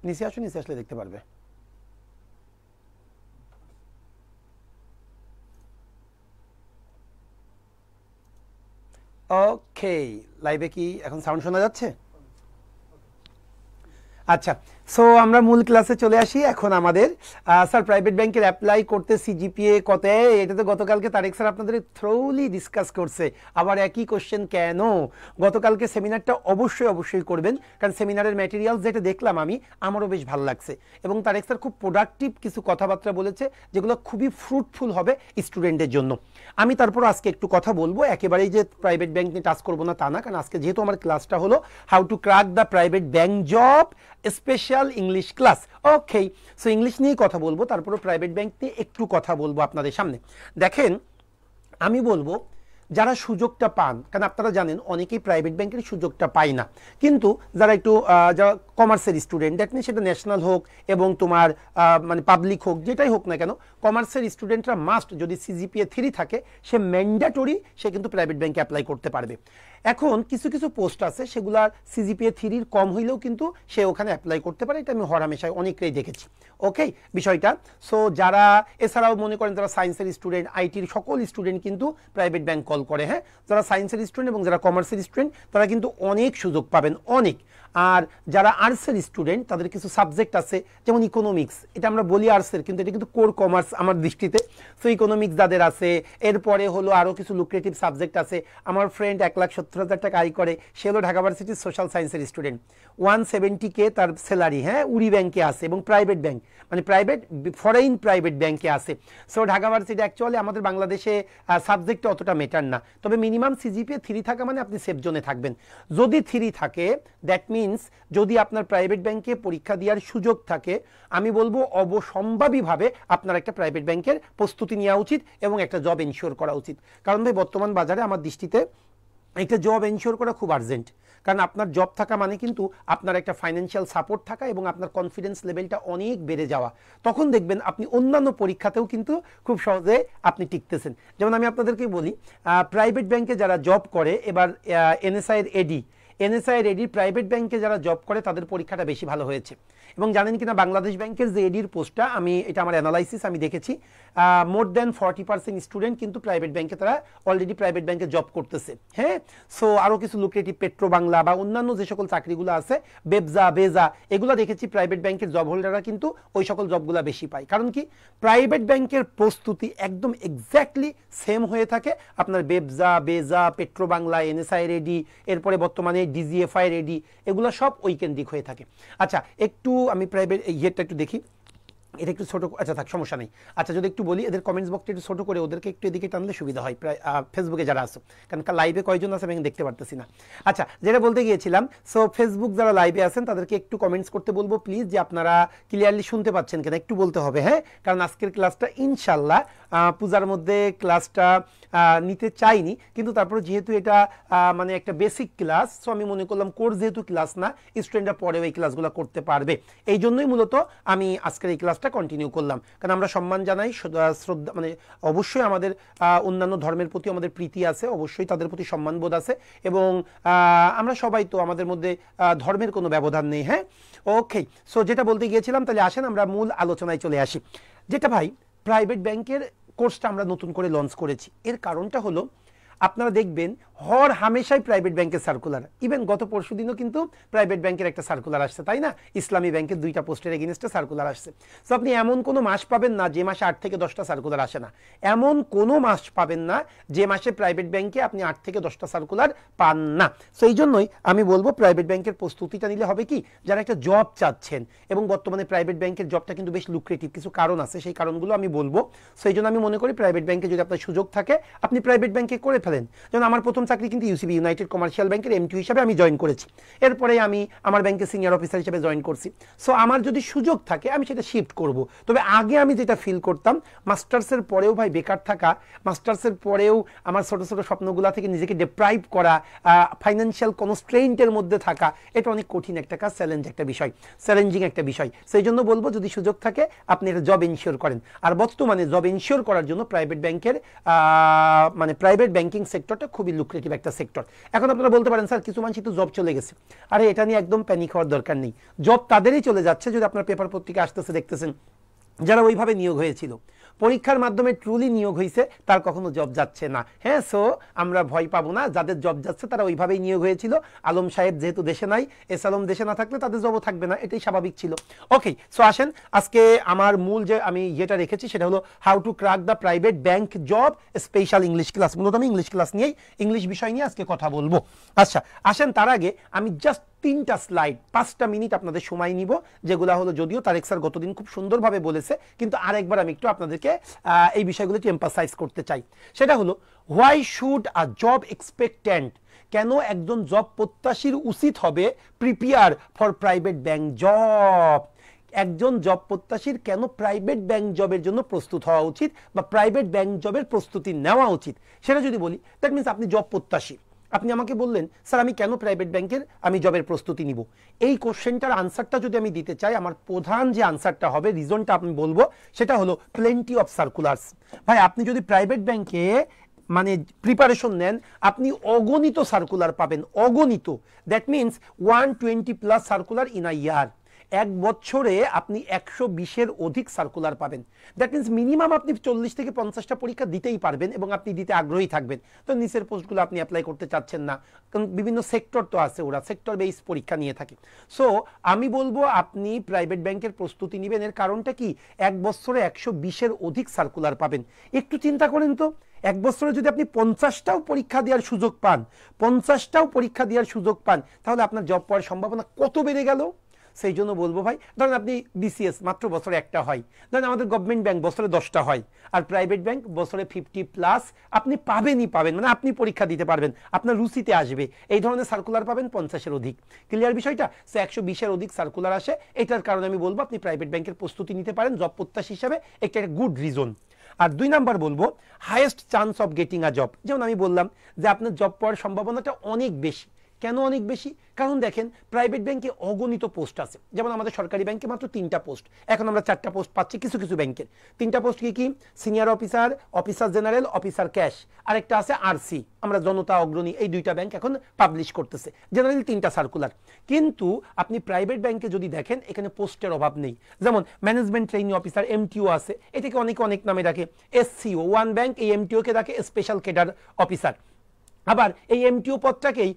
নিচে আসো, নিচে আসলে দেখতে পারবে। ওকে, লাইভে কি এখন সাউন্ড শোনা যাচ্ছে? আচ্ছা, সো আমরা মূল ক্লাসে চলে আসি। এখন আমাদের স্যার প্রাইভেট ব্যাংকের অ্যাপ্লাই করতে সিজিপিএ কত, এটা তো গতকালকে তারেক স্যার আপনাদের থ্রোলি ডিসকাস করছে। আবার একই কোশ্চেন কেন? গতকালকে সেমিনারটা অবশ্যই করবেন, কারণ সেমিনারের ম্যাটেরিয়ালস যেটা দেখলাম আমি, আমারও বেশ ভালো লাগছে। এবং তারেক স্যার খুব প্রোডাক্টিভ কিছু কথাবার্তা বলেছে, যেগুলো খুবই ফ্রুটফুল হবে স্টুডেন্টের জন্য। আমি তারপর আজকে একটু কথা বলবো, একেবারেই যে প্রাইভেট ব্যাংক নিয়ে টাচ করবো না তা না, কারণ আজকে যেহেতু আমার ক্লাসটা হলো how to crack the private bank job special English class. Okay, so English নিয়েই কথা বলবো, তারপরে প্রাইভেট ব্যাংক নিয়ে একটু কথা বলবো আপনাদের সামনে। দেখেন, আমি বলবো যারা সুযোগটা পান, কারণ আপনারা জানেন অনেকেই প্রাইভেট ব্যাংকের সুযোগটা পায় না, কিন্তু যারা একটু যারা কমার্সের স্টুডেন্ট, দ্যাট মিন সেটা ন্যাশনাল হোক এবং তোমার মানে পাবলিক হোক, যেটাই হোক না কেন, কমার্সের স্টুডেন্টরা মাস্ট, যদি সিজিপিএ 3 থাকে, সে ম্যান্ডেটরি, সে কিন্তু প্রাইভেট ব্যাংকে অ্যাপ্লাই করতে পারবে। এখন কিছু কিছু পোস্ট আছে সেগুলার সিজিপিএ 3 কম হইলেও কিন্তু সে ওখানে অ্যাপ্লাই করতে পারে, এটা আমি হরহামেশায় অনেকেই দেখেছি। ওকে, বিষয়টা সো যারা এছাড়াও মনে করেন যারা সায়েন্সের স্টুডেন্ট, আইটির সকল স্টুডেন্ট কিন্তু প্রাইভেট ব্যাংক কল করে। হ্যাঁ, যারা সায়েন্সের স্টুডেন্ট এবং যারা কমার্সের স্টুডেন্ট তারা কিন্তু অনেক সুযোগ পাবেন, অনেক। আর যারা আর্টসের স্টুডেন্ট তাদের কিছু সাবজেক্ট আছে, যেমন ইকোনমিক্স, এটা আমরা বলি আর্টসের, কিন্তু এটা কিন্তু কোর কমার্স আমার দৃষ্টিতে। সো ইকোনমিক্স যাদের আছে, এরপরে হলো আরও কিছু লুক্রেটিভ সাবজেক্ট আছে। আমার ফ্রেন্ড 1,70,000 টাকা আয় করে, সে হলো ঢাকা ভার্সিটির সোশ্যাল সায়েন্সের স্টুডেন্ট, 170K তার স্যালারি। হ্যাঁ, উড়ি ব্যাংকে আছে এবং প্রাইভেট ব্যাংক, মানে প্রাইভেট ফরেইন প্রাইভেট ব্যাংকে আছে। সো ঢাকা ভার্সিটি অ্যাকচুয়ালি আমাদের বাংলাদেশে সাবজেক্টে অতটা মেটার না, তবে মিনিমাম সিজিপিএ 3 থাকা মানে আপনি সেফ জোনে থাকবেন। যদি 3 থাকে, দ্যাট মিনস যদি আপনার প্রাইভেট ব্যাংকে পরীক্ষা দেওয়ার সুযোগ থাকে, আমি বলবো অবসম্ভাবীভাবে আপনার একটা প্রাইভেট ব্যাংকের প্রস্তুতি নেওয়া উচিত এবং একটা জব এনশিওর করা উচিত। কারণ ভাই বর্তমান বাজারে আমার দৃষ্টিতে একটা জব এনশিওর করা খুব আর্জেন্ট, কারণ আপনার জব থাকা মানে কিন্তু আপনার একটা ফাইন্যান্সিয়াল সাপোর্ট থাকা এবং আপনার কনফিডেন্স লেভেলটা অনেক বেড়ে যাওয়া। তখন দেখবেন আপনি অন্যান্য পরীক্ষাতেও কিন্তু খুব সহজে আপনি টিকতেছেন। যেমন আমি আপনাদেরকে বলি, প্রাইভেট ব্যাংকে যারা জব করে, এবার এনএসআইয়ের এডি প্রাইভেট ব্যাংকে যারা জব করে তাদের পরীক্ষাটা বেশি ভালো হয়েছে। এবং জানেন কিনা, বাংলাদেশ ব্যাংকের যে এডির পোস্টটা, আমি এটা আমার অ্যানালাইসিস আমি দেখেছি, মোর দ্যান 40% স্টুডেন্ট কিন্তু প্রাইভেট ব্যাংকে তারা অলরেডি প্রাইভেট ব্যাংকে জব করতেছে। হ্যাঁ, সো আরও কিছু লুক্রেটিভ পেট্রো বাংলা বা অন্যান্য যে সকল চাকরিগুলো আছে, বেজা এগুলো দেখেছি প্রাইভেট ব্যাংকের জব হোল্ডাররা কিন্তু ওই সকল জবগুলো বেশি পায়। কারণ কি, প্রাইভেট ব্যাংকের প্রস্তুতি একদম এক্স্যাক্টলি সেম হয়ে থাকে আপনার বেজা পেট্রো বাংলা, এনএসআই রেডি, এরপরে বর্তমানে ডিজিএফআই রেডি, এগুলো সব ওই কেন্দ্রিক হয়ে থাকে। আচ্ছা, একটু আমি প্রাইভেট ইয়েটা একটু দেখি, এটা একটু ছোট, আচ্ছা থাক, সমস্যা নেই। আচ্ছা, যদি একটু বলি, এদের কমেন্টস বক্সটা একটু ছোট করে ওদেরকে একটু এদিকে টানলে সুবিধা হয়, প্রায় ফেসবুকে যারা আসো, কারণ লাইভে কয়জন আছে আমি দেখতে পারতেছি না। আচ্ছা, যেটা বলতে গিয়েছিলাম, সো ফেসবুক যারা লাইভে আছেন তাদেরকে একটু কমেন্টস করতে বলবো প্লিজ, যে আপনারা ক্লিয়ারলি শুনতে পাচ্ছেন কিনা একটু বলতে হবে। হ্যাঁ, কারণ আজকের ক্লাসটা ইনশাল্লাহ পূজার মধ্যে ক্লাসটা নিতে চাইনি, কিন্তু তারপরে যেহেতু এটা মানে একটা বেসিক ক্লাস, সো আমি মনে করলাম কোর্স যেহেতু ক্লাস না, স্টুডেন্টরা পরেও এই ক্লাসগুলো করতে পারবে, এই জন্যই মূলত আমি আজকের এই ক্লাসটা কন্টিনিউ করলাম। কারণ আমরা সম্মান জানাই, শ্রদ্ধা, মানে অবশ্যই আমাদের অন্যান্য ধর্মের প্রতি আমাদের প্রীতি আছে, অবশ্যই তাদের প্রতি সম্মানবোধ আছে, এবং আমরা সবাই তো, আমাদের মধ্যে ধর্মের কোনো ব্যবধান নেই। হ্যাঁ, ওকে, সো যেটা বলতে গিয়েছিলাম, তাহলে আসেন আমরা মূল আলোচনায় চলে আসি। যেটা ভাই, প্রাইভেট ব্যাংকের কোর্সটা আমরা নতুন করে লঞ্চ করেছি, এর কারণটা হলো আপনারা দেখবেন হর হামেশাই প্রাইভেট ব্যাংকের সার্কুলার, ইভেন গত পরশু দিনও কিন্তু প্রাইভেট ব্যাংকের একটা সার্কুলার আসছে, তাই না? ইসলামী ব্যাংকের 2টা পোস্টের এগেইনস্টে সার্কুলার আসছে। সো আপনি এমন কোনো মাস পাবেন না যে মাসে 8 থেকে 10টা সার্কুলার আসে না, এমন কোনো মাস পাবেন না যে মাসে প্রাইভেট ব্যাংকে আপনি 8 থেকে 10টা সার্কুলার পান না। সো এই জন্যই আমি বলবো প্রাইভেট ব্যাংকের প্রস্তুতিটা নিলে হবে কি, যারা একটা জব চাচ্ছেন, এবং বর্তমানে প্রাইভেট ব্যাংকের জবটা কিন্তু বেশ লুক্রেটিভ, কিছু কারণ আছে, সেই কারণগুলো আমি বলবো। সো এই জন্য আমি মনে করি প্রাইভেট ব্যাংকে যদি আপনার সুযোগ থাকে, আপনি প্রাইভেট ব্যাংকে করে ফেলেন। যেমন আমার প্রথম চাকরি কিন্তু ইউসিবি, ইউনাইটেড কমার্শিয়াল ব্যাংকের এমটিউ হিসাবে আমি জয়েন করেছি, এরপরে আমি আমার ব্যাংকের সিনিয়র অফিসার হিসেবে জয়েন করছি। সো আমার যদি সুযোগ থাকে আমি সেটা শিফট করব। তবে আগে আমি যেটা ফিল করতাম, মাস্টার্সের পরেও ভাই বেকার থাকা, মাস্টার্সের পরেও আমার ছোট ছোট স্বপ্নগুলা থেকে নিজেকে ডিপ্রাইভ করা, ফাইন্যান্সিয়াল কনস্ট্রেইন্টের মধ্যে থাকা, এটা অনেক কঠিন একটা কাজ, চ্যালেঞ্জিং একটা বিষয়। সেই জন্য বলবো যদি সুযোগ থাকে আপনি এটা জব এনশিওর করেন। আর বর্তমানে জব এনশিওর করার জন্য প্রাইভেট ব্যাংকে ব্যাংকিং সেক্টরটা খুবই লুক্রেটিভ একটা সেক্টর। এখন আপনারা বলতে পারেন স্যার কিছু মানুষই তো জব চলে গেছে। আরে এটা নিয়ে একদম প্যানিক হওয়ার দরকার নেই, জব তাদেরই চলে যাচ্ছে, যদি আপনার পেপার পত্রিকা আসতেছে দেখতেছেন, যারা ওইভাবে নিয়োগ হয়েছিল, পরীক্ষার মাধ্যমে ট্রুলি নিয়োগ হয়েছে, তার কখনো জব যাচ্ছে না। হ্যাঁ, সো আমরা ভয় পাবো না, যাদের জব যাচ্ছে তারা ওইভাবেই নিয়োগ হয়েছিল। আলম সাহেব যেহেতু দেশে নাই, এস আলম দেশে না থাকলে তাদের জবও থাকবে না, এটাই স্বাভাবিক ছিল। ওকে, সো আসেন আজকে আমার মূল যে আমি যেটা রেখেছি সেটা হলো how to crack the private bank job special English class. মূলত আমি ইংলিশ ক্লাস নিয়েই, ইংলিশ বিষয় নিয়ে আজকে কথা বলবো। আচ্ছা আসেন, তার আগে আমি জাস্ট 3টা স্লাইড 5টা মিনিট আপনাদের সময় নিব, যেগুলো হলো যদিও তারেক স্যার গতদিন খুব সুন্দরভাবে বলেছে, কিন্তু আরেকবার আমি একটু আপনাদেরকে এই বিষয়গুলো একটু এমফাসাইজ করতে চাই। সেটা হলো হোয়াই শুড আ জব এক্সপেক্ট্যান্ট, কেন একজন জব প্রত্যাশীর উচিত হবে prepare for private bank job. একজন জব প্রত্যাশীর কেন প্রাইভেট ব্যাংক জবের জন্য প্রস্তুত হওয়া উচিত বা প্রাইভেট ব্যাংক জবের প্রস্তুতি নেওয়া উচিত, সেটা যদি বলি, দ্যাট মিনস আপনি জব প্রত্যাশী, আপনি আমাকে বললেন স্যার আমি কেন প্রাইভেট ব্যাংকের আমি জবের প্রস্তুতি নিব, এই কোশ্চেনটার আনসারটা যদি আমি দিতে চাই, আমার প্রধান যে আনসারটা হবে, রিজনটা আমি বলবো, সেটা হলো প্লেন্টি অফ সার্কুলার্স। ভাই আপনি যদি প্রাইভেট ব্যাংকে মানে প্রিপারেশন নেন, আপনি অগণিত সার্কুলার পাবেন, অগণিত। That means 120+ circular in a year. এক বছরে আপনি 120-এর অধিক সার্কুলার পাবেন। দ্যাট মিনস মিনিমাম আপনি 40 থেকে 50টা পরীক্ষা দিতেই পারবেন এবং আপনি দিতে আগ্রহী থাকবেন। তো নিচের পোস্টগুলো আপনি অ্যাপ্লাই করতে চাচ্ছেন না, কারণ বিভিন্ন সেক্টর তো আছে, ওরা সেক্টর বেস পরীক্ষা নিয়ে থাকে। সো আমি বলবো আপনি প্রাইভেট ব্যাংকের প্রস্তুতি নেবেন। এর কারণটা কি, এক বছরে 120-এর অধিক সার্কুলার পাবেন। একটু চিন্তা করেন তো, এক বছরে যদি আপনি 50টাও পরীক্ষা দেওয়ার সুযোগ পান, 50টাও পরীক্ষা দেওয়ার সুযোগ পান, তাহলে আপনার জব পাওয়ার সম্ভাবনা কত বেড়ে গেল। সেই জন্য বলবো ভাই, ধরেন আপনি বিসিএস মাত্র বছরে একটা হয়, ধরেন আমাদের গভর্নমেন্ট ব্যাংক বছরে 10টা হয়, আর প্রাইভেট ব্যাংক বছরে 50+ আপনি পাবেনই পাবেন, মানে আপনি পরীক্ষা দিতে পারবেন, আপনার রুচিতে আসবে, এই ধরনের সার্কুলার পাবেন 50-এর অধিক। ক্লিয়ার বিষয়টা? সে 120-এর অধিক সার্কুলার আসে, এটার কারণে আমি বলবো আপনি প্রাইভেট ব্যাংকের প্রস্তুতি নিতে পারেন জব প্রত্যাশী হিসাবে, একটা গুড রিজন। আর 2 নাম্বার বলবো highest chance of getting a job. যেমন আমি বললাম যে আপনার জব পাওয়ার সম্ভাবনাটা অনেক বেশি। কেন অনেক বেশি? কারণ দেখেন প্রাইভেট ব্যাংকে অগণিত পোস্ট আছে, যেমন আমাদের সরকারি ব্যাংকে মাত্র 3টা পোস্ট, এখন আমরা 4টা পোস্ট পাচ্ছি কিছু কিছু ব্যাংকের। 3টা পোস্ট কি কি? Senior officer, officer general, officer cash, আরেকটা আছে আরসি, আমরা জনতা অগ্রণী, এই 2টা ব্যাংক এখন পাবলিশ করতেছে, জেনারেল 3টা সার্কুলার। কিন্তু আপনি প্রাইভেট ব্যাংকে যদি দেখেন এখানে পোস্টের অভাব নেই। যেমন ম্যানেজমেন্ট ট্রেনিং অফিসার, এমটিও আছে, এটাকে অনেকে অনেক নামে ডাকে। এসসিও, ওয়ান ব্যাংক এই এমটিওকে ডাকে স্পেশাল ক্যাডার অফিসার। আবার এই এমটিও পদটাকেই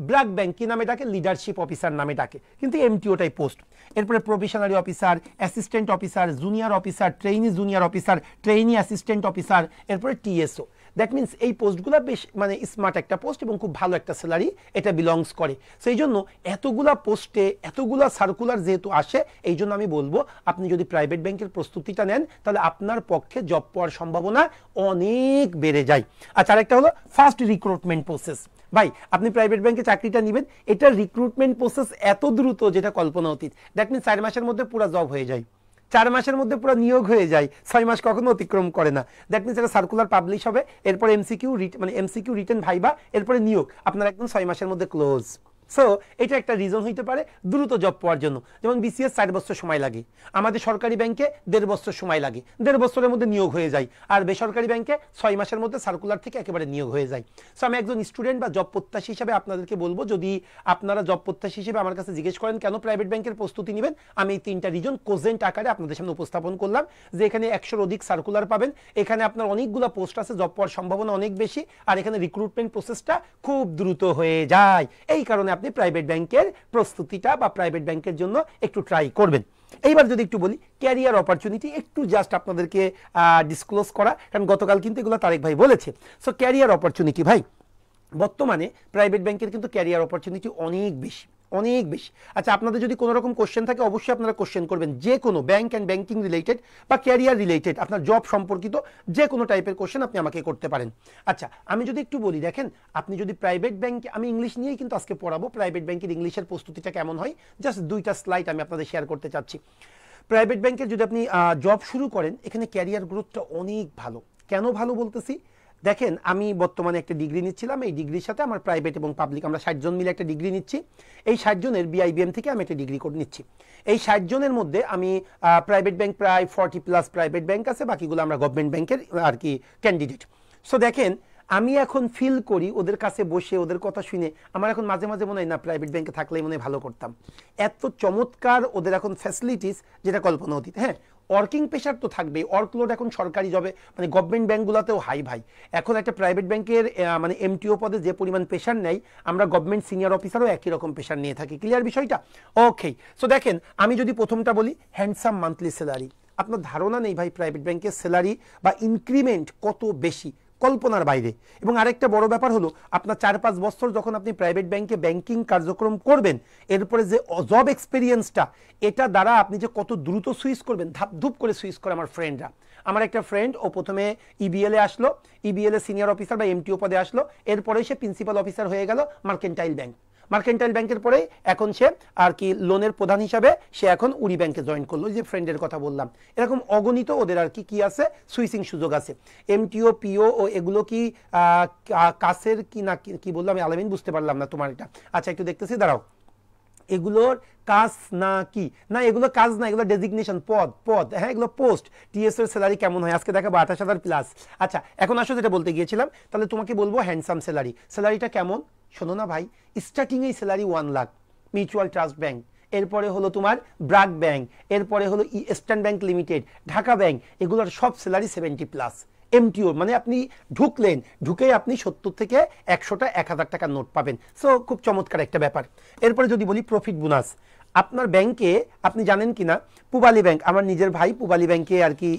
ব্ল্যাক ব্যাংক কি নামে ডাকে? লিডারশিপ অফিসার নামে ডাকে, কিন্তু এমটিওটাই পোস্ট। এরপরে probationary officer, assistant officer, junior officer, trainee junior officer, trainee assistant officer, এরপরে টিএসও। দ্যাট মিনস এই পোস্টগুলো বেশ মানে স্মার্ট একটা পোস্ট এবং খুব ভালো একটা স্যালারি এটা বিলংস করে। সেই জন্য এতগুলা পোস্টে এতগুলা সার্কুলার যেহেতু আসে, এই জন্য আমি বলবো আপনি যদি প্রাইভেট ব্যাংকের প্রস্তুতিটা নেন, তাহলে আপনার পক্ষে জব পাওয়ার সম্ভাবনা অনেক বেড়ে যায়। আচ্ছা, আরেকটা হলো ফাস্ট রিক্রুটমেন্ট প্রসেস। ভাই আপনি প্রাইভেট ব্যাংকে চাকরিটা নেবেন, এটার রিক্রুটমেন্ট প্রসেস এত দ্রুত যেটা কল্পনা অতীত। দ্যাট মিনস 4 মাসের মধ্যে পুরো জব হয়ে যায়, 4 মাসের মধ্যে পুরো নিয়োগ হয়ে যায়, 6 মাস কখনো অতিক্রম করে না। দ্যাট মিনস একটা সার্কুলার পাবলিশ হবে, এরপর এমসিকিউ মানে এমসিকিউ রিটেন ভাইবা, এরপরে নিয়োগ, আপনার একদম 6 মাসের মধ্যে ক্লোজ। সো এটা একটা রিজন হইতে পারে দ্রুত জব পাওয়ার জন্য। যেমন বিসিএস 4 বছর সময় লাগে, আমাদের সরকারি ব্যাংকে 1.5 বছর সময় লাগে, 1.5 বছরের মধ্যে নিয়োগ হয়ে যায়, আর বেসরকারি ব্যাংকে 6 মাসের মধ্যে সার্কুলার থেকে একেবারে নিয়োগ হয়ে যায়। সো আমি একজন স্টুডেন্ট বা জব প্রত্যাশী হিসেবে আপনাদেরকে বলবো, যদি আপনারা জব প্রত্যাশী হিসেবে আমার কাছে জিজ্ঞেস করেন কেন প্রাইভেট ব্যাংকের প্রস্তুতি নেবেন, আমি এই 3টা রিজন কোজেন্ট আকারে আপনাদের সামনে উপস্থাপন করলাম, যে এখানে 100-এর অধিক সার্কুলার পাবেন, এখানে আপনার অনেকগুলো পোস্ট আছে, জব পাওয়ার সম্ভাবনা অনেক বেশি, আর এখানে রিক্রুটমেন্ট প্রসেসটা খুব দ্রুত হয়ে যায়। এই কারণে আপনি প্রাইভেট ব্যাংকের প্রস্তুতিটা বা প্রাইভেট ব্যাংকের জন্য একটু ট্রাই করবেন। এইবার যদি একটু বলি ক্যারিয়ার অপরচুনিটি, একটু জাস্ট আপনাদেরকে ডিসক্লোজ করা, কারণ গতকাল কিন্তু এগুলো তারেক ভাই বলেছে। সো ক্যারিয়ার অপরচুনিটি ভাই, বর্তমানে প্রাইভেট ব্যাংকের কিন্তু ক্যারিয়ার অপরচুনিটি অনেক বেশি, অনেক বেশি। আচ্ছা, আপনাদের যদি কোনো রকম কোশ্চেন থাকে অবশ্যই আপনারা কোশ্চেন করবেন, যে কোনো ব্যাংক অ্যান্ড ব্যাংকিং রিলেটেড বা ক্যারিয়ার রিলেটেড, আপনার জব সম্পর্কিত যে কোনো টাইপের কোশ্চেন আপনি আমাকে করতে পারেন। আচ্ছা, আমি যদি একটু বলি, দেখেন আপনি যদি প্রাইভেট ব্যাংকে, আমি ইংলিশ নিয়েই কিন্তু আজকে পড়াবো, প্রাইভেট ব্যাংকের ইংলিশের প্রস্তুতিটা কেমন হয়, জাস্ট 2টা স্লাইড আমি আপনাদের শেয়ার করতে চাচ্ছি। প্রাইভেট ব্যাংকের যদি আপনি জব শুরু করেন, এখানে ক্যারিয়ার গ্রোথটা অনেক ভালো। কেন ভালো বলতেছি, দেখেন আমি বর্তমানে একটা ডিগ্রি নিচ্ছিলাম, এই ডিগ্রির সাথে আমার প্রাইভেট এবং পাবলিক আমরা 60 জন মিলে একটা ডিগ্রি নিচ্ছি। এই 60 জনের বিআইবিএম থেকে আমি একটা ডিগ্রি করে নিচ্ছি। এই 60 জনের মধ্যে আমি প্রাইভেট ব্যাংক প্রায় 40+ প্রাইভেট ব্যাংক আছে, বাকিগুলো আমরা গভর্নমেন্ট ব্যাংকের আর কি ক্যান্ডিডেট। সো দেখেন আমি এখন ফিল করি ওদের কাছে বসে ওদের কথা শুনে আমার এখন মাঝে মাঝে মনে হয় না প্রাইভেট ব্যাংকে থাকলেই মনে হয় ভালো করতাম। এত চমৎকার ওদের এখন ফ্যাসিলিটিস যেটা কল্পনা অতীত। হ্যাঁ, ওয়ার্কিং প্রেশার তো থাকবেই, ওয়ার্কলোড এখন সরকারি জবে মানে গভর্নমেন্ট ব্যাঙ্কগুলোতেও হাই ভাই। এখন একটা প্রাইভেট ব্যাংকের মানে এমটিও পদে যে পরিমাণ প্রেশার নেই, আমরা গভর্নমেন্ট সিনিয়র অফিসারও একই রকম প্রেশার নিয়ে থাকি। ক্লিয়ার বিষয়টা? ওকে, সো দেখেন আমি যদি প্রথমটা বলি হ্যান্ডসাম মান্থলি স্যালারি, আপনার ধারণা নেই ভাই প্রাইভেট ব্যাংকের স্যালারি বা ইনক্রিমেন্ট কত বেশি, কল্পনার বাইরে। এবং আরেকটা বড় ব্যাপার হলো আপনার 4-5 বছর যখন আপনি প্রাইভেট ব্যাংকে ব্যাংকিং কার্যক্রম করবেন, এরপরে যে জব এক্সপিরিয়েন্সটা, এটা দ্বারা আপনি যে কত দ্রুত সুইচ করবেন, ধাপধুপ করে সুইচ করে আমার ফ্রেন্ডরা। আমার একটা ফ্রেন্ড, ও প্রথমে ইবিএলে আসলো, ইবিএলে সিনিয়র অফিসার বা এমটিও পদে আসলো, এরপরে সে প্রিন্সিপাল অফিসার হয়ে গেল মার্কেন্টাইল ব্যাংক। মার্কেন্টাইল ব্যাংকের পরে এখন সে আর কি লোনের প্রধান হিসাবে সে এখন উড়ি ব্যাংকে জয়েন করলো, যে ফ্রেন্ডের কথা বললাম। এরকম অগণিত ওদের আর কি আছে সুইচিং সুযোগ আছে। এমটিও পিও ও এগুলো কি কাছের কি না কি বললাম আমি আলামিন বুঝতে পারলাম না তোমার এটা। আচ্ছা একটু দেখতেছি, দাঁড়াও। এগুলোর কাজ না কি না, এগুলো কাজ না, এগুলো ডেজিগনেশন, পদ পদ। হ্যাঁ, এগুলো পোস্ট। টিএস এর স্যালারি কেমন হয় আজকে দেখাবো, 28,000 প্লাস। আচ্ছা এখন আসো যেটা বলতে গিয়েছিলাম, তাহলে তোমাকে বলবো হ্যান্ডসাম স্যালারি। স্যালারিটা কেমন শোনো না ভাই, স্টার্টিংয়েই salary 1 lakh mutual trust bank, এরপরে হলো তোমার ব্রাক ব্যাংক, এরপরে হলো eastern bank limited, Dhaka bank, এগুলোর সব স্যালারি 70 প্লাস। এমটিও মানে আপনি ঢুকলেন, ঢুকেই আপনি 70 থেকে 100টা 1000 টাকার নোট পাবেন। সো খুব চমৎকার একটা ব্যাপার। এরপরে যদি বলি প্রফিট বোনাস, আপনার ব্যাংকে আপনি জানেন কিনা, পূবালী ব্যাংক, আমার নিজের ভাই পূবালী ব্যাংকে আর কি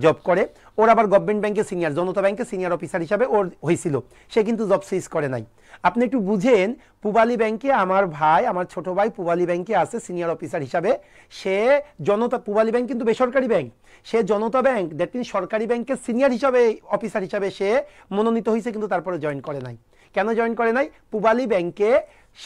জব করে, ওর আবার গভর্নমেন্ট ব্যাংকে সিনিয়র, জনতা ব্যাংকে সিনিয়র অফিসার হিসাবে ওর হয়েছিল, সে কিন্তু জব সুইচ করে নাই। আপনি একটু বুঝেন, পূবালী ব্যাংকে আমার ভাই, আমার ছোট ভাই পূবালী ব্যাংকে আছে সিনিয়র অফিসার হিসাবে, সে জনতা, পূবালী ব্যাংক কিন্তু বেসরকারি bank, say Janata bank that means সরকারি ব্যাংকের সিনিয়র হিসাবে অফিসার হিসাবে সে মনোনীত হয়েছে, কিন্তু তারপরে জয়েন করে নাই। কেন জয়েন করে নাই? পূবালী ব্যাংকে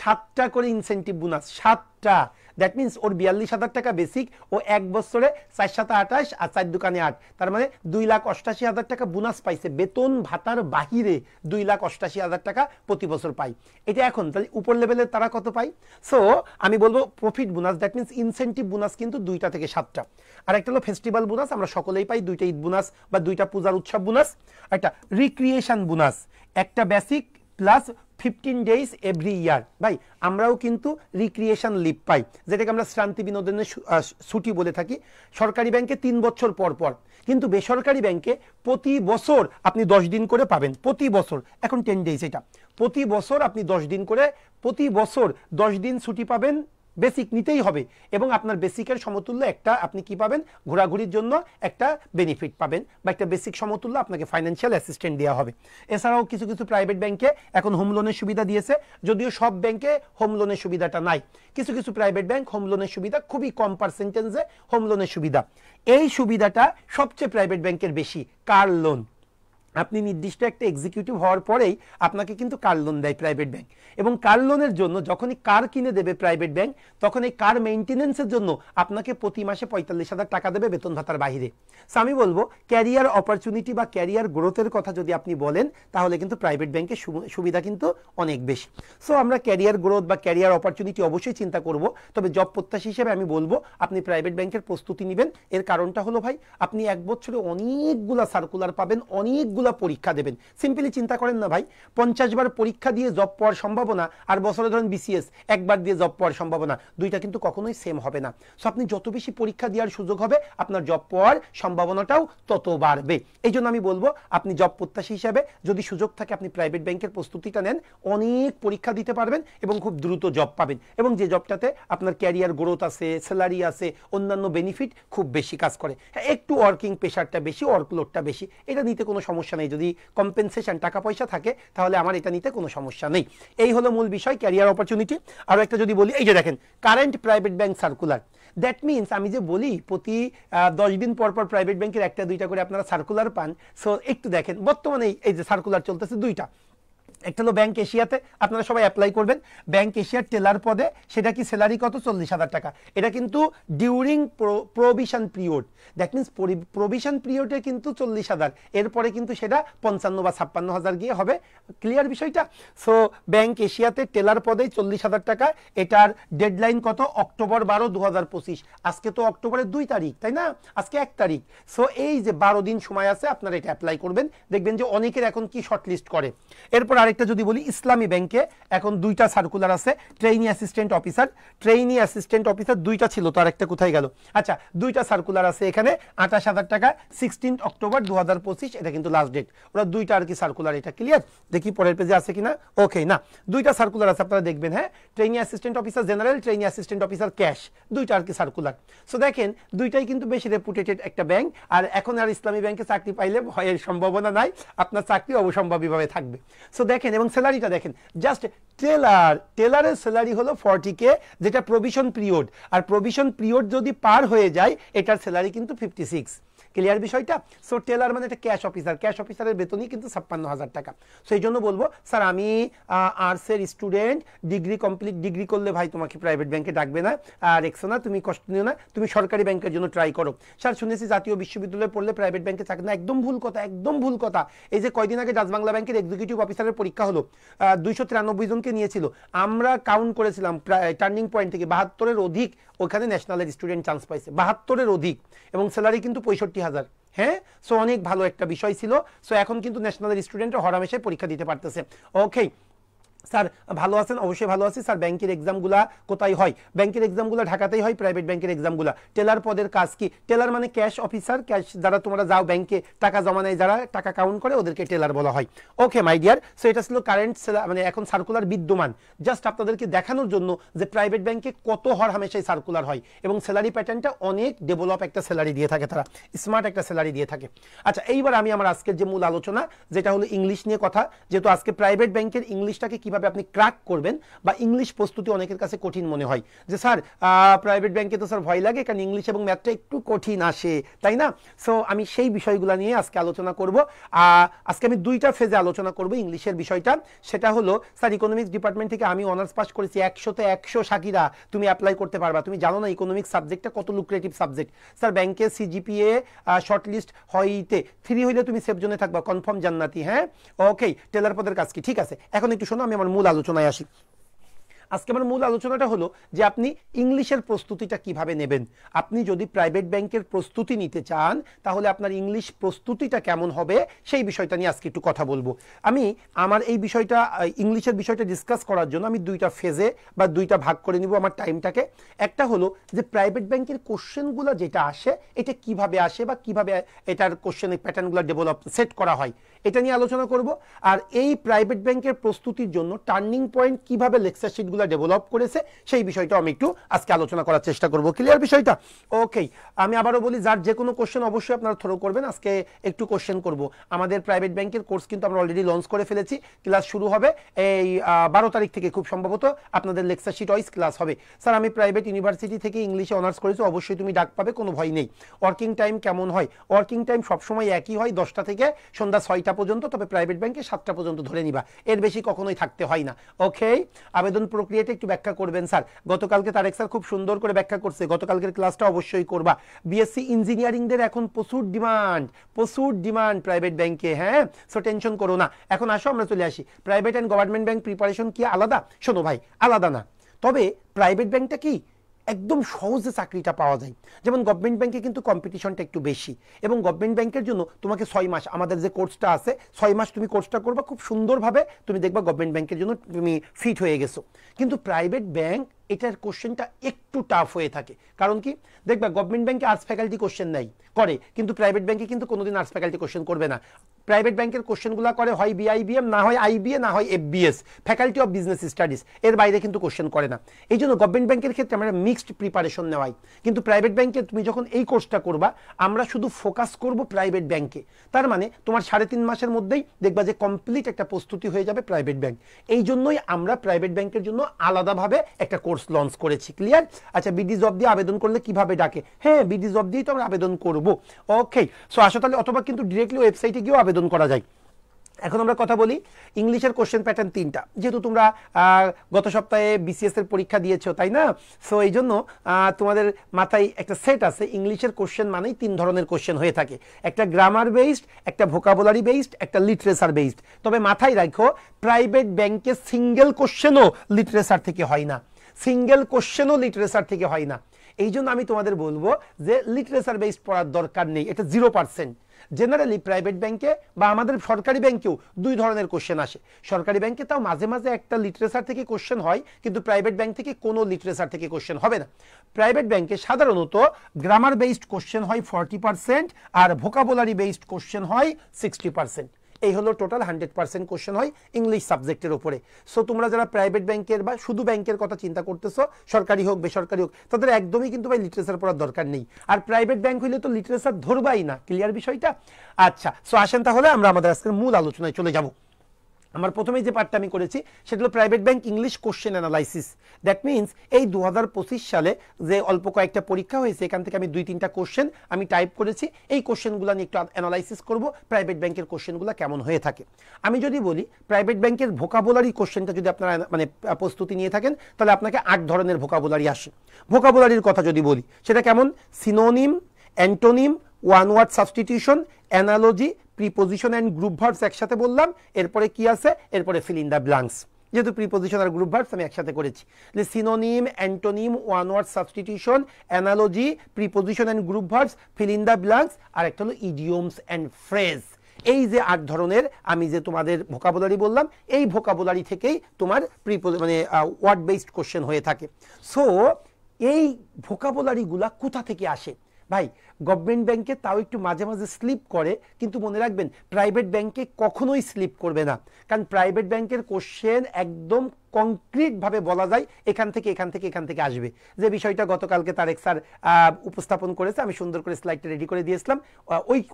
7টা করে ইনসেন্টিভ বোনাস, 7টা। দ্যাট মিনস ওর 42,000 টাকা বেসিক, ও 1 বছরে 4/7 28 আর 4 দোকানে 8, তার মানে 2,88,000 টাকা বোনাস পাইছে। বেতন ভাতার বাহিরে 2,88,000 টাকা প্রতি বছর পাই। এটা এখন তাহলে উপর লেভেলের তারা কত পাই? সো আমি বলবো profit bonus, that means incentive bonus কিন্তু 2টা থেকে 7টা। আর একটা হলো ফেস্টিভ্যাল বোনাস, আমরা সকলেই পাই, 2টা ঈদ বোনাস বা 2টা পূজার উৎসব বোনাস। একটা রিক্রিয়েশন বোনাস, একটা basic plus 15 days every year. ভাই আমরাও কিন্তু রিক্রিয়েশন লিভ পাই, যেটাকে আমরা শ্রান্তি বিনোদনের ছুটি বলে থাকি। সরকারি ব্যাংকে 3 বছর পর পর, কিন্তু বেসরকারি ব্যাংকে প্রতি বছর আপনি 10 দিন করে পাবেন, প্রতি বছর। এখন 10 ডেজ, এটা প্রতি বছর আপনি 10 দিন করে, প্রতি বছর 10 দিন ছুটি পাবেন, বেসিক নিতেই হবে। এবং আপনার বেসিকের সমতুল্য একটা আপনি কি পাবেন, ঘোরাঘুরির জন্য একটা বেনিফিট পাবেন, বা একটা বেসিক সমতুল্য আপনাকে ফাইন্যান্সিয়াল অ্যাসিস্ট্যান্ট দেওয়া হবে। এছাড়াও কিছু কিছু প্রাইভেট ব্যাংকে এখন হোম লোনের সুবিধা দিয়েছে, যদিও সব ব্যাংকে হোম লোনের সুবিধাটা নাই। কিছু কিছু প্রাইভেট ব্যাংক হোম লোনের সুবিধা, খুবই কম পার্সেন্টেজে হোম লোনের সুবিধা। এই সুবিধাটা সবচেয়ে প্রাইভেট ব্যাংকের বেশি। কার লোন, আপনি নির্দিষ্ট একটা এক্সিকিউটিভ হওয়ার পরেই আপনাকে কিন্তু কার লোন দেয় প্রাইভেট ব্যাংক। এবং কার লোনের জন্য যখনই কার কিনে দেবে প্রাইভেট ব্যাংক, তখন এই কার মেইনটেনেন্সের জন্য আপনাকে প্রতি মাসে 45,000 টাকা দেবে বেতন ভাতার বাহিরে। সো আমি বলবো ক্যারিয়ার অপরচুনিটি বা ক্যারিয়ার গ্রোথের কথা যদি আপনি বলেন, তাহলে কিন্তু প্রাইভেট ব্যাংকের সুবিধা কিন্তু অনেক বেশি। সো আমরা ক্যারিয়ার গ্রোথ বা ক্যারিয়ার অপরচুনিটি অবশ্যই চিন্তা করব, তবে জব প্রত্যাশী হিসেবে আমি বলবো আপনি প্রাইভেট ব্যাংকের প্রস্তুতি নেবেন। এর কারণটা হলো ভাই, আপনি 1 বছরে অনেকগুলা সার্কুলার পাবেন, অনেকগুলা পরীক্ষা দেবেন। সিম্পলি চিন্তা করেন না ভাই, 50 বার পরীক্ষা দিয়ে জব পাওয়ার সম্ভাবনা আর বছরে ধরেন বিসিএস একবার দিয়ে জব পাওয়ার সম্ভাবনা, দুইটা কিন্তু কখনোই সেম হবে না। সো আপনি যত বেশি পরীক্ষা দেওয়ার সুযোগ হবে, আপনার জব পাওয়ার সম্ভাবনাটাও তত বাড়বে। এই জন্য আমি বলবো আপনি জব প্রত্যাশী হিসাবে যদি সুযোগ থাকে, আপনি প্রাইভেট ব্যাংকের প্রস্তুতিটা নেন, অনেক পরীক্ষা দিতে পারবেন এবং খুব দ্রুত জব পাবেন। এবং যে জবটাতে আপনার ক্যারিয়ার গ্রোথ আছে, স্যালারি আছে, অন্যান্য বেনিফিট খুব বেশি কাজ করে। হ্যাঁ, একটু ওয়ার্কিং প্রেশারটা বেশি, ওয়ার্কলোডটা বেশি, এটা নিতে কোনো সমস্যা নেই। যদি কম্পেনসেশন টাকা পয়সা থাকে, তাহলে আমার এটা নিতে কোনো সমস্যা নেই। এই হলো মূল বিষয়, ক্যারিয়ার অপরচুনিটি। আরও একটা যদি বলি, এই যে দেখেন current private bank circular, that means আমি যে বলি প্রতি 10 দিন পর পর প্রাইভেট ব্যাংকের 1টা 2টা করে আপনারা সার্কুলার পান। সো একটু দেখেন বর্তমানে এই যে সার্কুলার চলতেছে 2টা, একটা হলো ব্যাংক এশিয়াতে, আপনারা সবাই অ্যাপ্লাই করবেন। ব্যাংক এশিয়ার টেলার পদে, সেটা কি স্যালারি কত? 40,000 টাকা। এটা কিন্তু during provision period, that means provision পিরিয়ডে কিন্তু 40,000, এরপরে কিন্তু সেটা 55 বা 56,000 গিয়ে হবে। ক্লিয়ার বিষয়টা? সো ব্যাংক এশিয়াতে টেলার পদে 40,000 টাকা। এটার ডেডলাইন কত? অক্টোবর 12, 2025। আজকে তো অক্টোবরের 2 তারিখ, তাই না? আজকে 1 তারিখ। সো এই যে 12 দিন সময় আছে, আপনারা এটা অ্যাপ্লাই করবেন। দেখবেন যে অনেকের এখন কি শর্টলিস্ট করে। এরপর আরেকটা যদি বলি, ইসলামী ব্যাংকে এখন 2টা সার্কুলার আছে, trainee assistant officer. Trainee assistant officer 2টা ছিল, তো আরেকটা কোথায় গেল? আচ্ছা, 2টা সার্কুলার আছে এখানে, 28,000 টাকা, 16 অক্টোবর 2025, এটা কিন্তু লাস্ট ডেট। ওরা 2টা আর কি সার্কুলার। এটা ক্লিয়ার? দেখি পরের পেজে আছে কিনা। ওকে, না, 2টা সার্কুলার আছে, আপনারা দেখবেন। হ্যাঁ, trainee assistant officer general, trainee assistant officer cash, 2টা আর কি সার্কুলার। সো দেখেন, 2টাই কিন্তু বেশি রেপুটেটেড একটা ব্যাংক। আর এখন আর ইসলামী ব্যাংকে চাকরি পাইলে ভয়ের সম্ভাবনা নাই, আপনার চাকরি অবসম্ভাবীভাবে থাকবে। সো দেখেন, এবং স্যালারিটা দেখেন, জাস্ট টেলারের স্যালারি হলো 40K, যেটা প্রভিশন পিরিয়ড। আর প্রভিশন পিরিয়ড যদি পার হয়ে যায়, এটার স্যালারি কিন্তু 56। ক্লিয়ার বিষয়টা? সো টেলার মানে একটা ক্যাশ অফিসার, ক্যাশ অফিসারের বেতনই কিন্তু 56,000 টাকা। সো এই জন্য বলবো, স্যার আমি আর্টসের স্টুডেন্ট, ডিগ্রি করলে ভাই তোমাকে প্রাইভেট ব্যাংকে ডাকবে না, আর রেক্সো তুমি কষ্ট নিও না, তুমি সরকারি ব্যাংকের জন্য ট্রাই করো। স্যার শুনেছি জাতীয় বিশ্ববিদ্যালয়ে পড়লে প্রাইভেট ব্যাংকে চাকরি না, একদম ভুল কথা, একদম ভুল কথা। এই যে কয়দিন আগে ডাচ বাংলা ব্যাংকের এক্সিকিউটিভ অফিসারের পরীক্ষা হলো, 293 জনকে নিয়েছিল। আমরা কাউন্ট করেছিলাম টার্নিং পয়েন্ট থেকে 72-এর অধিক ওখানে ন্যাশনালের স্টুডেন্ট চান্স পাইছে, 72-এর অধিক, এবং স্যালারি কিন্তু 65,000। হ্যাঁ, সো অনেক ভালো একটা বিষয় ছিল। সো এখন কিন্তু ন্যাশনালের স্টুডেন্টরা হরহামেশাই পরীক্ষা দিতে পারতেছে। ওকে স্যার, ভালো আছেন? অবশ্যই ভালো আছি স্যার। ব্যাংকের এক্সামগুলা কোথায় হয়? ব্যাংকের এক্সামগুলো ঢাকাতেই হয়, প্রাইভেট ব্যাংকের এক্সামগুলো। টেলার পদের কাজ কি? টেলার মানে ক্যাশ অফিসার, ক্যাশ যারা তোমরা যাও ব্যাংকে টাকা জমা নেয়, যারা টাকা কাউন্ট করে, ওদেরকে টেলার বলা হয়। ওকে মাই ডিয়ার, সো এটা ছিল কারেন্ট, মানে এখন সার্কুলার বিদ্যমান, জাস্ট আপনাদেরকে দেখানোর জন্য যে প্রাইভেট ব্যাংকে কত হরহামেশাই সার্কুলার হয়, এবং স্যালারি প্যাটার্নটা অনেক ডেভেলপ একটা স্যালারি দিয়ে থাকে, তারা স্মার্ট একটা স্যালারি দিয়ে থাকে। আচ্ছা, এইবার আমি আমার আজকের যে মূল আলোচনা, যেটা হলো ইংলিশ নিয়ে কথা, যেহেতু আজকে প্রাইভেট ব্যাংকের ইংলিশটাকে কিভাবে আপনি ক্র্যাক করবেন, বা ইংলিশ প্রস্তুতি অনেকের কাছে কঠিন মনে হয় যে স্যার প্রাইভেট ব্যাংকে তো স্যার ভয় লাগে, কারণ ইংলিশ এবং ম্যাথটা একটু কঠিন আসে, তাই না? সো আমি সেই বিষয়গুলো নিয়ে আজকে আলোচনা করব। আজকে আমি 2টা ফেজে আলোচনা করব ইংলিশের বিষয়টা। সেটা হলো, স্যার ইকোনমিক্স ডিপার্টমেন্ট থেকে আমি অনার্স পাস করেছি, 100-তে 100 সাকিরা তুমি অ্যাপ্লাই করতে পারবা। তুমি জানো না ইকোনমিক্স সাবজেক্টটা কত লুক্রেটিভ সাবজেক্ট। স্যার ব্যাংকে সিজিপিএ শর্টলিস্ট হইতে 3 হইলে তুমি সেফ জোনে থাকবা, কনফার্ম জান্নাতি। হ্যাঁ, ওকে, টেলার পদের কাজ কি? ঠিক আছে, এখন একটু শোনো, আমি আমার মূল আলোচনায় আসি। আজকে আমার মূল আলোচনাটা হলো যে আপনি ইংলিশের প্রস্তুতিটা কিভাবে নেবেন। আপনি যদি প্রাইভেট ব্যাংকের প্রস্তুতি নিতে চান, তাহলে আপনার ইংলিশ প্রস্তুতিটা কেমন হবে সেই বিষয়টা নিয়ে আজকে একটু কথা বলবো। আমি আমার এই বিষয়টা, ইংলিশের বিষয়টা ডিসকাস করার জন্য আমি 2টা ফেজে বা 2টা ভাগ করে নিব আমার টাইমটাকে। একটা হলো যে প্রাইভেট ব্যাংকের কোশ্চেনগুলো যেটা আসে, এটা কিভাবে আসে, বা কিভাবে এটার কোশ্চেনের প্যাটার্নগুলো ডেভেলপ সেট করা হয়, এটা নিয়ে আলোচনা করব। আর এই প্রাইভেট ব্যাংকের প্রস্তুতির জন্য টার্নিং পয়েন্ট কিভাবে লেকচার শিটগুলো ডেভেলপ করেছে, সেই বিষয়টা আমি একটু আজকে আলোচনা করার চেষ্টা করব। ক্লিয়ার বিষয়টা? ওকে, আমি আবারও বলি, যার যে কোনো কোশ্চেন অবশ্যই আপনারা থ্রো করবেন। আজকে একটু কোশ্চেন করব। আমাদের প্রাইভেট ব্যাংকের কোর্স কিন্তু আমরা অলরেডি লঞ্চ করে ফেলেছি। ক্লাস শুরু হবে এই 12 তারিখ থেকে, খুব সম্ভবত আপনাদের লেকচার শিট ওয়াইজ ক্লাস হবে। স্যার আমি প্রাইভেট ইউনিভার্সিটি থেকে ইংলিশে অনার্স করেছি, অবশ্যই তুমি ডাক পাবে, কোনো ভয় নেই। ওয়ার্কিং টাইম কেমন হয়? ওয়ার্কিং টাইম সবসময় একই হয়, 10টা থেকে সন্ধ্যা 6টা পর্যন্ত, তবে প্রাইভেট ব্যাংকে 7টা পর্যন্ত ধরে নিবা, এর বেশি কখনোই থাকতে হয় না। ওকে, আবেদন প্রক্রিয়াটা একটু ব্যাখ্যা করবেন স্যার। গতকালকে তারেক স্যার খুব সুন্দর করে ব্যাখ্যা করছে, গতকালকের ক্লাসটা অবশ্যই করবা। বিএসসি ইঞ্জিনিয়ারিংদের এখন প্রচুর ডিমান্ড প্রাইভেট ব্যাংকে। হ্যাঁ, সো টেনশন করো না। এখন আসো আমরা চলে আসি, private and government bank preparation কি আলাদা? শোনো ভাই, আলাদা না, তবে প্রাইভেট ব্যাংকটা কি একদম সহজে চাকরিটা পাওয়া যায়। যেমন গভর্নমেন্ট ব্যাংকে কিন্তু কম্পিটিশনটা একটু বেশি, এবং গভর্নমেন্ট ব্যাংকের জন্য তোমাকে 6 মাস, আমাদের যে কোর্সটা আছে 6 মাস তুমি কোর্সটা করবা, খুব সুন্দরভাবে তুমি দেখবা গভর্নমেন্ট ব্যাংকের জন্য তুমি ফিট হয়ে গেছো। কিন্তু প্রাইভেট ব্যাংক এটার কোশ্চেনটা একটু টাফ হয়ে থাকে। কারণ কি, দেখবা গভর্নমেন্ট ব্যাংকে আর্টস ফ্যাকাল্টি কোশ্চেন নেই করে, কিন্তু প্রাইভেট ব্যাংকে কিন্তু কোনোদিন আর্টস ফ্যাকাল্টি কোশ্চেন করবে না। প্রাইভেট ব্যাংকের কোশ্চেনগুলো করে হয় বিআইবিএম, না হয় আইবিএ, না হয় FBS, faculty of business studies, এর বাইরে কিন্তু কোশ্চেন করে না। এই জন্য গভর্নমেন্ট ব্যাংকের ক্ষেত্রে আমরা মিক্সড প্রিপারেশন নেওয়াই, কিন্তু প্রাইভেট ব্যাংকে তুমি যখন এই কোর্সটা করবা, আমরা শুধু ফোকাস করব প্রাইভেট ব্যাংকে। তার মানে তোমার 3.5 মাসের মধ্যেই দেখবা যে কমপ্লিট একটা প্রস্তুতি হয়ে যাবে প্রাইভেট ব্যাংক। এই জন্যই আমরা প্রাইভেট ব্যাংকের জন্য আলাদাভাবে একটা কোর্স লঞ্চ করেছি। ক্লিয়ার? আচ্ছা, বিডি জব দিয়ে আবেদন করলে কিভাবে ডাকে? হ্যাঁ, বিডি জব দিয়েই তো আমরা আবেদন করব। ওকে, সো আসো তাহলে, অথবা কিন্তু ডিরেক্টলি ওয়েবসাইটে গিয়েও আবেদন করা যায়। এখন আমরা কথা বলি ইংলিশের কোশ্চেন প্যাটার্ন তিনটা, যেহেতু তোমরা গত সপ্তাহে বিসিএস এর পরীক্ষা দিয়েছো তাই না, সো এই জন্য তোমাদের মাথায় একটা সেট আছে। ইংলিশের কোশ্চেন মানেই তিন ধরনের কোশ্চেন হয়ে থাকে, একটা গ্রামার বেসড, একটা ভোকাবুলারি বেসড, একটা লিটারেচার বেসড। তবে মাথায় রাখো প্রাইভেট ব্যাংকে সিঙ্গেল কোশ্চেনও লিটারেচার থেকে হয় না, সিঙ্গেল কোশ্চেনও লিটারেচার থেকে হয় না। এই জন্য আমি তোমাদের বলবো যে লিটারেচার বেসড পড়ার দরকার নেই, এটা 0%। জেনারেলি প্রাইভেট ব্যাংকে বা আমাদের সরকারি ব্যাংকেও দুই ধরনের কোশ্চেন আসে। সরকারি ব্যাংকে তাও মাঝে মাঝে একটা লিটারেচার থেকে কোশ্চেন হয়, কিন্তু প্রাইভেট ব্যাংক থেকে কোনো লিটারেচার থেকে কোশ্চেন হবে না। প্রাইভেট ব্যাংকে সাধারণত গ্রামার বেসড কোশ্চেন হয় 40% আর ভোকাবুলারি বেসড কোশ্চেন হয় 60%। এই হলো টোটাল 100% কোশ্চেন হয় ইংলিশ সাবজেক্টের উপরে। সো তোমরা যারা প্রাইভেট ব্যাংকের বা শুধু ব্যাংকের কথা চিন্তা করতেছো, সরকারি হোক বেসরকারি হোক, তাদের একদমই কিন্তু ভাই লিটারেচার পড়ার দরকার নেই। আর প্রাইভেট ব্যাংক হইলে তো লিটারেচার ধরবাই না, ক্লিয়ার বিষয়টা? আচ্ছা, সো আসেন তাহলে আমরা আমাদের আজকের মূল আলোচনায় চলে যাব। আমার প্রথমেই যে পার্টটা আমি করেছি সেটা হলো private bank English question analysis. That means এই 2025 সালে যে অল্প কয়েকটা পরীক্ষা হয়েছে এখান থেকে আমি 2-3টা কোশ্চেন আমি টাইপ করেছি, এই কোশ্চেনগুলো নিয়ে একটু অ্যানালাইসিস করব, প্রাইভেট ব্যাংকের কোশ্চেনগুলো কেমন হয়ে থাকে। আমি যদি বলি প্রাইভেট ব্যাংকের ভোকাবুলারি কোশ্চেনটা যদি আপনারা মানে প্রস্তুতি নিয়ে থাকেন তাহলে আপনাকে 8 ধরনের ভোকাবুলারি আসে। ভোকাবুলারির কথা যদি বলি সেটা কেমন, synonym, antonym, one word substitution, analogy, preposition and group verbs একসাথে বললাম। এরপরে কি আছে, এরপরে ফিল ইন দ্য ব্ল্যাঙ্কস। যেহেতু প্রিপোজিশন আর গ্রুপ ভার্বস আমি একসাথে করেছি, যে synonym, antonym, one word substitution, analogy, preposition and group verbs, fill in the blanks, আর একটা হলো ইডিয়মস অ্যান্ড ফ্রেজ। এই যে 8 ধরনের আমি যে তোমাদের ভোকাবুলারি বললাম, এই ভোকাবুলারি থেকেই তোমার মানে ওয়ার্ড বেসড কোশ্চেন হয়ে থাকে। সো এই ভোকাবুলারিগুলা কোথা থেকে আসে ভাই? গভর্নমেন্ট ব্যাংকে তাও একটু মাঝে মাঝে স্লিপ করে, কিন্তু মনে রাখবেন প্রাইভেট ব্যাংকে কখনোই স্লিপ করবে না, কারণ প্রাইভেট ব্যাংকের কোশ্চেন একদম কংক্রিটভাবে বলা যায় এখান থেকে এখান থেকে এখান থেকে আসবে। যে বিষয়টা গতকালকে তারেক স্যার উপস্থাপন করেছে, আমি সুন্দর করে স্লাইডটা রেডি করে দিয়েছিলাম,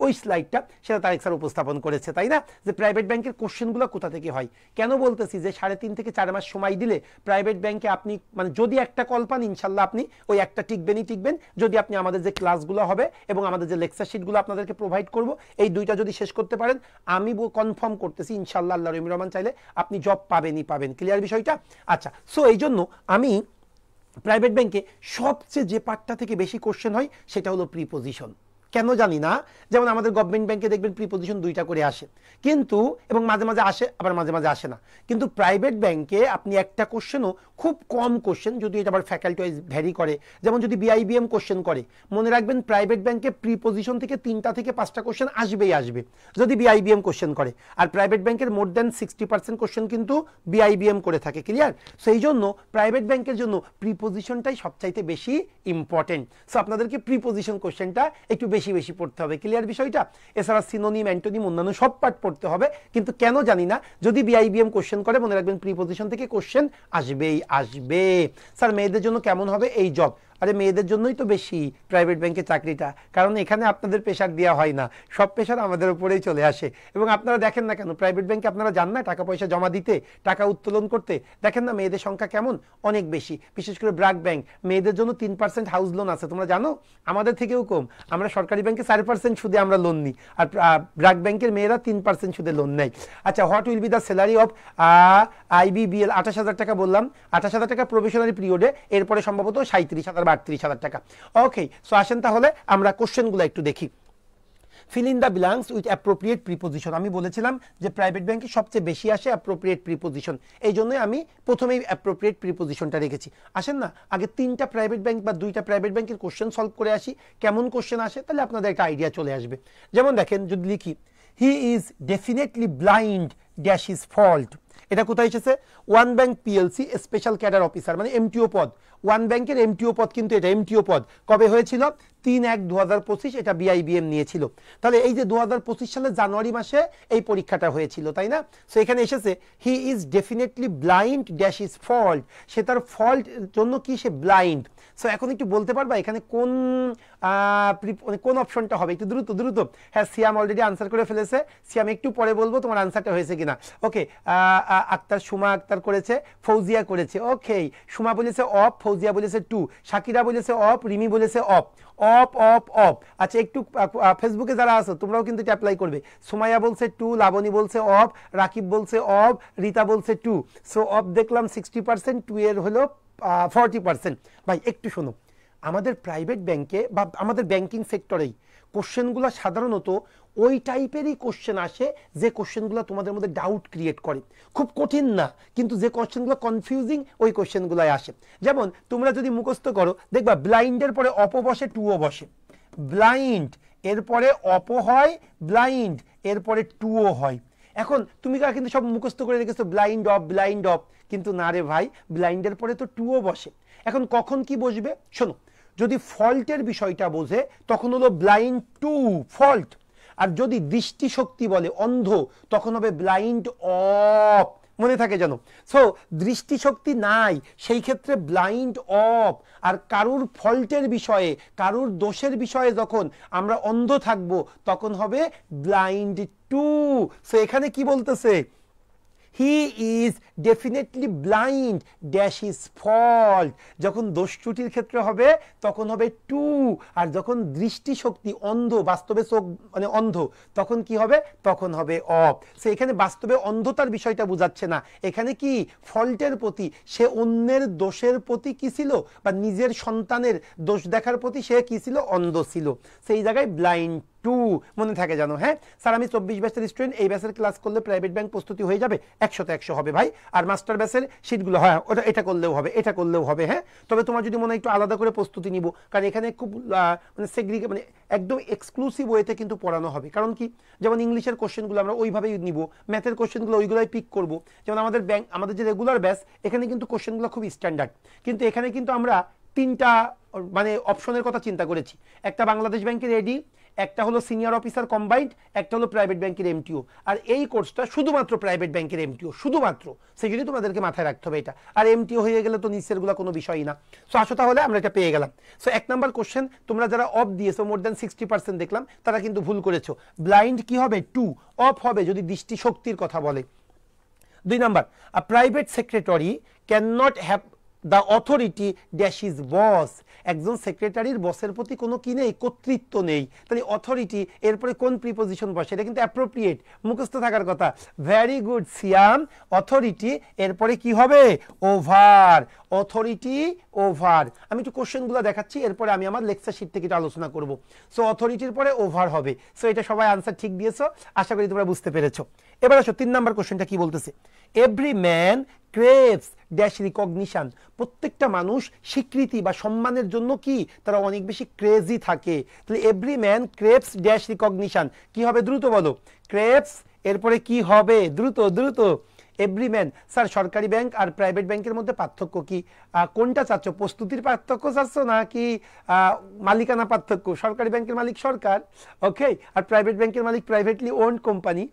ওই স্লাইডটা সেটা তারেক স্যার উপস্থাপন করেছে, তাই না? যে প্রাইভেট ব্যাংকের কোশ্চেনগুলো কোথা থেকে হয়। কেন বলতেছি, যে 3.5 থেকে 4 মাস সময় দিলে প্রাইভেট ব্যাংকে আপনি মানে যদি একটা কল পান ইনশাল্লাহ আপনি ওই একটা টিকবেনই টিকবেন, যদি আপনি আমাদের যে ক্লাসগুলো হবে এবং আমাদের যে লেকচার শিটগুলো আপনাদেরকে প্রোভাইড করব এই দুইটা যদি শেষ করতে পারেন, আমি কনফার্ম করতেছি ইনশাল্লাহ আল্লাহ রহিম রহমান চাইলে আপনি জব পাবেনই পাবেন। ক্লিয়ার বিষয়টা? আচ্ছা, সো এই জন্য আমি প্রাইভেট ব্যাংকে সবচেয়ে যে পার্টটা থেকে বেশি কোশ্চেন হয় সেটা হলো প্রিপোজিশন। কেন জানি না, যেমন আমাদের গভর্নমেন্ট ব্যাংকে দেখবেন প্রিপোজিশন 2টা করে আসে, কিন্তু এবং মাঝে মাঝে আসে আবার মাঝে মাঝে আসে না। কিন্তু প্রাইভেট ব্যাংকে আপনি একটা কোশ্চেনও খুব কম কোশ্চেন, যদি এটা আবার ফ্যাকাল্টি ওয়াইজ ভ্যারি করে, যেমন যদি বিআইবিএম কোশ্চেন করে, মনে রাখবেন প্রাইভেট ব্যাংকে প্রিপোজিশন থেকে 3টা থেকে 5টা কোশ্চেন আসবেই আসবে যদি বিআইবিএম কোশ্চেন করে। আর প্রাইভেট ব্যাংকের মোর দ্যান 60% কোশ্চেন কিন্তু বিআইবিএম করে থাকে। ক্লিয়ার? সেই জন্য প্রাইভেট ব্যাংকের জন্য প্রিপোজিশনটাই সবচাইতে বেশি ইম্পর্টেন্ট। সো আপনাদেরকে প্রিপোজিশন কোশ্চেনটা একটু বেশি বেশি পড়তে হবে। ক্লিয়ার বিষয়টা? এছাড়া সিনোনিম, অ্যান্টোনিম, অন্যান্য সব পার্ট পড়তে হবে, কিন্তু কেন জানি না যদি বিআইবিএম কোশ্চেন করে মনে রাখবেন প্রিপোজিশন থেকে কোশ্চেন আসবেই আসবে। স্যার মেয়েদের জন্য কেমন হবে এই জব? আরে মেয়েদের জন্যই তো বেশি প্রাইভেট ব্যাংকে চাকরিটা, কারণ এখানে আপনাদের প্রেশার দেওয়া হয় না, সব প্রেশার আমাদের উপরেই চলে আসে। এবং আপনারা দেখেন না কেন প্রাইভেট ব্যাংকে আপনারা যান না টাকা পয়সা জমা দিতে, টাকা উত্তোলন করতে, দেখেন না মেয়েদের সংখ্যা কেমন, অনেক বেশি। বিশেষ করে ব্র্যাক ব্যাংক, মেয়েদের জন্য 3% হাউস লোন আছে, তোমরা জানো? আমাদের থেকেও কম। আমরা সরকারি ব্যাংকে 4% সুদে আমরা লোন নিই, আর ব্র্যাক ব্যাংকের মেয়েরা 3% সুদে লোন নেয়। আচ্ছা, what will be the salary of IBBL? 28,000 টাকা বললাম, 28,000 টাকা প্রবেশনারি পিরিয়ডে, এরপরে সম্ভবত 37,000 বা 38,000 টাকা। ওকে, সো আসেন তাহলে আমরা কোশ্চেনগুলো একটু দেখি। Feel in the blanks with appropriate preposition. আমি বলেছিলাম যে প্রাইভেট ব্যাংকে সবচেয়ে বেশি আসে অ্যাপ্রোপ্রিয়েট প্রিপোজিশন, এই জন্যই আমি প্রথমেই অ্যাপ্রোপ্রিয়েট প্রিপোজিশনটা রেখেছি। আসেন না আগে 3টা প্রাইভেট ব্যাংক বা 2টা প্রাইভেট ব্যাংকের কোশ্চেন সলভ করে আসি, কেমন কোশ্চেন আসে, তাহলে আপনাদের একটা আইডিয়া চলে আসবে। যেমন দেখেন যদি লিখি হি is definitely blind dash is fault, এটা কোথায় এসেছে? One bank PLC special cadre officer, মানে এমটিও পদ। ওয়ান ব্যাংকের এমটিও পদ, কিন্তু এটা এমটিও পদ কবে হয়েছিল? 3/1/2025, এটা বিআইবিএম নিয়েছিল। তাহলে এই যে 2025 সালের জানুয়ারি মাসে এই পরীক্ষাটা হয়েছিল, তাই না? সো এখানে এসেছে he is definitely blind dash is fault, সে তার ফল্ট জন্য কি সে ব্লাইন্ড। সো এখন একটু বলতে পারবা এখানে কোন অপশনটা হবে? একটু দ্রুত দ্রুত। হ্যাঁ, সিয়াম অলরেডি আনসার করে ফেলেছে। সিয়াম একটু পরে বলবো তোমার আনসারটা হয়েছে কিনা। ওকে, আক্তার, সুমা আক্তার করেছে, ফৌজিয়া করেছে। ওকে, সুমা বলেছে অফ, ফৌজিয়া বলেছে টু, শাকিরা বলেছে অফ, রিমি বলেছে অফ। Of of of. আচ্ছা, একটু ফেসবুকে যারা আছো তোমরাও কিন্তু এটা অ্যাপ্লাই করবে। সুমাইয়া বলছে টু, লাবণী বলছে অফ, রাকিব বলছে অফ, রিতা বলছে টু। সো অফ দেখলাম 60%, টু এর হলো 40%। ভাই একটু শোনো, আমাদের প্রাইভেট ব্যাংকে বা আমাদের ব্যাংকিং সেক্টরেই কোশ্চেনগুলো সাধারণত ওই টাইপেরই কোশ্চেন আসে যে কোশ্চেনগুলো তোমাদের মধ্যে ডাউট ক্রিয়েট করে। খুব কঠিন না, কিন্তু যে কোশ্চেনগুলো কনফিউজিং ওই কোশ্চেনগুলোই আসে। যেমন তোমরা যদি মুখস্থ করো দেখবা ব্লাইন্ডের পরে অপো বসে, টুও বসে। ব্লাইন্ড এরপরে অপো হয়, ব্লাইন্ড এরপরে টুও হয়। এখন তুমি কিন্তু সব মুখস্থ করে রেখেছো ব্লাইন্ড অফ, ব্লাইন্ড অফ, কিন্তু না রে ভাই, ব্লাইন্ডের পরে তো টুও বসে। এখন কখন কি বসবে শোনো, যদি ফল্টের বিষয়টা বোঝে তখন হলো ব্লাইন্ড টু ফল্ট, আর যদি দৃষ্টিশক্তি বলে অন্ধ তখন হবে ব্লাইন্ড অফ। মনে থাকে জানো। সো দৃষ্টিশক্তি নাই সেই ক্ষেত্রে ব্লাইন্ড অফ, আর কারুর ফল্টের বিষয়ে, কারুর দোষের বিষয়ে যখন আমরা অন্ধ থাকবো তখন হবে ব্লাইন্ড টু। সো এখানে কি বলতেছে, হি is definitely blind dash is fault. যখন দোষ ত্রুটির ক্ষেত্রে হবে তখন হবে টু, আর যখন দৃষ্টিশক্তি অন্ধ, বাস্তবে চোখ মানে অন্ধ, তখন কি হবে, তখন হবে অফ। সো এখানে বাস্তবে অন্ধতার বিষয়টা বোঝাচ্ছে না, এখানে কি ফল্টের প্রতি, সে অন্যের দোষের প্রতি কি ছিল, বা নিজের সন্তানের দোষ দেখার প্রতি সে কি ছিল, অন্ধ ছিল। সেই জায়গায় ব্লাইন্ড টু। মনে থাকে জানো। হ্যাঁ স্যার, আমি 24 ব্যাচের স্টুডেন্ট, এই ব্যাচের ক্লাস করলে প্রাইভেট ব্যাংক প্রস্তুতি হয়ে যাবে? 100তে 100 হবে ভাই। আর মাস্টার ব্যাচের সিটগুলো, হ্যাঁ ওটা এটা করলেও হবে, এটা করলেও হবে। হ্যাঁ, তবে তোমার যদি মনে হয় একটু আলাদা করে প্রস্তুতি নিব, কারণ এখানে খুব মানে মানে একদম এক্সক্লুসিভ ওয়েতে কিন্তু পড়ানো হবে। কারণ কি, যেমন ইংলিশের কোশ্চেনগুলো আমরা ওইভাবেই নিব, ম্যাথের কোশ্চেনগুলো ওইগুলোই পিক করব। যেমন আমাদের ব্যাংক, আমাদের যে রেগুলার ব্যাচ, এখানে কিন্তু কোশ্চেনগুলো খুব স্ট্যান্ডার্ড, কিন্তু এখানে কিন্তু আমরা 3টা মানে অপশনের কথা চিন্তা করেছি। একটা বাংলাদেশ ব্যাংকের এডি, একটা হলো সিনিয়র অফিসার কম্বাইন্ড, একটা হলো প্রাইভেট ব্যাংকের এমটিও। আর এই কোর্সটা শুধুমাত্র প্রাইভেট ব্যাংকের এমটিও, শুধুমাত্র, সেই জন্যই তোমাদেরকে মাথায় রাখতে হবে এটা। আর এমটিও হয়ে গেলে তো নিচেরগুলো কোনো বিষয়ই না। সো আসো তাহলে আমরা এটা পেয়ে গেলাম। সো 1 নাম্বার কোশ্চেন, তোমরা যারা অফ দিয়েছো মোর দ্যান 60% দেখলাম, তারা কিন্তু ভুল করেছো। ব্লাইন্ড কি হবে, টু। অফ হবে যদি দৃষ্টিশক্তির কথা বলে। 2 number, a private secretary can not have the authority dash is boss. একজন সেক্রেটারির বসের প্রতি কোনো কি নেই, কর্তৃত্ব নেই। তাহলে অথরিটি এরপরে কোন প্রিপোজিশন বসে, এটা কিন্তু অ্যাপ্রোপ্রিয়েট, মুখস্থ থাকার কথা। ভেরি গুড সিয়াম। অথরিটি এরপরে কি হবে, ওভার। Authority over. আমি একটু কোশ্চেনগুলো দেখাচ্ছি, এরপরে আমি আমার লেকচার শিট থেকে এটা আলোচনা করব। সো অথরিটির পরে ওভার হবে। সো এটা সবাই আনসার ঠিক দিয়েছো, আশা করি তোমরা বুঝতে পেরেছো। এবার আসো 3 নাম্বার কোশ্চেনটা কি বলতেছে। Every man craves dash recognition. প্রত্যেকটা মানুষ স্বীকৃতি বা সম্মানের জন্য কি, তারা অনেক বেশি ক্রেজি থাকে। তাহলে every man craves dash recognition, কি হবে দ্রুত বলো। ক্রেভস এরপরে কি হবে, দ্রুত দ্রুত। Every man. স্যার, সরকারি ব্যাংক আর প্রাইভেট ব্যাংকের মধ্যে পার্থক্য কি, কোনটা চাচ্ছ, প্রস্তুতির পার্থক্য চাচ্ছ নাকি মালিকানা পার্থক্য? সরকারি ব্যাংকের মালিক সরকার, ওকে, আর প্রাইভেট ব্যাংকের মালিক প্রাইভেটলি ওন্ড কোম্পানি,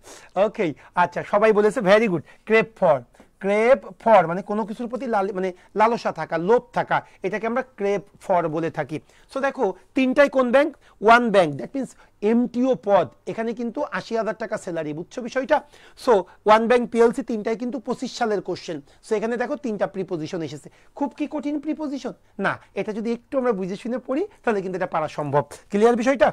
ওকে। আচ্ছা, সবাই বলেছে very good. Crave for, crave for মানে কোনো কিছুর প্রতি মানে লালসা থাকা, লোভ থাকা, এটাকে আমরা ক্রেভ ফর বলে থাকি। সো দেখো 3টাই কোন bank, one bank, that means MTO পদ। এখানে কিন্তু 80,000 টাকা স্যালারি, বুঝছো বিষয়টা। সো ওয়ান ব্যাংক পিএলসি, 3টাই কিন্তু 25 সালের কোশ্চেন। সো এখানে দেখো 3টা প্রিপোজিশন এসেছে। খুব কি কঠিন প্রিপোজিশন না, এটা যদি একটু আমরা বুঝে শুনে পড়ি তাহলে কিন্তু এটা পারা সম্ভব। ক্লিয়ার বিষয়টা?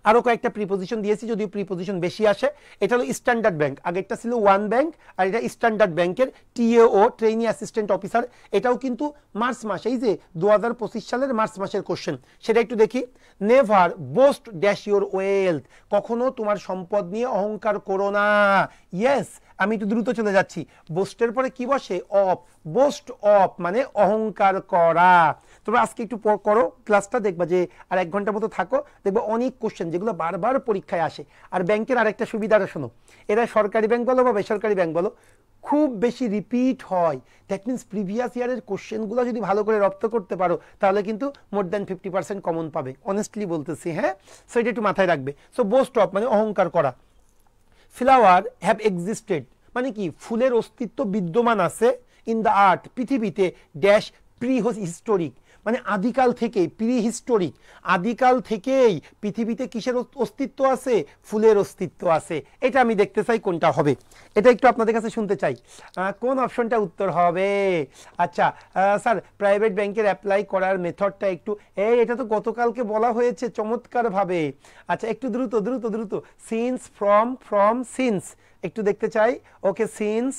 আরো কয়েকটা প্রিপোজিশন দিয়েছি, যদিও প্রিপোজিশন বেশি আসে। এটা হলো স্ট্যান্ডার্ড ব্যাংক, আগেরটা ছিল ওয়ান ব্যাংক, আর এটা স্ট্যান্ডার্ড ব্যাংকের টিএও, ট্রেইনি অ্যাসিস্ট্যান্ট অফিসার। এটাও কিন্তু মার্চ মাস, এই যে 2025 সালের মার্চ মাসের কোশ্চেন, সেটা একটু দেখি। Never boast dash your wealth. কখনো তোমার সম্পদ নিয়ে অহংকার করো না। ইয়েস, আমি একটু দ্রুত চলে যাচ্ছি। বোস্টের পরে কি বসে, অফ। বোস্ট অফ মানে অহংকার করা। তোমরা আজকে একটু করো ক্লাসটা, দেখবা যে আর 1 ঘন্টা মতো থাকো, দেখবা অনেক কোশ্চেন যেগুলো বারবার পরীক্ষায় আসে। আর ব্যাংকের আরেকটা সুবিধাটা শোনো, এরা সরকারি ব্যাংক বলো বা বেসরকারি ব্যাংক বলো, খুব বেশি রিপিট হয়। দ্যাট মিনস প্রিভিয়াস ইয়ারের কোশ্চেনগুলো যদি ভালো করে রপ্ত করতে পারো তাহলে কিন্তু মোর দ্যান 50% কমন পাবে, অনেস্টলি বলতেছি। হ্যাঁ, সো এটা একটু মাথায় রাখবে। সো বোস্ট অফ মানে অহংকার করা। ফ্লাওয়ার হ্যাভ এক্সিস্টেড মানে কি, ফুলের অস্তিত্ব বিদ্যমান আছে ইন দ্য আর্থ, পৃথিবীতে, ড্যাশ প্রি হিস্টোরিক মানে আদিকাল থেকেই, প্রি হিস্টোরিক, আদিকাল থেকেই পৃথিবীতে কিসের অস্তিত্ব আছে? ফুলের অস্তিত্ব আছে। এটা আমি দেখতে চাই কোনটা হবে, এটা একটু আপনাদের কাছে শুনতে চাই, কোন অপশনটা উত্তর হবে? আচ্ছা স্যার প্রাইভেট ব্যাংকের অ্যাপ্লাই করার মেথডটা একটু, এটা তো গতকালকে বলা হয়েছে চমৎকারভাবে। আচ্ছা একটু দ্রুত দ্রুত দ্রুত, সিন্স, ফ্রম সিন্স একটু দেখতে চাই। ওকে সিন্স,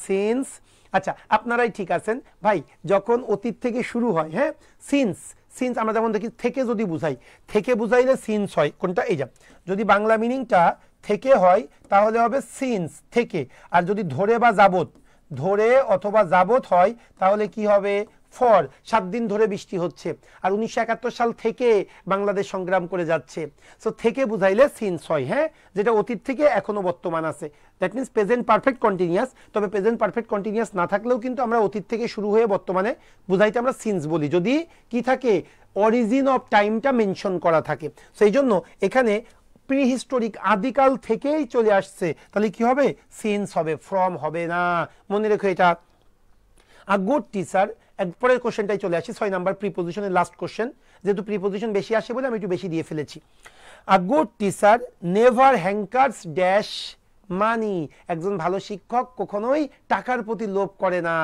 সিন্স। আচ্ছা আপনারাই ঠিক আছেন ভাই, যখন অতীত থেকে শুরু হয়, হ্যাঁ সিন্স, সিন্স আমরা যেমন দেখি থেকে যদি বুঝাই, থেকে বুঝাইলে সিন্স হয় কোনটা? এই যা, যদি বাংলা মিনিংটা থেকে হয় তাহলে হবে সিন্স, থেকে। আর যদি ধরে বা যাবত, ধরে অথবা যাবত হয় তাহলে কি হবে? ফর। 7 দিন ধরে বৃষ্টি হচ্ছে, আর 1971 সাল থেকে বাংলাদেশ সংগ্রাম করে যাচ্ছে, সো থেকে বুঝাইলে সিন্স হয়, হ্যাঁ, যেটা অতীত থেকে এখনো বর্তমান আছে। That means present perfect continuous. তবে প্রেজেন্ট পারফেক্ট কন্টিনিউয়াস না থাকলেও কিন্তু আমরা অতীত থেকে শুরু হয়ে বর্তমানে বুঝাইতে আমরা সিন্স বলি, যদি কি থাকে? অরিজিন অফ টাইমটা মেনশন করা থাকে। সেই জন্য এখানে প্রি হিস্টোরিক, আদিকাল থেকেই চলে আসছে, তাহলে কি হবে? সিন্স হবে, ফ্রম হবে না। মনে রেখো এটা। আ গুড টিচার, পরের কোশ্চেনটাই চলে আসি, 6 নাম্বার প্রিপোজিশনের লাস্ট কোশ্চেন, যেহেতু প্রিপোজিশন বেশি আসে বলে আমি একটু বেশি দিয়ে ফেলেছি। A good teacher never hankers dash money, একজন ভালো শিক্ষক কখনোই টাকার প্রতি লোভ করে না।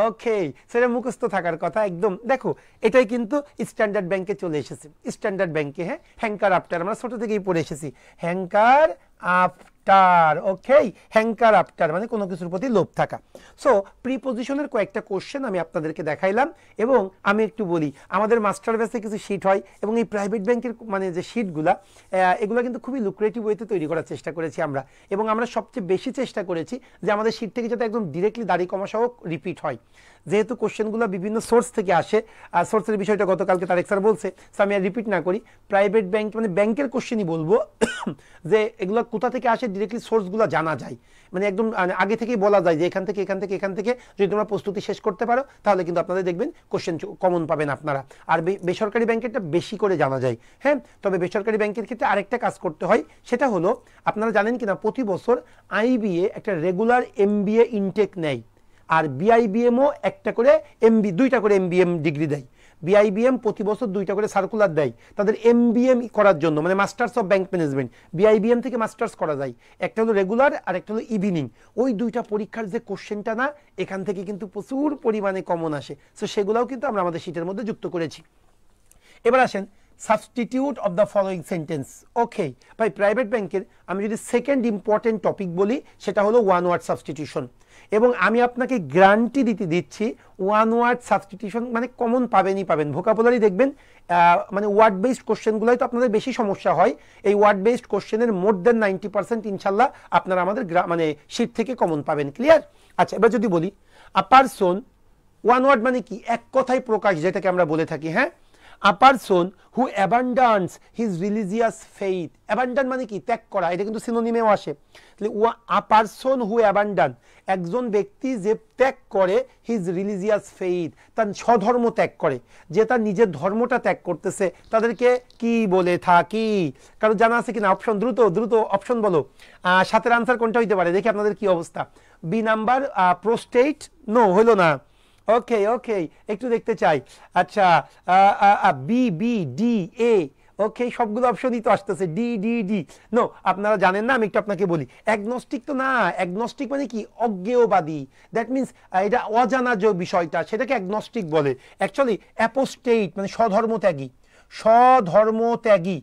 ওকে, সেটা মুখস্থ থাকার কথা একদম। দেখো এটাই কিন্তু স্ট্যান্ডার্ড ব্যাংকে চলে এসেছে, স্ট্যান্ডার্ড ব্যাংকে, হ্যাঁ, হ্যাঙ্কার আফটার আমরা ছোট থেকেই পড়ে এসেছি, হ্যাঙ্কার আফটার। ওকে, হ্যাঙ্কার আফটার মানে কোনো কিছুর প্রতি লোভ থাকা। সো প্রিপোজিশনের কয়েকটা কোশ্চেন আমি আপনাদেরকে দেখাইলাম, এবং আমি একটু বলি আমাদের মাস্টার বেসে কিছু শিট হয়, এবং এই প্রাইভেট ব্যাংকের মানে যে শিটগুলা, এগুলো কিন্তু খুবই লুক্রেটিভ ওয়েতে তৈরি করার চেষ্টা করেছি আমরা, এবং আমরা সবচেয়ে বেশি চেষ্টা করেছি যে আমাদের শিট থেকে যাতে একদম ডিরেক্টলি দাড়ি কমা সহ রিপিট হয়, যেহেতু কোশ্চেনগুলো বিভিন্ন সোর্স থেকে আসে। আর সোর্সের বিষয়টা গতকালকে তারেক স্যার বলছে, আমি আর রিপিট না করি। প্রাইভেট ব্যাংক মানে ব্যাংকের কোশ্চেনই বলবো যে এগুলো কোথা থেকে আসে, ডিরেক্টলি সোর্সগুলো জানা যায়, মানে একদম আগে থেকেই বলা যায় যে এখান থেকে এখান থেকে এখান থেকে যদি তোমরা প্রস্তুতি শেষ করতে পারো তাহলে কিন্তু আপনাদের দেখবেন কোশ্চেন কমন পাবেন আপনারা। আর বেসরকারি ব্যাংকেরটা বেশি করে জানা যায়, হ্যাঁ। তবে বেসরকারি ব্যাংকের ক্ষেত্রে আরেকটা কাজ করতে হয়, সেটা হলো আপনারা জানেন কিনা প্রতি বছর আইবিএ একটা রেগুলার এমবিএ ইনটেক নেয়, আর বিআইবিএমও একটা করে দুইটা করে এমবিএম ডিগ্রি দেয়। বিআইবিএম প্রতি বছর 2টা করে সার্কুলার দেয় তাদের এমবিএম করার জন্য, মানে masters of bank management. BIBM থেকে মাস্টার্স করা যায়, একটা হলো রেগুলার আর একটা হলো ইভিনিং। ওই 2টা পরীক্ষার যে কোশ্চেনটা না, এখান থেকে কিন্তু প্রচুর পরিমাণে কমন আসে, সো সেগুলোও কিন্তু আমরা আমাদের শীটের মধ্যে যুক্ত করেছি। এবার আসেন substitute of the following sentence. Okay ভাই, প্রাইভেট ব্যাংকের আমি যদি সেকেন্ড ইম্পর্টেন্ট টপিক বলি সেটা হলো ওয়ান ওয়ার্ড সাবস্টিটিউশন, এবং আমি আপনাকে গ্যারান্টি দিচ্ছি ওয়ান ওয়ার্ড সাবস্টিটিউশন মানে কমন পাবেনই পাবেন। ভোকাবুলারি দেখবেন মানে ওয়ার্ড বেসড কোশ্চেনগুলোই তো আপনাদের বেশি সমস্যা হয়, এই ওয়ার্ড বেসড কোশ্চেনের মোর দেন 90% ইনশাল্লাহ আপনারা আমাদের মানে শীট থেকে কমন পাবেন। ক্লিয়ার? আচ্ছা এবার যদি বলি আ পারসন, ওয়ান ওয়ার্ড মানে কি? এক কথায় প্রকাশ, যেটাকে আমরা বলে থাকি, হ্যাঁ। A person who abandons his religious faith, abandon মানে কি? ত্যাগ করা, এটা কিন্তু সিনোনিমেও আসে। A person who abandon, একজন ব্যক্তি যে ত্যাগ করে, his religious faith, তার স্বধর্ম ত্যাগ করে, যে তার নিজের ধর্মটা ত্যাগ করতেছে, তাদেরকে কি বলে থাকি? কারণ জানা আছে কিনা? অপশন দ্রুত দ্রুত অপশন বলো, সাতের আনসার কোনটা হইতে পারে? দেখি আপনাদের কি অবস্থা। বি নাম্বার প্রোস্টেট, নো হইলো না। ওকে ওকে, একটু দেখতে চাই। আচ্ছা বি বি ডি এ, ওকে সবগুলো অপশনই তো আসতেছে, ডি ডি ডি নো। আপনারা জানেন না, আমি একটু আপনাকে বলি, অ্যাগনস্টিক তো না। অ্যাগনস্টিক মানে কি? অজ্ঞেয়বাদী। দ্যাট মিনস এটা অজানা যে বিষয়টা সেটাকে অ্যাগনস্টিক বলে। অ্যাকচুয়ালি অ্যাপোস্টেট মানে স্বধর্মত্যাগী, স্বধর্মত্যাগী,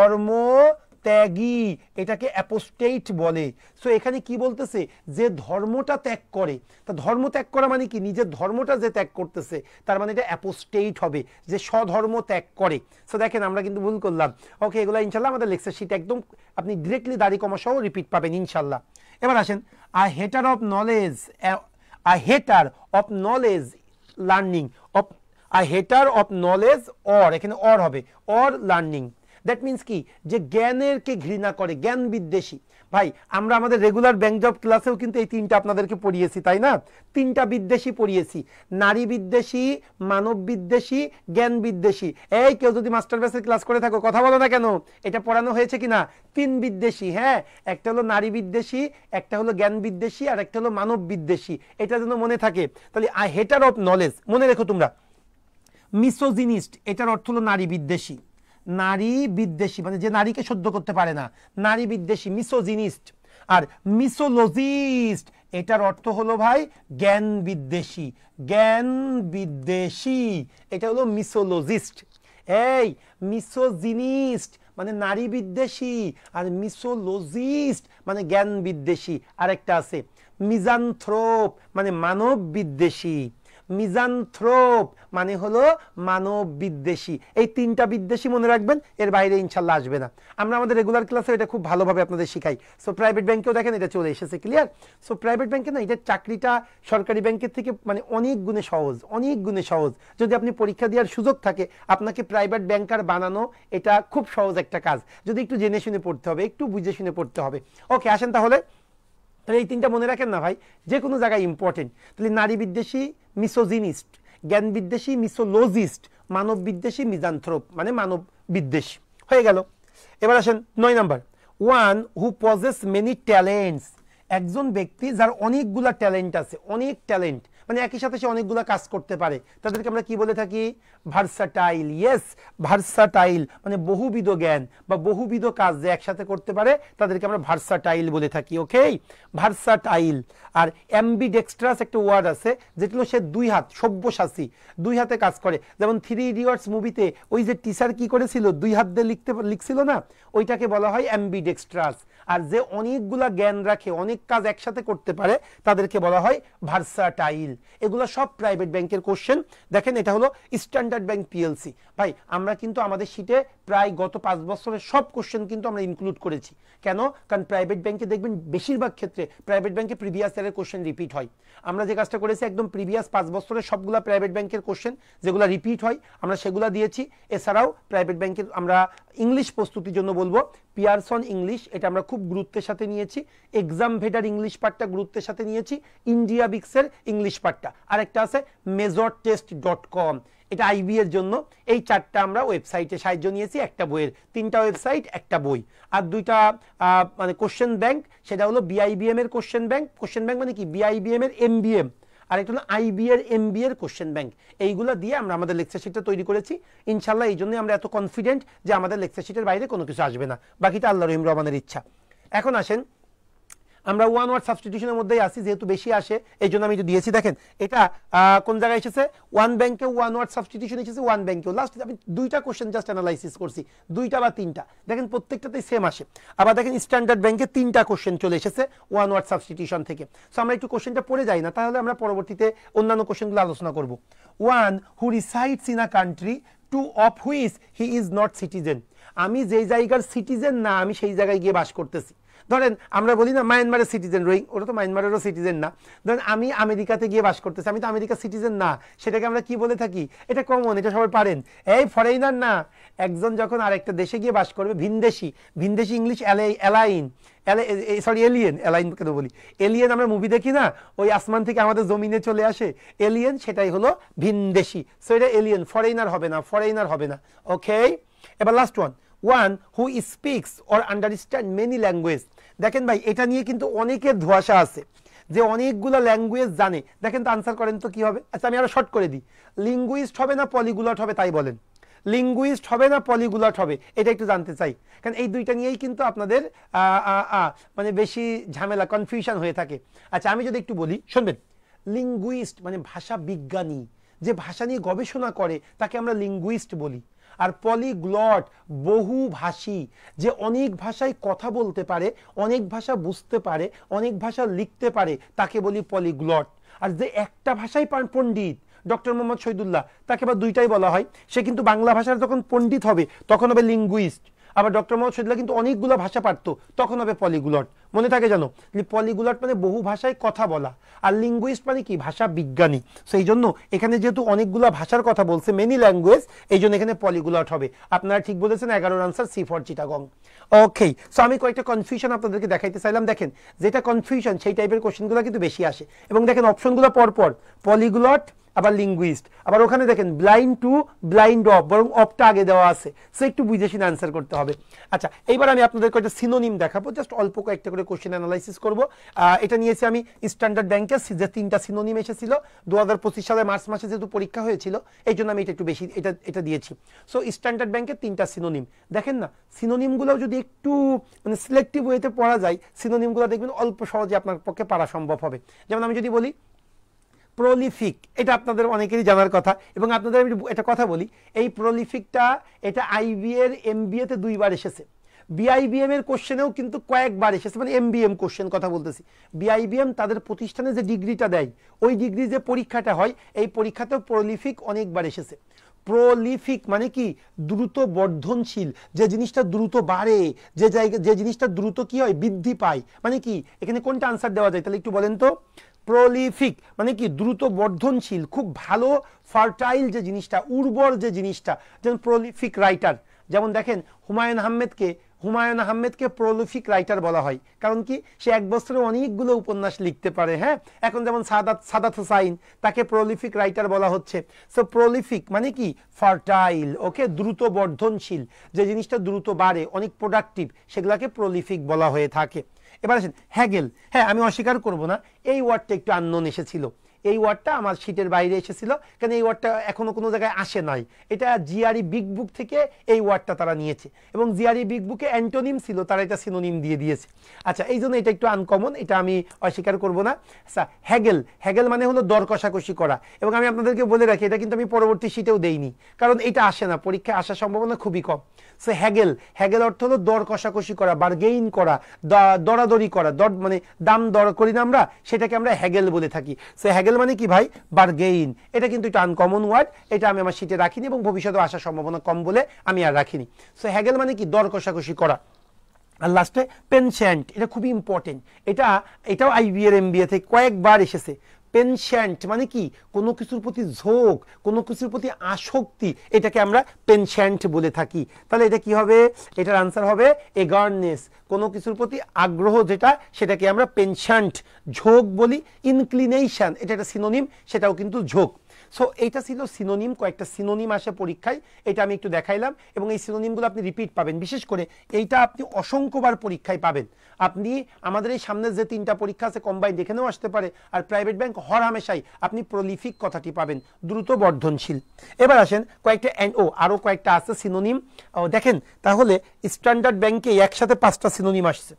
স্বধর্মত্যাগী, এটাকে অ্যাপোস্টেট বলে। সো এখানে কি বলতেছে? যে ধর্মটা ত্যাগ করে, তা ধর্ম ত্যাগ করা মানে কি? নিজের ধর্মটা যে ত্যাগ করতেছে, তার মানে এটা অ্যাপোস্টেট হবে, যে স্বধর্ম ত্যাগ করে। সো দেখেন আমরা কিন্তু ভুল করলাম। ওকে, এগুলো ইনশাল্লাহ আমাদের লেকচার শিট একদম আপনি ডিরেক্টলি দাড়ি কমা সহ রিপিট পাবেন ইনশাল্লাহ। এবার আসেন a hater of knowledge, a hater of knowledge learning, of a hater of knowledge, or এখানে অর হবে, অর লার্নিং। দ্যাট মিন্স কি, যে জ্ঞানেরকে ঘৃণা করে, জ্ঞান বিদ্বেষী। ভাই আমরা আমাদের রেগুলার ব্যাংক জব ক্লাসেও কিন্তু এই তিনটা আপনাদেরকে পড়িয়েছি, তাই না? তিনটা বিদ্বেষী পড়িয়েছি, নারী বিদ্বেষী, মানব বিদ্বেষী, জ্ঞান বিদ্বেষী। এই কেউ যদি মাস্টার বেসের ক্লাস করে থাকো কথা বলো না কেন, এটা পড়ানো হয়েছে কিনা? তিন বিদ্বেষী, হ্যাঁ, একটা হলো নারী বিদ্বেষী, একটা হলো জ্ঞান বিদ্বেষী, আর একটা হলো মানব বিদ্বেষী। এটা যেন মনে থাকে। তাহলে হেটার অফ নলেজ মনে রেখো তোমরা। মিসোজিনিস্ট এটার অর্থ হলো নারী বিদ্বেষী, নারী বিদ্বেষী মানে যে নারীকে সহ্য করতে পারে না, নারী বিদ্বেষী, মিসোজিনিস্ট। আর মিসোলজিস্ট এটার অর্থ হলো ভাই জ্ঞান বিদ্বেষী, জ্ঞান বিদ্বেষী, এটা হলো মিসোলজিস্ট। এই মিসোজিনিস্ট মানে নারী বিদ্বেষী, আর মিসোলজিস্ট মানে জ্ঞান বিদ্বেষী। আরেকটা আছে মিজানথ্রোপ মানে মানব বিদ্বেষী, মিজানথ্রোপ মানে হলো মানব বিদ্বেষী। এই তিনটা বিদ্বেষী মনে রাখবেন, এর বাইরে ইনশাল্লাহ আসবে না। আমরা আমাদের রেগুলার ক্লাসে এটা খুব ভালোভাবে আপনাদের শিখাই। সো প্রাইভেট ব্যাংকেও দেখেন এটা চলে এসেছে, ক্লিয়ার? সো প্রাইভেট ব্যাংকে না এটার চাকরিটা সরকারি ব্যাংকের থেকে মানে অনেক গুণে সহজ, অনেক গুণে সহজ। যদি আপনি পরীক্ষা দেওয়ার সুযোগ থাকে, আপনাকে প্রাইভেট ব্যাংকার বানানো এটা খুব সহজ একটা কাজ, যদি একটু জেনে শুনে পড়তে হবে, একটু বুঝে শুনে পড়তে হবে। ওকে, আসেন তাহলে এই তিনটা মনে রাখেন না ভাই, যে কোনো জায়গায় ইম্পর্টেন্ট। তাহলে নারী বিদ্বেষী মিসোজিনিস্ট, জ্ঞান বিদ্বেষী মিসোলজিস্ট, মানব বিদ্বেষী মিজানথ্রোপ মানে মানব বিদ্বেষী হয়ে গেল। এবার আসেন 9 number, one who possess many talents, একজন ব্যক্তি যার অনেকগুলা ট্যালেন্ট আছে, অনেক ট্যালেন্ট মানে একই সাথে সে অনেকগুলা কাজ করতে পারে, তাদেরকে আমরা কি বলে থাকি? ভার্সাটাইল। ইয়েস, ভার্সাটাইল মানে বহুবিধ জ্ঞান বা বহুবিধ কাজ যে একসাথে করতে পারে তাদেরকে আমরা ভার্সাটাইল বলে থাকি। ওকে, ভার্সাটাইল। আর অ্যাম্বিডেক্সট্রাস একটা ওয়ার্ড আছে যেটা হলো সে দুই হাত, সব্যসাচী, দুই হাতে কাজ করে। যেমন 3 ইডিয়টস মুভিতে ওই যে টিচার কি করেছিল, দুই হাত দিয়ে লিখছিল না, ওইটাকে বলা হয় অ্যাম্বিডেক্সট্রাস। আর যে অনেকগুলা জ্ঞান রাখে, অনেক কাজ একসাথে করতে পারে, তাদেরকে বলা হয় ভার্সাটাইল। এগুলো সব প্রাইভেট ব্যাংকের কোশ্চেন। দেখেন এটা হলো স্ট্যান্ডার্ড ব্যাংক পিএলসি। ভাই আমরা কিন্তু আমাদের শীটে প্রায় গত 5 বছরের সব কোশ্চেন কিন্তু আমরা ইনক্লুড করেছি। কেন? কারণ প্রাইভেট ব্যাংকে দেখবেন বেশিরভাগ ক্ষেত্রে প্রাইভেট ব্যাংকে প্রিভিয়াস ইয়ারের কোশ্চেন রিপিট হয়। আমরা যে কাজটা করেছি একদম প্রিভিয়াস 5 বছরের সবগুলা প্রাইভেট ব্যাংকের কোশ্চেন যেগুলো রিপিট হয় আমরা সেগুলো দিয়েছি। এছাড়াও প্রাইভেট ব্যাংকের আমরা ইংলিশ প্রস্তুতির জন্য বলবো পিয়ারসন ইংলিশ, এটা আমরা খুব গুরুত্বের সাথে নিয়েছি। এক্সাম ভেটার ইংলিশ পার্টটা গুরুত্বের সাথে নিয়েছি। ইন্ডিয়া বিক্সের ইংলিশ পার্টটা, আরেকটা আছে মেজরটেস্ট.com, এটা আইবি এর জন্য। এই চারটা আমরা ওয়েবসাইটে সাহায্য নিয়েছি, একটা বইয়ের, 3টা ওয়েবসাইট একটা বই। আর 2টা মানে কোশ্চেন ব্যাংক, সেটা হলো বিআইবিএম এর কোশ্চেন ব্যাংক। কোশ্চেন ব্যাংক মানে কি? বিআইবিএম এর এমবিএম, আর একটা হলো আইবি এর এমবি এর কোশ্চেন ব্যাংক। এইগুলো দিয়ে আমরা আমাদের লেকচার শিটটা তৈরি করেছি ইনশাল্লাহ। এই জন্যই আমরা এত কনফিডেন্ট যে আমাদের লেকচার শিটের বাইরে কোনো কিছু আসবে না, বাকিটা আল্লাহ রহিম রহমানের ইচ্ছা। এখন আসেন আমরা ওয়ান ওয়ার্ড সাবস্টিটিউশনের মধ্যেই আসি, যেহেতু বেশি আসে এই জন্য আমি একটু দিয়েছি। দেখেন এটা কোন জায়গায় এসেছে, ওয়ান ব্যাংকে ওয়ান ওয়ার্ড সাবস্টিটিউশন এসেছে, ওয়ান ব্যাংকেও লাস্ট আমি 2টা কোশ্চেন জাস্ট অ্যানালাইসিস করছি, 2টা বা 3টা, দেখেন প্রত্যেকটাতেই সেম আসে। আবার দেখেন স্ট্যান্ডার্ড ব্যাংকে 3টা কোশ্চেন চলে এসেছে ওয়ান ওয়ার্ড সাবস্টিটিউশন থেকে। সো আমরা একটু কোশ্চেনটা পড়ে যাই না, তাহলে আমরা পরবর্তীতে অন্যান্য কোশ্চেনগুলো আলোচনা করব। One who resides in a country to of which he is not citizen, আমি যেই জায়গার সিটিজেন না আমি সেই জায়গায় গিয়ে বাস করতেছি। ধরেন আমরা বলি না মায়ানমারের সিটিজেন, রোহিং ওটা তো মায়ানমারেরও সিটিজেন না। ধরেন আমি আমেরিকাতে গিয়ে বাস করতেছি, আমি তো আমেরিকার সিটিজেন না, সেটাকে আমরা কি বলে থাকি? এটা কমন, এটা সবাই পারেন, এই ফরেইনার না। একজন যখন আরেকটা দেশে গিয়ে বাস করবে, ভিনদেশি, ভিনদেশি English align, sorry alien, align কেন বলি, এলিয়েন আমরা মুভি দেখি না, ওই আসমান থেকে আমাদের জমিনে চলে আসে এলিয়েন, সেটাই হলো ভিনদেশি। সো এটা এলিয়েন, ফরেইনার হবে না, ফরেইনার হবে না। ওকে, এবার last one who speaks or understand many language. দেখেন ভাই এটা নিয়ে কিন্তু অনেকের ধোঁয়াশা আছে যে অনেকগুলো ল্যাঙ্গুয়েজ জানে। দেখেন তো আনসার করেন তো কি হবে? আচ্ছা আমি আরো শর্ট করে দিই, লিঙ্গুইস্ট হবে না পলিগুলট হবে তাই বলেন? লিঙ্গুইস্ট হবে না পলিগুলট হবে? এটা একটু জানতে চাই, কারণ এই দুইটা নিয়েই কিন্তু আপনাদের মানে বেশি ঝামেলা, কনফিউশন হয়ে থাকে। আচ্ছা আমি যদি একটু বলি শুনবেন, লিঙ্গুইস্ট মানে ভাষা বিজ্ঞানী, যে ভাষা নিয়ে গবেষণা করে তাকে আমরা লিঙ্গুইস্ট বলি। আর পলিগ্লট বহুভাষী, যে অনেক ভাষায় কথা বলতে পারে, অনেক ভাষা বুঝতে পারে, অনেক ভাষা লিখতে পারে, তাকে বলি পলিগ্লট। আর যে একটা ভাষায় পণ্ডিত, ডক্টর মোহাম্মদ শহীদুল্লাহ, তাকে আবার 2টাই বলা হয়। সে কিন্তু বাংলা ভাষার যখন পণ্ডিত হবে তখন হবে লিঙ্গুইস্ট, আবার ডক্টর মোহাম্মদ শহীদুল্লাহ কিন্তু অনেকগুলো ভাষা পারতো, তখন হবে পলিগ্লট। মনে থাকে জানো, পলিগ্লট মানে বহু ভাষায় কথা বলা, আর লিঙ্গুইস্ট মানে কি, ভাষা বিজ্ঞানী। সেই জন্য এখানে যেহেতু অনেকগুলো ভাষার কথা বলছে, মেনি ল্যাঙ্গুয়েজ, এই জন্য এখানে পলিগ্লট হবে। আপনারা ঠিক বলেছেন, 11 answer C for Chittagong. Okay, so আমি কয়েকটা কনফিউশন আপনাদেরকে দেখাইতে চাইলাম। দেখেন, যেটা কনফিউশন সেই টাইপের কোশ্চেনগুলো কিন্তু বেশি আসে। এবং দেখেন অপশনগুলো পরপর, পলিগ্লট, আবার লিঙ্গুইস্ট, আবার ওখানে দেখেন ব্লাইন্ড টু, ব্লাইন্ড অফ, বরং অফটা আগে দেওয়া আছে। সো একটু বুঝে শুনে আনসার করতে হবে। আচ্ছা, এইবার আমি আপনাদের কয়েকটা সিনোনিম দেখাবো, জাস্ট অল্প কয়েকটা করে কোশ্চেন অ্যানালাইসিস করবো। এটা নিয়েছি আমি স্ট্যান্ডার্ড ব্যাংকের, যে 3টা সিনোনিম এসেছিল 2025 সালে মার্চ মাসে যেহেতু পরীক্ষা হয়েছিল, এই জন্য আমি এটা একটু বেশি এটা দিয়েছি। সো স্ট্যান্ডার্ড ব্যাংকের 3টা সিনোনিম দেখেন না, সিনোনিমগুলো যদি একটু মানে সিলেক্টিভ ওয়েতে পড়া যায়, সিনোনিমগুলো দেখবেন অল্প সহজে আপনার পক্ষে পারা সম্ভব হবে। যেমন আমি যদি বলি প্রলিফিক, এটা আপনাদের অনেকেরই জানার কথা, এবং আপনাদের আমি একটা কথা বলি, এই প্রলিফিকটা এটা আইবি এর এমবিএ তে 2বার এসেছে, বিআইবিএম এর কোশ্চেনেও কিন্তু কয়েকবার এসেছে, মানে এমবিএম কোশ্চেন কথা বলতেছি। বিআইবিএম তাদের প্রতিষ্ঠানে যে ডিগ্রিটা দেয়, ওই ডিগ্রি যে পরীক্ষাটা হয়, এই পরীক্ষাতেও প্রলিফিক অনেকবার এসেছে। প্রলিফিক মানে কি, দ্রুত বর্ধনশীল, যে জিনিসটা দ্রুত বাড়ে, যে জিনিসটা দ্রুত কি হয়, বৃদ্ধি পায়, মানে কি, এখানে কোনটা আনসার দেওয়া যায় তাহলে একটু বলেন তো। প্রলিফিক মানে কি, দ্রুত বর্ধনশীল, খুব ভালো ফার্টাইল যে জিনিসটা, উর্বর যে জিনিসটা, যেমন প্রলিফিক রাইটার। যেমন দেখেন হুমায়ুন আহমেদকে প্রলিফিক রাইটার বলা হয়, কারণ কি, সে এক বছরে অনেকগুলো উপন্যাস লিখতে পারে। হ্যাঁ, এখন যেমন সাদাত হুসাইন, তাকে প্রলিফিক রাইটার বলা হচ্ছে। সো প্রলিফিক মানে কি, ফার্টাইল, ওকে, দ্রুত বর্ধনশীল, যে জিনিসটা দ্রুত বাড়ে, অনেক প্রোডাক্টিভ, সেগুলাকে প্রলিফিক বলা হয়ে থাকে। এবার আসেন হ্যাগেল। হ্যাঁ, আমি অস্বীকার করব না, এই ওয়ার্ডটা একটু আননোন এসেছিল, এই ওয়ার্ডটা আমার শীটের বাইরে এসেছিল, কারণ এই ওয়ার্ডটা এখনো কোনো জায়গায় আসে নাই। এটা জিআরই বিগ বুক থেকে এই ওয়ার্ডটা তারা নিয়েছে, এবং জিআরই বিগ বুকে অ্যান্টোনিম ছিল, তারা এটা সিনোনিম দিয়ে দিয়েছে। আচ্ছা, এই জন্য এটা একটু আনকমন, এটা আমি অস্বীকার করব না। আচ্ছা, হ্যাগেল মানে হলো দর কষাকষি করা, এবং আমি আপনাদেরকে বলে রাখি, এটা কিন্তু আমি পরবর্তী শীটেও দেইনি, কারণ এটা আসে না, পরীক্ষায় আসার সম্ভাবনা খুবই কম। সো হ্যাগেল অর্থ হলো দর কষাকষি করা, বার্গেইন করা, দরাদরি করা, মানে দাম দর করি না আমরা, সেটাকে আমরা হ্যাগেল বলে থাকি। সো হ্যাগেল মানে কি ভাই, বার্গেইন। এটা কিন্তু একটা আনকমন ওয়ার্ড, এটা আমি আমার শীটে রাখিনি, এবং ভবিষ্যতে আসার সম্ভাবনা কম বলে আমি আর রাখিনি। সো হ্যাগেল মানে কি, দর কষাকষি করা। আর লাস্টে পেনশেন্ট, এটা খুবই ইম্পর্টেন্ট, এটাও আইবি এর এমবিএ থেকে কয়েকবার এসেছে। পেনশেন্ট মানে কি, কোনো কিছুর প্রতি ঝোঁক, কোনো কিছুর প্রতি আসক্তি, এটাকে আমরা পেনশেন্ট বলে থাকি। তাহলে এটা কি হবে, এটার আনসার হবে এগারনেস, কোনো কিছুর প্রতি আগ্রহ যেটা, সেটাকে আমরা পেনশেন্ট, ঝোঁক বলি। ইনক্লিনেশন, এটা একটা সিনোনিম, সেটাও কিন্তু ঝোঁক। সো এইটা ছিল সিনোনিম, কয়েকটা সিনোনিম আসে পরীক্ষায়, এটা আমি একটু দেখাইলাম, এবং এই সিনোনিমগুলো আপনি রিপিট পাবেন, বিশেষ করে এইটা আপনি অসংখ্যবার পরীক্ষায় পাবেন। আপনি আমাদের এই সামনের যে 3টা পরীক্ষা আছে, কম্বাইন্ড, এখানেও আসতে পারে, আর প্রাইভেট ব্যাংক হর হামেশাই আপনি প্রলিফিক কথাটি পাবেন, দ্রুত বর্ধনশীল। এবার আসেন কয়েকটা আরও কয়েকটা আছে সিনোনিম দেখেন। তাহলে স্ট্যান্ডার্ড ব্যাংকে একসাথে 5টা সিনোনিম আসছে,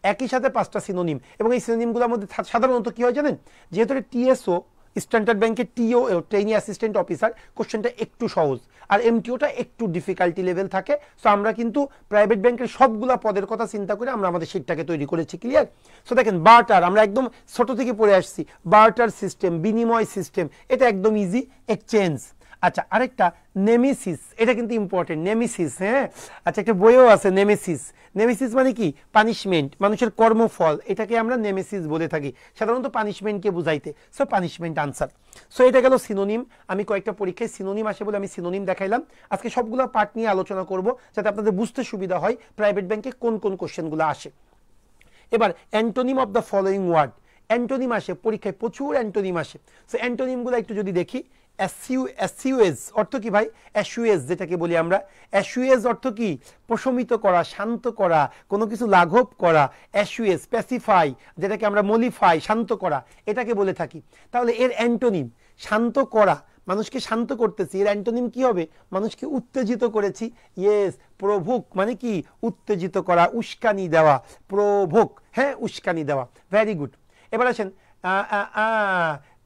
একই সাথে 5টা সিনোনিম, এবং এই সিনোনিমগুলোর মধ্যে সাধারণত কি হয় জানেন, যেহেতু টিএসও, স্ট্যান্ডার্ড ব্যাংকের টিও, ট্রেনি অ্যাসিস্ট্যান্ট অফিসার, কোশ্চেনটা একটু সহজ, আর এমটিওটা একটু ডিফিকাল্টি লেভেল থাকে। সো আমরা কিন্তু প্রাইভেট ব্যাংকের সবগুলা পদের কথা চিন্তা করে আমরা আমাদের শীটটাকে তৈরি করেছি, ক্লিয়ার। সো দেখেন, বার্টার, আমরা একদম ছোট থেকে পড়ে আসছি, বার্টার সিস্টেম, বিনিময় সিস্টেম, এটা একদম ইজি। এক্সচেঞ্জ, আচ্ছা, আরেকটা নেমেসিস, এটা কিন্তু ইম্পর্টেন্ট, নেমেসিস। হ্যাঁ, আচ্ছা, একটা বইও আছে নেমেসিস। নেমেসিস মানে কি, পানিশমেন্ট, মানুষের কর্মফল, এটাকে আমরা নেমেসিস বলে থাকি, সাধারণত পানিশমেন্টকে বুঝাইতে। So punishment answer. সো এটা গেল সিনোনিম। আমি কয়েকটা পরীক্ষায় সিনোনিম আসে বলে আমি সিনোনিম দেখাইলাম। আজকে সবগুলো পার্ট নিয়ে আলোচনা করব, যাতে আপনাদের বুঝতে সুবিধা হয় প্রাইভেট ব্যাংকে কোন কোন কোশ্চেনগুলো আসে। এবার antonym of the following word, antonym আসে পরীক্ষায়, প্রচুর অ্যান্টোনিম আসে। সো অ্যান্টোনিমগুলো একটু যদি দেখি, অ্যাসিউএজ অর্থ কি ভাই, অ্যাসিউএজ যেটাকে বলি আমরা, অ্যাসিউএজ অর্থ কি, প্রশমিত করা, শান্ত করা, কোনো কিছু লাঘব করা। অ্যাসিউএজ, প্যাসিফাই যেটাকে আমরা মলিফাই, শান্ত করা, এটাকে বলে থাকি। তাহলে এর অ্যান্টোনিম, শান্ত করা, মানুষকে শান্ত করতেছি, এর অ্যান্টোনিম কি হবে, মানুষকে উত্তেজিত করেছি। ইয়েস, প্রভোক মানে কি, উত্তেজিত করা, উস্কানি দেওয়া, প্রভোক, হ্যাঁ, উস্কানি দেওয়া, ভেরি গুড। এবার আসেন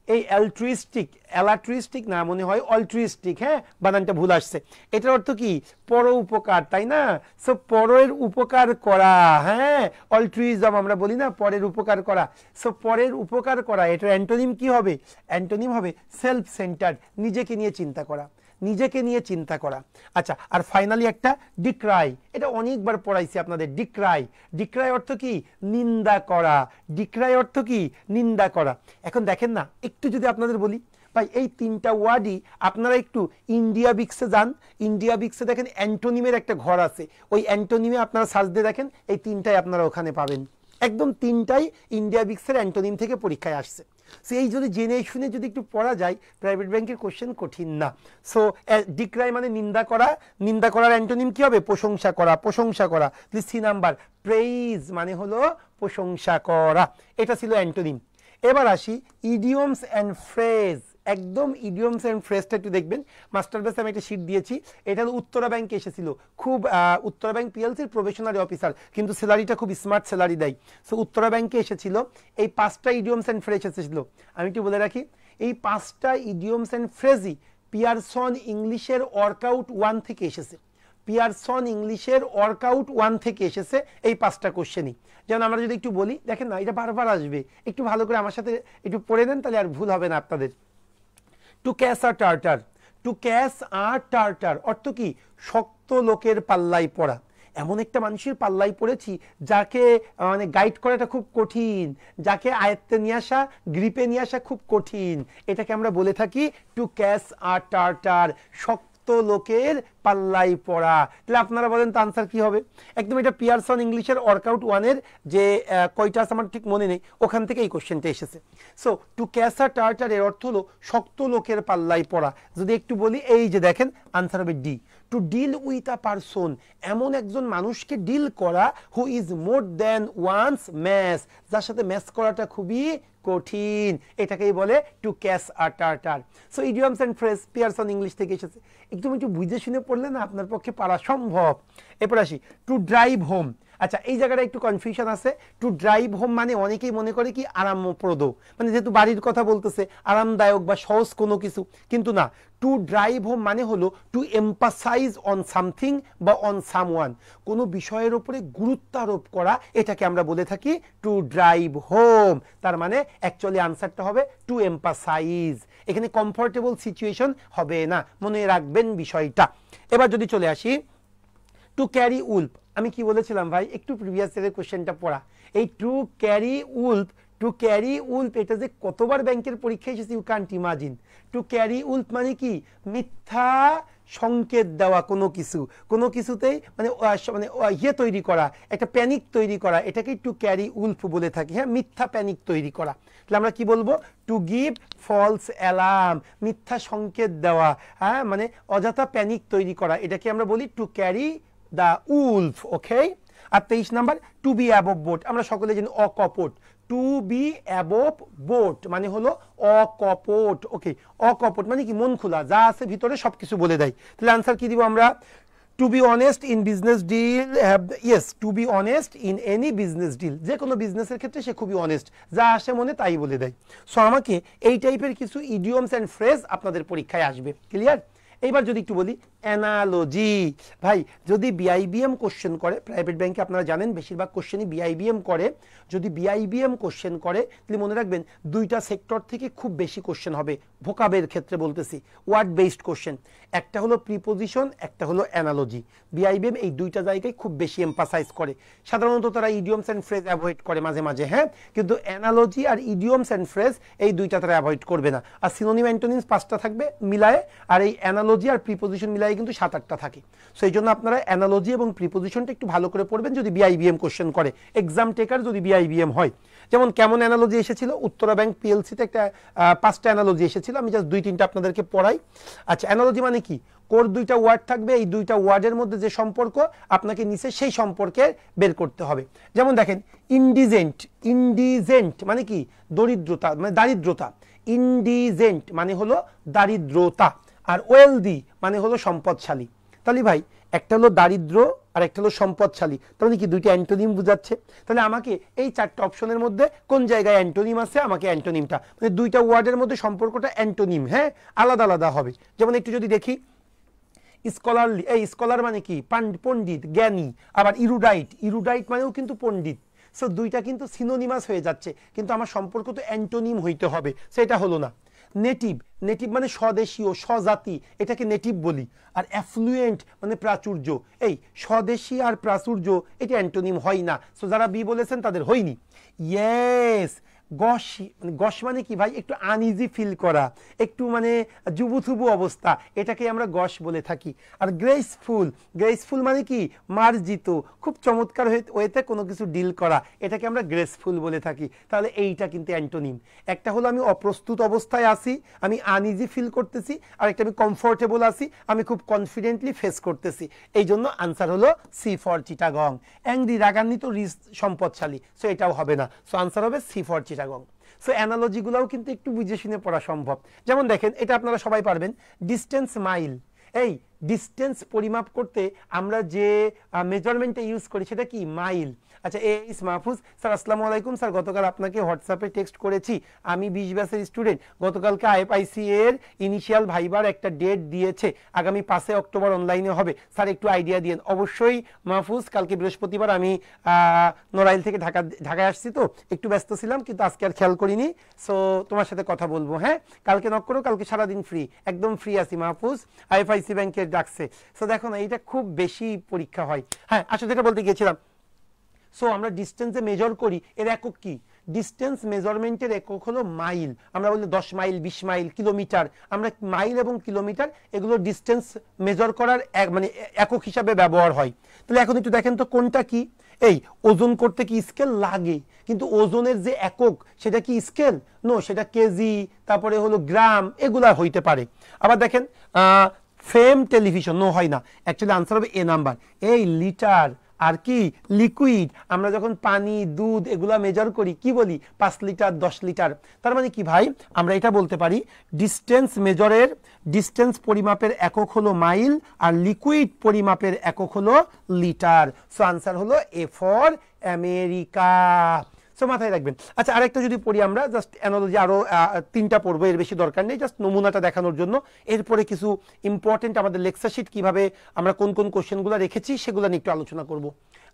এই অ্যালট্রিস্টিক না, মনে হয় অল্ট্রিস্টিক, হ্যাঁ, বানানটা ভুল আসছে। এটার অর্থ কি, পর উপকার, তাই না? সো পরের উপকার করা, হ্যাঁ, অল্ট্রুইজম আমরা বলি না, পরের উপকার করা। সো পরের উপকার করা, এটার অ্যান্টোনিম কি হবে, অ্যান্টোনিম হবে সেলফ সেন্টার্ড, নিজেকে নিয়ে চিন্তা করা। নিজেকে নিয়ে চিন্তা করা। আচ্ছা, আর ফাইনালি একটা ডিক্রাই, এটা অনেকবার পড়াইছি আপনাদের। ডিক্রাই, ডিক্রাই অর্থ কি? নিন্দা করা। ডিক্রাই অর্থ কি? নিন্দা করা। এখন দেখেন না, একটু যদি আপনাদের বলি ভাই, এই তিনটা ওয়ার্ডই আপনারা একটু ইন্ডিয়া বিক্সে যান। ইন্ডিয়া বিক্সে দেখেন অ্যান্টোনিমের একটা ঘর আছে, ওই অ্যান্টোনিমে আপনারা সার্চ দিয়ে দেখেন, এই তিনটাই আপনারা ওখানে পাবেন। একদম তিনটাই ইন্ডিয়া বিক্সের অ্যান্টোনিম থেকে পরীক্ষায় আসছে। সো এই যদি জেনে শুনে যদি একটু পড়া যায়, প্রাইভেট ব্যাংকের কোশ্চেন কঠিন না। সো ডিক্রাই মানে নিন্দা করা, নিন্দা করার অ্যান্টোনিম কি হবে? প্রশংসা করা, প্রশংসা করা। সি নাম্বার, প্রেইজ মানে হলো প্রশংসা করা, এটা ছিল অ্যান্টোনিম। এবার আসি ইডিয়মস অ্যান্ড ফ্রেজ। একদম ইডিয়মস অ্যান্ড ফ্রেজটা একটু দেখবেন। মাস্টার বেসে আমি একটা শিট দিয়েছি, এটা হলো উত্তরা ব্যাংকে এসেছিল। খুব উত্তরা ব্যাংক পিএলসির প্রফেশনারি অফিসার, কিন্তু স্যালারিটা খুব স্মার্ট স্যালারি দেয়। সো উত্তরা ব্যাংকে এসেছিল, এই 5টা ইডিয়মস অ্যান্ড ফ্রেজ এসেছিল। আমি একটু বলে রাখি, এই 5টা ইডিয়মস অ্যান্ড ফ্রেজই পিয়ারসন ইংলিশের ওয়ার্কআউট 1 থেকে এসেছে। পিয়ারসন ইংলিশের ওয়ার্কআউট 1 থেকে এসেছে এই 5টা কোশ্চেনই। যেমন আমরা যদি একটু বলি, দেখেন না, এটা বারবার আসবে, একটু ভালো করে আমার সাথে একটু পড়ে নেন, তাহলে আর ভুল হবে না আপনাদের। Two catch a tartar, two catch a tartar অর্থ কি? শক্ত লোকের পাল্লায় পড়া। এমন একটা মানুষের পাল্লায় পড়েছি যাকে মানে গাইড করাটা খুব কঠিন, যাকে আয়ত্তে নিয়ে আসা, গ্রিপে নিয়ে আসা খুব কঠিন। এটাকে আমরা বলে থাকি টু ক্যাচ আ টার্টার, শক্ত লোকের পাল্লাই পড়া। তাহলে আপনারা বলেন তো আনসার কি হবে? একদম এটা পিয়ারসন ইংলিশের ওয়ার্কআউট 1-এর যে কয়টা আছে আমার ঠিক মনে নেই, ওখান থেকে এই কোশ্চেনটা এসেছে। So two catch a tartar এর অর্থ হলো শক্ত লোকের পাল্লাই পড়া। যদি একটু বলি, এই যে দেখেন আনসার হবে D, to deal with a person, এমন একজন মানুষকে ডিল করা who is more than one's match, যার সাথে ম্যাচ করাটা খুবই কঠিন, এটাকেই বলে to catch a tartar. So idioms and phrase Pearson English থেকে এসেছে। একদম একটু বুঝে শুনে পড়লে না আপনার পক্ষে পারা সম্ভব। এরপর আসি টু ড্রাইভ হোম। আচ্ছা, এই জায়গাটা একটু কনফিউশন আছে। টু ড্রাইভ হোম মানে অনেকেই মনে করে কি আরামপ্রদ, মানে যেহেতু বাড়ির কথা বলতেছে, আরামদায়ক বা সহজ কোনো কিছু, কিন্তু না। টু ড্রাইভ হোম মানে হলো টু এম্পাসাইজ অন সামথিং বা অন সামওয়ান, কোনো বিষয়ের উপরে গুরুত্ব আরোপ করা, এটাকে আমরা বলে থাকি টু ড্রাইভ হোম। তার মানে অ্যাকচুয়ালি আনসারটা হবে টু এম্পাসাইজ। এখানে কমফোর্টেবল সিচুয়েশন হবে না, মনে রাখবেন বিষয়টা। এবার যদি চলে আসি টু ক্যারি উল্ফ, আমি কি বলেছিলাম ভাই, একটু প্রিভিয়াস ইয়ারের কোশ্চেনটা পড়া। এই to carry wolf, to carry wolf এটা যে কতবার ব্যাংকের পরীক্ষা এসেছে you can't imagine. To carry wolf মানে কি? মিথ্যা সংকেত দেওয়া কোনো কিছু, কোনো কিছুতেই মানে মানে ইয়ে তৈরি করা, একটা প্যানিক তৈরি করা, এটাকেই টু ক্যারি উল্ফ বলে থাকি। হ্যাঁ, মিথ্যা প্যানিক তৈরি করা। তাহলে আমরা কি বলবো? টু গিভ ফলস অ্যালার্ম, মিথ্যা সংকেত দেওয়া, হ্যাঁ, মানে অযথা প্যানিক তৈরি করা, এটাকে আমরা বলি to carry the wolf. Okay. আর 23 number to be above board, আমরা সকলে জানি অকপট। টু বি অ্যাবভ বোট মানে হলো অকপট। ওকে, অকপট মানে কি? মন খোলা, যা আছে ভিতরে সবকিছু বলে দেয়। তাহলে আনসার কি দিব আমরা? To be honest in business deal, yes, to be honest in any business deal, যে কোনো বিজনেসের ক্ষেত্রে সে খুবই অনেস্ট, যা আসে মনে তাই বলে দেয়। সো আমাকে এই টাইপের কিছু ইডিয়মস অ্যান্ড ফ্রেজ আপনাদের পরীক্ষায় আসবে। ক্লিয়ার? এইবার যদি একটু বলি অ্যানালজি। ভাই, যদি বিআইবিএম কোশ্চেন করে, প্রাইভেট ব্যাংকে আপনারা জানেন বেশিরভাগ কোশ্চেনই বিআইবিএম করে, যদি বিআইবিএম কোশ্চেন করে তাহলে মনে রাখবেন দুইটা সেক্টর থেকে খুব বেশি কোশ্চেন হবে। ভোকাবের ক্ষেত্রে বলতেছি, ওয়ার্ড বেসড কোশ্চেন, একটা হলো প্রিপোজিশন, একটা হলো অ্যানালজি। বিআইবিএম এই দুইটা জায়গায় খুব বেশি এমফাসাইজ করে। সাধারণত তারা ইডিয়মস অ্যান্ড ফ্রেজ অ্যাভয়েড করে মাঝে মাঝে, হ্যাঁ, কিন্তু অ্যানালজি আর ইডিয়মস অ্যান্ড ফ্রেজ এই দুইটা তারা অ্যাভয়েড করবে না। আর সিনোনিম অ্যান্টোনিমস 5টা থাকবে মিলায়ে, আর এই অ্যানালজি আর প্রিপোজিশন মিলায়ে কিন্তু 7-8টা থাকে। সো এই জন্য আপনারা অ্যানালজি এবং প্রিপোজিশনটা একটু ভালো করে পড়বেন যদি বিআইবিএম কোশ্চেন করে, এক্সাম টেকার যদি বিআইবিএম হয়। যেমন কেমন অ্যানালজি এসেছিল, উত্তরা ব্যাংক পিএলসিতে একটা 5টা অ্যানালজি এসেছিল, আমি জাস্ট 2-3টা আপনাদেরকে পড়াই। আচ্ছা, অ্যানালজি মানে কি? কোর 2টা ওয়ার্ড থাকবে, এই 2টা ওয়ার্ডের মধ্যে যে সম্পর্ক আপনাকে নিচে সেই সম্পর্কে বের করতে হবে। যেমন দেখেন ইনডিজেন্ট, ইনডিজেন্ট মানে কি? দরিদ্রতা, মানে দারিদ্রতা। ইনডিজেন্ট মানে হলো দারিদ্রতা। আর ওয়েলদি মানে হলো সম্পদশালী। তাহলে ভাই, একটা হলো দারিদ্র আর একটা হলো সম্পদশালী, তাহলে কি দুইটা অ্যান্টোনিম বুঝাচ্ছে। তাহলে আমাকে এই 4টা অপশনের মধ্যে কোন জায়গায় অ্যান্টোনিম আছে, আমাকে অ্যান্টোনিমটা, মানে দুইটা ওয়ার্ডের মধ্যে সম্পর্কটা অ্যান্টোনিম, হ্যাঁ, আলাদা আলাদা হবে। যেমন একটু যদি দেখি স্কলারলি, এই স্কলার মানে কি? পণ্ডিত, জ্ঞানী। আবার ইরুডাইট, ইরুডাইট মানেও কিন্তু পণ্ডিত। সো দুইটা কিন্তু সিনোনিমাস হয়ে যাচ্ছে, কিন্তু আমার সম্পর্ক তো অ্যান্টোনিম হইতে হবে, সেটা হলো না। নেটিভ, নেটিভ মানে স্বদেশীয়, স্বজাতি, এটাকে নেটিভ বলি। আর অ্যাফ্লুয়েন্ট মানে প্রাচুর্য। এই স্বদেশী আর প্রাচুর্য এটা অ্যান্টোনিম হয় না, সো যারা বি বলেছেন তাদের হয়নি। ইয়েস, গস, গস মানে কি ভাই? একটু আনইজি ফিল করা, একটু মানে জুবুথুবু অবস্থা, এটাকে আমরা গস বলে থাকি। আর গ্রেসফুল, গ্রেসফুল মানে কি? মার্জিত, খুব চমৎকার ওয়েতে কোনো কিছু ডিল করা, এটাকে আমরা গ্রেসফুল বলে থাকি। তাহলে এইটা কিন্তু অ্যান্টোনিম। একটা হলো আমি অপ্রস্তুত অবস্থায় আছি, আমি আনইজি ফিল করতেছি, আর একটা আমি কমফোর্টেবল আছি, আমি খুব কনফিডেন্টলি ফেস করতেছি। এই জন্য আনসার হলো সি ফর চিটাগং। অ্যাংরি, রাগান্বিত, রিচ, সম্পদশালী, সো এটাও হবে না, সো আনসার হবে সি ফর চিটাগং। সো অ্যানালজিগুলোও কিন্তু একটু বুঝে শুনে পড়া সম্ভব। যেমন দেখেন, এটা আপনারা সবাই পারবেন, ডিস্টেন্স মাইল। এই ডিস্টেন্স পরিমাপ করতে আমরা যে মেজারমেন্টটা ইউজ করি সেটা কি? মাইল। আচ্ছা, এস মাহফুজ স্যার আসসালামু আলাইকুম স্যার, গতকাল আপনাকে হোয়াটসঅ্যাপে টেক্সট করেছি, আমি 20 ব্যাচের স্টুডেন্ট। গতকালকে আইএফআইসি এর ইনিশিয়াল ভাইবার একটা ডেট দিয়েছে, আগামী 5 অক্টোবর অনলাইনে হবে, স্যার একটু আইডিয়া দিয়েন। অবশ্যই মাহফুজ, কালকে বৃহস্পতিবার, আমি নড়াইল থেকে ঢাকায় আসছি, তো একটু ব্যস্ত ছিলাম, কিন্তু আজকে আর খেয়াল করিনি। সো তোমার সাথে কথা বলবো, হ্যাঁ কালকে নক করো, কালকে সারাদিন ফ্রি, একদম ফ্রি আছি মাহফুজ। আইএফআইসি ব্যাংকের ডাকছে। সো দেখো না, এইটা খুব বেশি পরীক্ষা হয়। হ্যাঁ আসলে যেটা বলতে গিয়েছিলাম, সো আমরা ডিস্টেন্সে মেজর করি, এর একক কি? ডিস্টেন্স মেজারমেন্টের একক হলো মাইল। আমরা বলি 10 মাইল, 20 মাইল, কিলোমিটার। আমরা মাইল এবং কিলোমিটার এগুলো ডিস্টেন্স মেজর করার মানে একক হিসাবে ব্যবহার হয়। তাহলে এখন একটু দেখেন তো কোনটা কি? এই ওজন করতে কি স্কেল লাগে? কিন্তু ওজনের যে একক সেটা কি স্কেল? নো, সেটা কেজি, তারপরে হলো গ্রাম, এগুলা হইতে পারে। আবার দেখেন ফেম টেলিভিশন, নো হয় না, অ্যাকচুয়ালি আনসার হবে এ নাম্বার। এই লিটার আর কি লিকুইড, আমরা যখন পানি, দুধ এগুলা মেজার করি কি বলি? 5 লিটার, 10 লিটার। তার মানে কি ভাই? আমরা এটা বলতে পারি ডিস্টেন্স মেজরের, ডিস্টেন্স পরিমাপের একক হলো মাইল, আর লিকুইড পরিমাপের একক হলো লিটার। সো আনসার হলো এ ফর আমেরিকা। সো মাথায় রাখবেন। আচ্ছা, আরেকটা যদি পড়ি আমরা, জাস্ট অ্যানালজি আরো 3টা পড়বো, এর বেশি দরকার নেই, জাস্ট নমুনাটা দেখানোর জন্য। এরপরে কিছু ইম্পর্টেন্ট আমাদের লেকচার শিট কিভাবে আমরা কোন কোন কোশ্চেনগুলো রেখেছি সেগুলো নিয়ে একটু আলোচনা করব।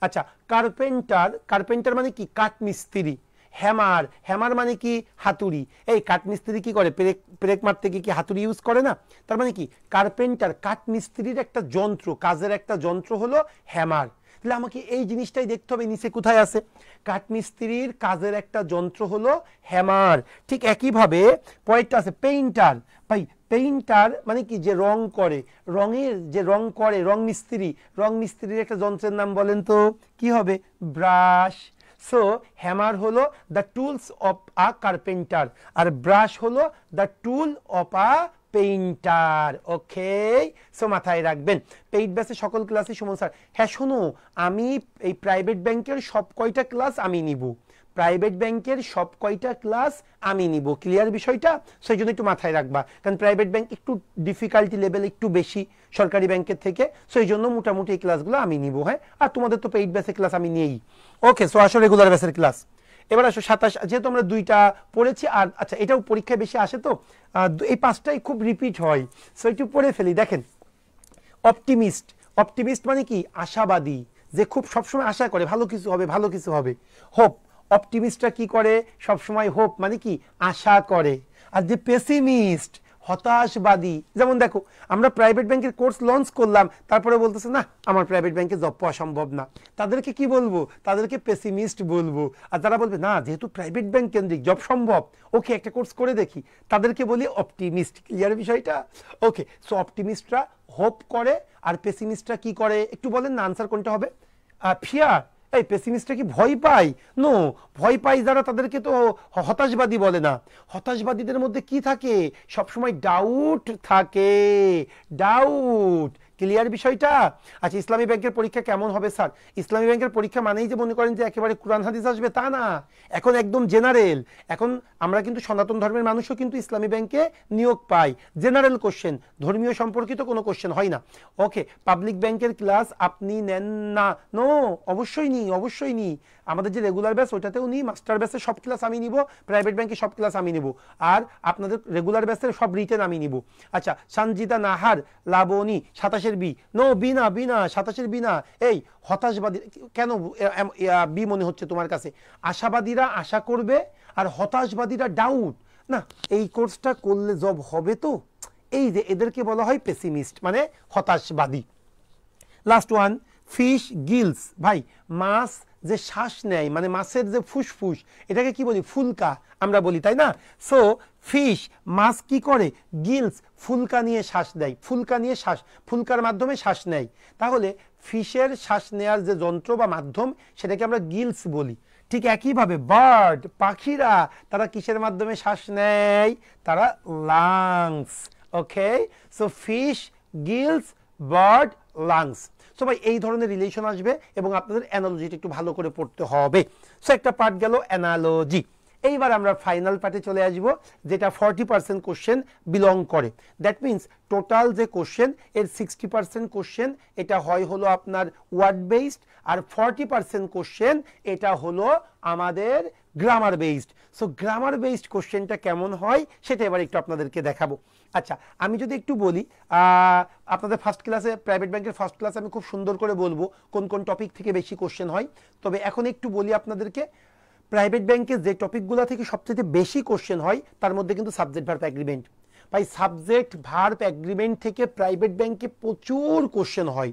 আচ্ছা, কার্পেন্টার, কার্পেন্টার মানে কি? কাঠমিস্ত্রি। হ্যামার, হ্যামার মানে কি? হাতুড়ি। এই কাঠমিস্ত্রি কি করে? পেরেক মারতে কি হাতুড়ি ইউজ করে না? তার মানে কি? কার্পেন্টার কাঠমিস্ত্রির একটা যন্ত্র, কাজের একটা যন্ত্র হলো হ্যামার। তাহলে আমাকে এই জিনিসটাই দেখতে হবে, নিচে কোথায় আছে? কাঠমিস্ত্রির কাজের একটা যন্ত্র হলো হ্যামার। ঠিক একইভাবে পরেরটা আছে পেইন্টার। ভাই পেইন্টার মানে কি? যে রং করে, রঙের যে রং করে, রং মিস্ত্রি। রং মিস্ত্রির একটা যন্ত্রের নাম বলেন তো, কি হবে? ব্রাশ। সো হ্যামার হলো the tools of a carpenter, আর ব্রাশ হলো the tool of a painter. Okay, so মাথায় রাখবেন। পেইড ব্যাচে সকল ক্লাসই সুমন স্যার। হ্যাঁ শোনো, আমি এই প্রাইভেট ব্যাংকের সব কয়টা ক্লাস আমি নিব, প্রাইভেট ব্যাংকের সব কয়টা ক্লাস আমি নিব। ক্লিয়ার বিষয়টা? সেই জন্য একটু মাথায় রাখবা, কারণ প্রাইভেট ব্যাংক একটু ডিফিকাল্টি লেভেল একটু বেশি সরকারি ব্যাংকের থেকে, সেই জন্য মোটামুটি এই ক্লাসগুলো আমি নিব। হ্যাঁ, আর তোমাদের তো পেইড ব্যাচের ক্লাস আমি নিয়েই। ওকে, সো আসো রেগুলার ব্যাচের ক্লাস। এবার আসো 27, যেহেতু আমরা 2টা পড়েছি, আর আচ্ছা এটাও পরীক্ষায় বেশি আসে, তো এই 5টাই খুব রিপিট হয়, সো একটু পড়ে ফেলি। দেখেন, অপটিমিস্ট, অপটিমিস্ট মানে কি? আশাবাদী, যে খুব সবসময় আশা করে ভালো কিছু হবে, ভালো কিছু হবে। হোপ, অপটিমিস্টরা কি করে? সবসময় হোপ মানে কি? আশা করে। আর যে পেসিমিস্ট, হতাশবাদী, যেমন দেখো আমরা প্রাইভেট ব্যাংকের কোর্স লঞ্চ করলাম, তারপরে বলতেছে না আমার প্রাইভেট ব্যাংকে জব পাওয়া সম্ভব না, তাদেরকে কি বলবো? তাদেরকে পেসিমিস্ট বলবো। আর যারা বলবে না যেহেতু প্রাইভেট ব্যাংক কেন্দ্রিক জব সম্ভব, ওকে একটা কোর্স করে দেখি, তাদেরকে বলি অপটিমিস্ট। ক্লিয়ার বিষয়টা? ওকে, সো অপটিমিস্টরা হোপ করে, আর পেসিমিস্টরা কি করে? একটু বলেন না, আনসার কোনটা হবে? ফিয়ার। এই পেসিমিস্টরা কি ভয় পায়? নো, ভয় পায় যারা তাদেরকে তো হতাশবাদী বলে না। হতাশবাদীদের মধ্যে কি থাকে? সবসময় ডাউট থাকে, ডাউট। ক্লিয়ার বিষয়টা? আচ্ছা, ইসলামী ব্যাংকের পরীক্ষা কেমন হবে স্যার? ইসলামী ব্যাংকের পরীক্ষা মানেই যে মনে করেন যে একেবারে কোরআন হাদিস আসবে, তা না। এখন একদম জেনারেল। এখন আমরা কিন্তু সনাতন ধর্মের মানুষও কিন্তু ইসলামী ব্যাংকে নিয়োগ পাই। জেনারেল কোশ্চেন, ধর্মীয় সম্পর্কিত কোনো কোশ্চেন হয় না। ওকে, পাবলিক ব্যাংকের ক্লাস আপনি নেন না? নো, অবশ্যই নি, অবশ্যই নি। আমাদের যে রেগুলার ব্যাচ ওইটাতেও নি, মাস্টার ব্যাচের সব ক্লাস আমি নিব, প্রাইভেট ব্যাংকে সব ক্লাস আমি নিব, আর আপনাদের রেগুলার ব্যাচের সব রিটেন আমি নিব। আচ্ছা, সঞ্জিতা নাহার, লাবণী, 27-এর বি। নো, বি না, বি না, 27-এর বি না। এই হতাশবাদী কেন বি মনে হচ্ছে তোমার কাছে? আশাবাদীরা আশা করবে, আর হতাশবাদীরা ডাউট। না এই কোর্সটা করলে জব হবে তো, এই যে এদেরকে বলা হয় পেসিমিস্ট, মানে হতাশবাদী। Last one, fish gills. ভাই মাছ যে শ্বাস নেয়, মানে মাছের যে ফুসফুস, এটাকে কি বলি? ফুলকা আমরা বলি, তাই না? সো ফিশ, মাছ কি করে? গিলস, ফুলকা নিয়ে শ্বাস দেয়, ফুলকা নিয়ে শ্বাস, ফুলকার মাধ্যমে শ্বাস নেয়। তাহলে ফিশের শ্বাস নেয়ার যে যন্ত্র বা মাধ্যম, সেটাকে আমরা গিলস বলি। ঠিক একইভাবে বার্ড, পাখিরা, তারা কিসের মাধ্যমে শ্বাস নেয়? তারা lungs. Okay, so fish, gills, bird, lungs. So ভাই এই ধরনের রিলেশন আসবে এবং আপনাদের অ্যানালজিটা একটু ভালো করে পড়তে হবে। সো একটা পার্ট গেল অ্যানালজি। এইবার আমরা ফাইনাল পার্টে চলে আসবো, যেটা 40% কোশ্চেন বিলং করে। দ্যাট মিনস টোটাল যে কোশ্চেন এর 60% কোশ্চেন এটা হয় হলো আপনার ওয়ার্ড বেসড, আর 40% কোশ্চেন এটা হলো আমাদের grammar based. So grammar based কোশ্চেনটা কেমন হয় সেটা এবার একটু আপনাদেরকে দেখাবো। আচ্ছা, আমি যদি একটু বলি, আপনাদের ফার্স্ট ক্লাসে, প্রাইভেট ব্যাংকের ফার্স্ট ক্লাসে আমি খুব সুন্দর করে বলবো কোন কোন টপিক থেকে বেশি কোশ্চেন হয়। তবে এখন একটু বলি আপনাদেরকে, প্রাইভেট ব্যাংকে যে টপিকগুলো থেকে সবচেয়ে বেশি কোশ্চেন হয় তার মধ্যে কিন্তু সাবজেক্ট ভার্ব অ্যাগ্রিমেন্ট। ভাই সাবজেক্ট ভার্ব অ্যাগ্রিমেন্ট থেকে প্রাইভেট ব্যাংকে প্রচুর কোশ্চেন হয়।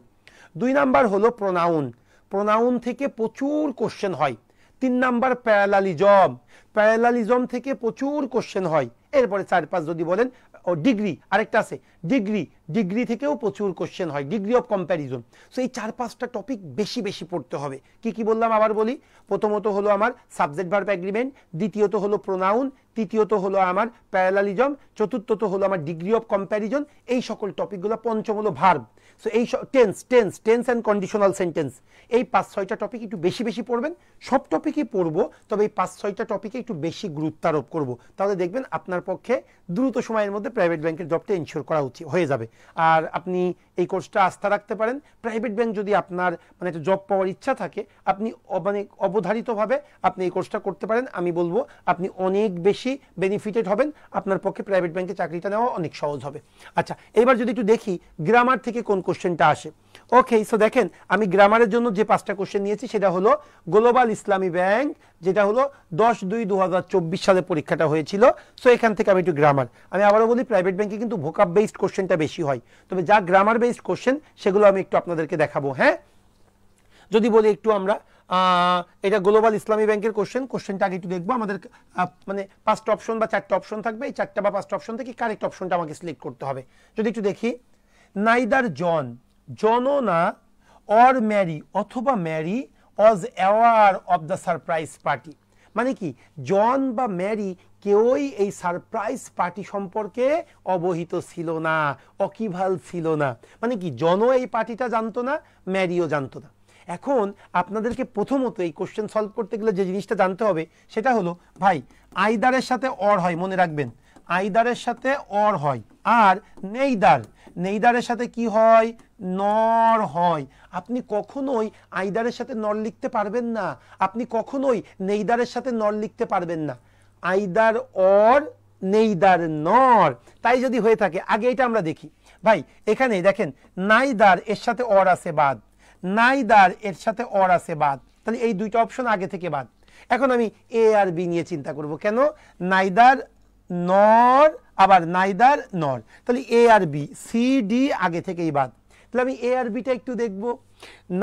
2 নাম্বার হলো প্রোনাউন, প্রোনাউন থেকে প্রচুর কোশ্চেন হয়। 3 নাম্বার প্যারালালিজম, প্যারালালিজম থেকে প্রচুর কোশ্চেন হয়। এরপরে 4-5 যদি বলেন, ও ডিগ্রি আরেকটা আছে, ডিগ্রি, ডিগ্রি থেকেও প্রচুর কোশ্চেন হয়, ডিগ্রি অফ কম্প্যারিজন। সো এই 4-5টা টপিক বেশি বেশি পড়তে হবে। কি কি বললাম আবার বলি, প্রথমত হলো আমার সাবজেক্ট ভার্ব অ্যাগ্রিমেন্ট, দ্বিতীয়ত হলো প্রোনাউন, তৃতীয়ত হলো আমার প্যারালালিজম, চতুর্থত হলো আমার ডিগ্রি অফ কম্প্যারিজন, এই সকল টপিকগুলো। পঞ্চম হলো ভার্ব। সো এই tense, tense tense and conditional sentence, এই 5-6টা টপিক একটু বেশি বেশি পড়বেন। সব টপিকই পড়বো, তবে এই 5-6টা টপিকে একটু বেশি গুরুত্ব আরোপ করবো। তাহলে দেখবেন আপনার পক্ষে দ্রুত সময়ের মধ্যে প্রাইভেট ব্যাংকের জবটা ইনশিওর করা উচিত হয়ে যাবে। আর আপনি এই কোর্সটা আস্থা রাখতে পারেন। প্রাইভেট ব্যাংক যদি আপনার মানে একটা জব পাওয়ার ইচ্ছা থাকে, আপনি মানে অবধারিতভাবে আপনি এই কোর্সটা করতে পারেন। আমি বলবো আপনি অনেক বেশি বেনিফিটেড হবেন, আপনার পক্ষে প্রাইভেট ব্যাংকে চাকরিটা নেওয়া অনেক সহজ হবে। আচ্ছা, এবার যদি একটু দেখি গ্রামার থেকে কোন কোশ্চেনটা আসে। ওকে, সো দেখেন আমি গ্রামারের জন্য যে 5টা কোশ্চেন নিয়েছি সেটা হলো গ্লোবাল ইসলামী ব্যাংক, যেটা হলো 10/2/2024 সালে পরীক্ষাটা হয়েছিল। সো এখান থেকে আমি একটু গ্রামার, আমি আবারও বলি প্রাইভেট ব্যাংকে কিন্তু ভোকাব বেসড কোশ্চেনটা বেশি হয়, তবে যা গ্রামার বেসড কোশ্চেন সেগুলো আমি একটু আপনাদেরকে দেখাবো। হ্যাঁ, যদি বলি একটু আমরা এটা গ্লোবাল ইসলামী ব্যাংকের কোশ্চেন, কোশ্চেনটা আগে একটু দেখবো। আমাদের মানে 5টা অপশন বা 4টা অপশন থাকবে, এই 4টা বা 5টা অপশন থেকে কারেক্ট অপশনটা আমাকে সিলেক্ট করতে হবে। যদি একটু দেখি, নাইদার জন, জনও না, অর ম্যারি অথবা Mary was aware of the surprise party. মানে কি, জন বা ম্যারি কেউই এই সারপ্রাইজ পার্টি সম্পর্কে অবহিত ছিল না, অকিভাল ছিল না। মানে কি, জনও এই পার্টিটা জানতো না, ম্যারিও জানতো না। এখন আপনাদেরকে প্রথমত এই কোশ্চেন সলভ করতে গেলে যে জিনিসটা জানতে হবে সেটা হলো, ভাই আইদারের সাথে অর হয়, মনে রাখবেন আইদারের সাথে অর হয়, আর নেইদার, নেইদারের সাথে কি হয়? নর হয়। আপনি কখনোই আইদারের সাথে নর লিখতে পারবেন না, আপনি কখনোই নেইদারের সাথে নর লিখতে পারবেন না। আইদার অর, নেইদার নর। তাই যদি হয়ে থাকে, আগে এটা আমরা দেখি। ভাই এখানে দেখেন নাইদার এর সাথে অর আছে বাদ, নাইদার এর সাথে অর আছে বাদ, তাহলে এই দুইটা অপশন আগে থেকে বাদ। এখন আমি এ আর বি নিয়ে চিন্তা করব, কেন? নাইদার নর, আবার নাইদার নর, তাহলে এ আর বি, সি ডি আগে থেকেই বাদ। তাহলে আমি এ আর বিটা একটু দেখব।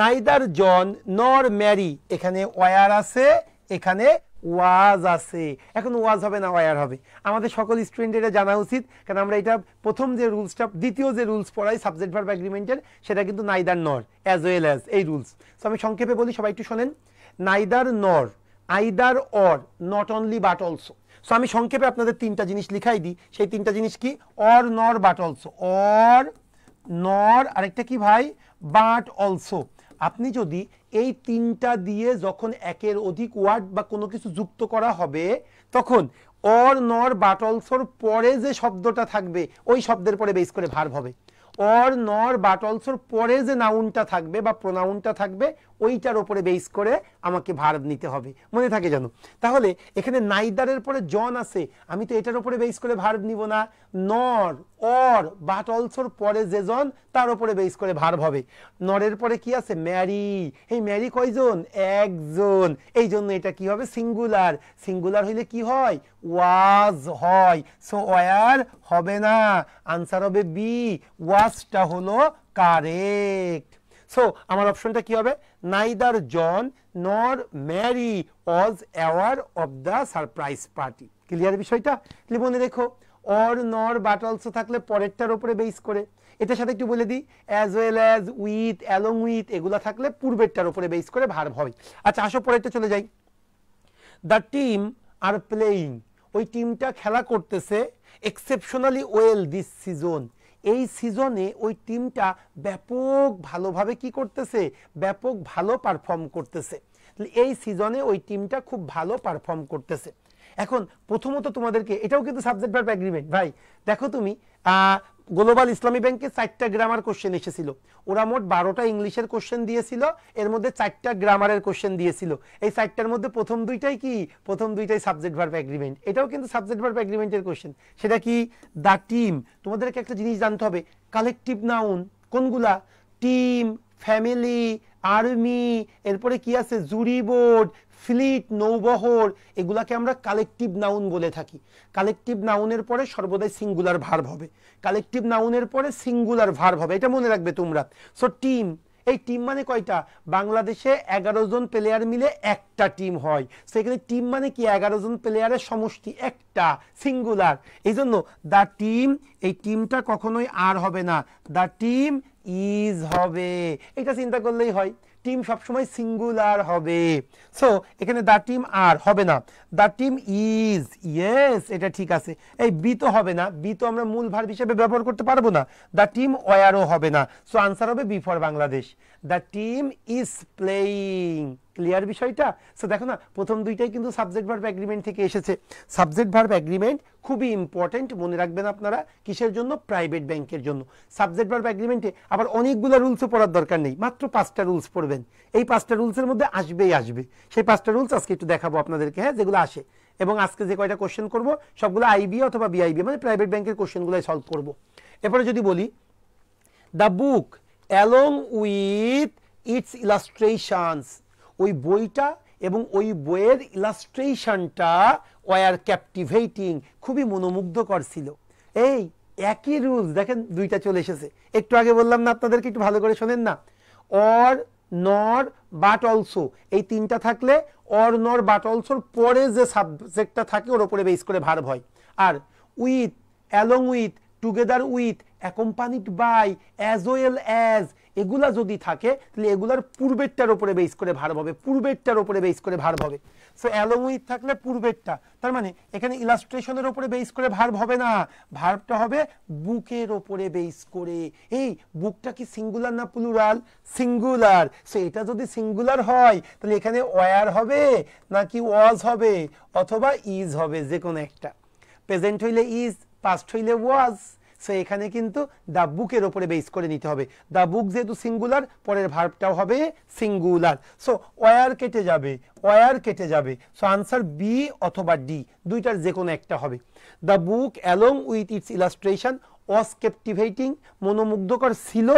নাইদার জন নর ম্যারি, এখানে ওয়ার আছে, এখানে ওয়াজ আছে। এখন ওয়াজ হবে না ওয়ার হবে? আমাদের সকল স্টুডেন্টের এটা জানা উচিত, কারণ আমরা এটা প্রথম যে রুলসটা, দ্বিতীয় যে রুলস পড়াই সাবজেক্ট ভার্ব এগ্রিমেন্টের, সেটা কিন্তু নাইদার নর অ্যাজ ওয়েল অ্যাজ এই রুলস। তো আমি সংক্ষেপে বলি, সবাই একটু শোনেন। নাইদার নর, either or, not only but also. So আমি সংক্ষেপে আপনাদের 3টা জিনিস লিখাই দিই। সেই 3টা জিনিস কি? অর, নর, বাট অলসো। অর, নর, আরেকটা কি ভাই? But also. আপনি যদি এই 3টা দিয়ে যখন একের অধিক ওয়ার্ড বা কোনো কিছু যুক্ত করা হবে, তখন অর, নর, বাট অলসোর পরে যে শব্দটা থাকবে ওই শব্দের পরে বেস করে ভার্ব হবে। অর, নর, বাট অলসোর পরে যে নাউনটা থাকবে বা প্রোনাউনটা থাকবে ওইটার উপরে বেস করে আমাকে ভার্ব নিতে হবে, মনে থাকে জানো। তাহলে এখানে নাইদারের পরে জন আছে, আমি তো এটার উপরে বেস করে ভার্ব নিব না, নর অর বাট অলসোর পরে যে জন তার উপরে বেস করে ভার্ব হবে। নরের পরে কি আছে, ম্যারি, এই ম্যারি কয়জন, একজন, এই জন্য এটা কি হবে, সিঙ্গুলার। সিঙ্গুলার হইলে কি হয়, ওয়াজ হয়, সো ওয়ার হবে না, আনসার হবে বি, ওয়াজটা হলো কারেক্ট। সো আমার অপশনটা কি হবে, neither John nor Mary was aware of the surprise party. Clear বিষয়টা? মনে রেখো, অর নর বাট অলসো থাকলে পরেরটার উপরে বেস করে, এটার সাথে একটু বলে দিই, as well as, with, along with, এগুলা থাকলে পূর্বেরটার উপরে বেস করে ভার্ব হবে। আচ্ছা আসো পরেরটা চলে যাই। দ্য টিম আর প্লেইং, ওই টিমটা খেলা করতেছে এক্সেপশনালি ওয়েল দিস সিজন, এই সিজনে ওই টিমটা ব্যাপক ভালোভাবে কি করতেছে, ব্যাপক ভালো পারফর্ম করতেছে। এই সিজনে ওই টিমটা খুব ভালো পারফর্ম করতেছে। এখন প্রথমত তোমাদেরকে, এটাও কিন্তু সাবজেক্ট ভার্ব এগ্রিমেন্ট ভাই। দেখো তুমি গ্লোবাল ইসলামী ব্যাংকে 4টা গ্রামার কোশ্চেন এসেছিল, ওরা মোট 12টা ইংলিশের কোশ্চেন দিয়েছিল, এর মধ্যে 4টা গ্রামারের কোশ্চেন দিয়েছিল। এই 4টার মধ্যে প্রথম দুইটাই কি, প্রথম দুইটাই সাবজেক্ট ভার্ব এগ্রিমেন্ট। এটাও কিন্তু সাবজেক্ট ভার্ব এগ্রিমেন্টের কোশ্চেন। সেটা কি, দ্য টিম, তোমাদেরকে একটা জিনিস জানতে হবে, কালেকটিভ নাউন কোনগুলা, টিম, ফ্যামিলি, আর্মি, এরপরে কি আছে, জুরি বোর্ড, ফ্লিট, নৌবহর, এগুলাকে আমরা কালেকটিভ নাউন বলে থাকি। কালেকটিভ নাউনের পরে সর্বদাই সিঙ্গুলার ভার্ব হবে, কালেকটিভ নাউনের পরে সিঙ্গুলার ভার্ব হবে, এটা মনে রাখবে তোমরা। সো টিম, এই টিম মানে কয়টা, বাংলাদেশে 11 জন প্লেয়ার মিলে একটা টিম হয়, সেখানে টিম মানে কি, 11 জন প্লেয়ারের সমষ্টি, একটা, সিঙ্গুলার। এই জন্য দ্য টিম, এই টিমটা কখনোই আর হবে না, দ্য টিম ইজ হবে, এটা চিন্তা করলেই হয়, টিম সবসময় সিঙ্গুলার হবে। সো এখানে দ্য টিম আর হবে না, দ্য টিম ইজ, ইয়েস এটা ঠিক আছে। এই বি তো হবে না, বি তো আমরা মূল ভার্ব হিসেবে ব্যবহার করতে পারবো না, দ্য টিম ওয়ারও হবে না, সো আনসার হবে B for Bangladesh, the team is playing. Clear বিষয়টা? সো দেখো না, প্রথম দুইটাই কিন্তু সাবজেক্ট ভার্ব এগ্রিমেন্ট থেকে এসেছে। সাবজেক্ট ভার্ব এগ্রিমেন্ট খুবই ইম্পর্টেন্ট, মনে রাখবেন আপনারা, কিসের জন্য, প্রাইভেট ব্যাংকের জন্য। সাবজেক্ট ভার্ব এগ্রিমেন্টে আবার অনেকগুলো রুলসও পড়ার দরকার নেই, মাত্র 5টা রুলস পড়বেন, এই 5টা রুলসের মধ্যে আসবেই আসবে। সেই 5টা রুলস আজকে একটু দেখাবো আপনাদেরকে, হ্যাঁ, যেগুলো আসে। এবং আজকে যে কয়টা কোশ্চেন করবো সবগুলো আইবি অথবা বিআইবি, মানে প্রাইভেট ব্যাংকের কোশ্চেনগুলোই সলভ করবো। এরপরে যদি বলি, the book along with its illustrations, ওই বইটা এবং ওই বইয়ের ইলাস্ট্রেশনটা ওয়ার ক্যাপটিভেটিং, খুবই মনোমুগ্ধকর ছিল। এই একই রুলস দেখেন, দুইটা চলে এসেছে। একটু আগে বললাম না আপনাদেরকে, একটু ভালো করে শোনেন না, অর নর বাট অলসো, এই তিনটা থাকলে অর নর বাট অলসোর পরে যে সাবজেক্টটা থাকে ওর উপরে বেস করে ভার্ব হয়। আর with, along with, together with, accompanied by, as well as, এগুলা যদি থাকে তাহলে এগুলার পূর্বেরটার উপরে বেস করে ভার্ব হবে, পূর্বেরটার উপরে বেস করে ভার্ব হবে। সো অ্যালং উইথ থাকলে পূর্বেরটা, তার মানে এখানে ইলাস্ট্রেশনের উপরে বেস করে ভার্ব হবে না, ভার্বটা হবে বুকের উপরে বেস করে। এই বুকটা কি সিঙ্গুলার না প্লুরাল? সিঙ্গুলার। সো এটা যদি সিঙ্গুলার হয় তাহলে এখানে ওয়ার হবে নাকি ওয়াজ হবে অথবা ইজ হবে, যে কোনো একটা। প্রেজেন্ট হইলে ইজ, পাস্ট হইলে ওয়াজ। সো এখানে কিন্তু দ্য বুকের উপরে বেস করে নিতে হবে, দ্য বুক যেহেতু সিঙ্গুলার, পরের ভার্বটাও হবে সিঙ্গুলার। সো ওয়ার কেটে যাবে, ওয়ার কেটে যাবে, সো আনসার বি অথবা ডি, দুইটার যে কোনো একটা হবে। The book along with its illustration was captivating, মনোমুগ্ধকর ছিল,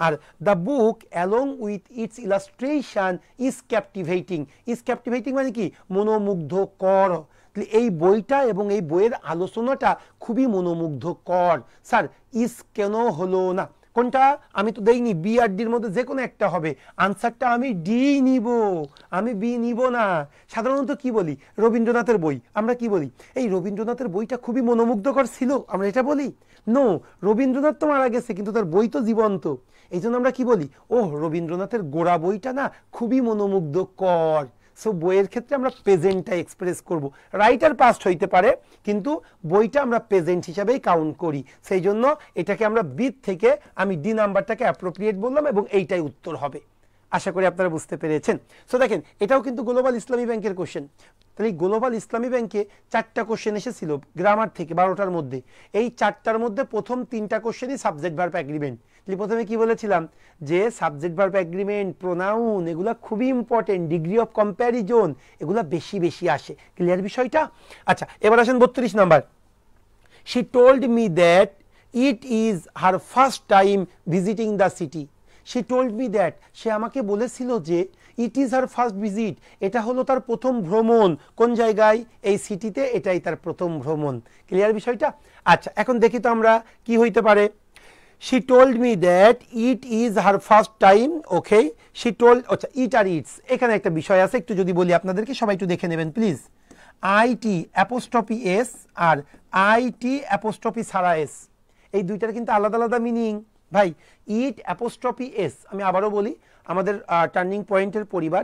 are the book along with its illustration is captivating. Is captivating মানে কি, মনোমুগ্ধকর। এই বইটা এবং এই বইয়ের আলোচনাটা খুবই মনোমুগ্ধকর। স্যার ইস কেন হলো না, কোনটা? আমি তো দেইনি, বি আর ডির মধ্যে যে কোনো একটা হবে। আনসারটা আমি ডি নিব, আমি বি নিব না। সাধারণত কি বলি, রবীন্দ্রনাথের বই আমরা কি বলি, এই রবীন্দ্রনাথের বইটা খুবই মনোমুগ্ধকর ছিল, আমরা এটা বলি? নো, রবীন্দ্রনাথ তো মারা গেছে কিন্তু তার বই তো জীবন্ত, এই জন্য আমরা কি বলি, ও রবীন্দ্রনাথের গোড়া বইটা না খুবই মনোমুগ্ধকর। সো বইয়ের ক্ষেত্রে আমরা প্রেজেন্টটা এক্সপ্রেস করব, রাইটার পাস্ট হইতে পারে কিন্তু বইটা আমরা প্রেজেন্ট হিসাবেই কাউন্ট করি, সেই জন্য এটাকে আমরা বি থেকে আমি ডি নাম্বারটাকে অ্যাপ্রোপ্রিয়েট বললাম এবং এইটাই উত্তর হবে। আশা করি আপনারা বুঝতে পেরেছেন। সো দেখেন এটাও কিন্তু গ্লোবাল ইসলামী ব্যাংকের কোশ্চেন। তাহলে গ্লোবাল ইসলামী ব্যাংকে 4টা কোশ্চেন এসেছিল গ্রামার থেকে 12টার মধ্যে। এই 4টার মধ্যে প্রথম 3টা কোশ্চেনই সাবজেক্ট ভার্ব এগ্রিমেন্ট। তাহলে প্রথমে কি বলেছিলাম যে সাবজেক্ট ভার্ব এগ্রিমেন্ট, প্রোনাউন এগুলো খুবই ইম্পর্টেন্ট, ডিগ্রি অফ কম্প্যারিজন এগুলো বেশি বেশি আসে। ক্লিয়ার বিষয়টা? আচ্ছা এবার আসেন 32 number. She told me that it is her first time visiting the city. She told me that সে আমাকে বলেছিল যে it is her first visit, এটা হলো তার প্রথম ভ্রমণ। কোন জায়গায়? এই সিটিতে, এটাই তার প্রথম ভ্রমণ। ক্লিয়ার বিষয়টা? আচ্ছা এখন দেখি তো আমরা কি হইতে পারে। She told me that it is her first time. Okay, she told, আচ্ছা it আর ইটস এখানে একটা বিষয় আছে, একটু যদি বলি আপনাদেরকে, সবাই একটু দেখে নেবেন প্লিজ। আইটি অ্যাপোস্ট্রফি এস আর আইটি অ্যাপোস্ট্রফি ছাড়া এস, এই দুইটার কিন্তু আলাদা আলাদা মিনিং ভাই। ইট অ্যাপোস্ট্রফি এস, আমি আবারও বলি, আমাদের টার্নিং পয়েন্টের পরিবার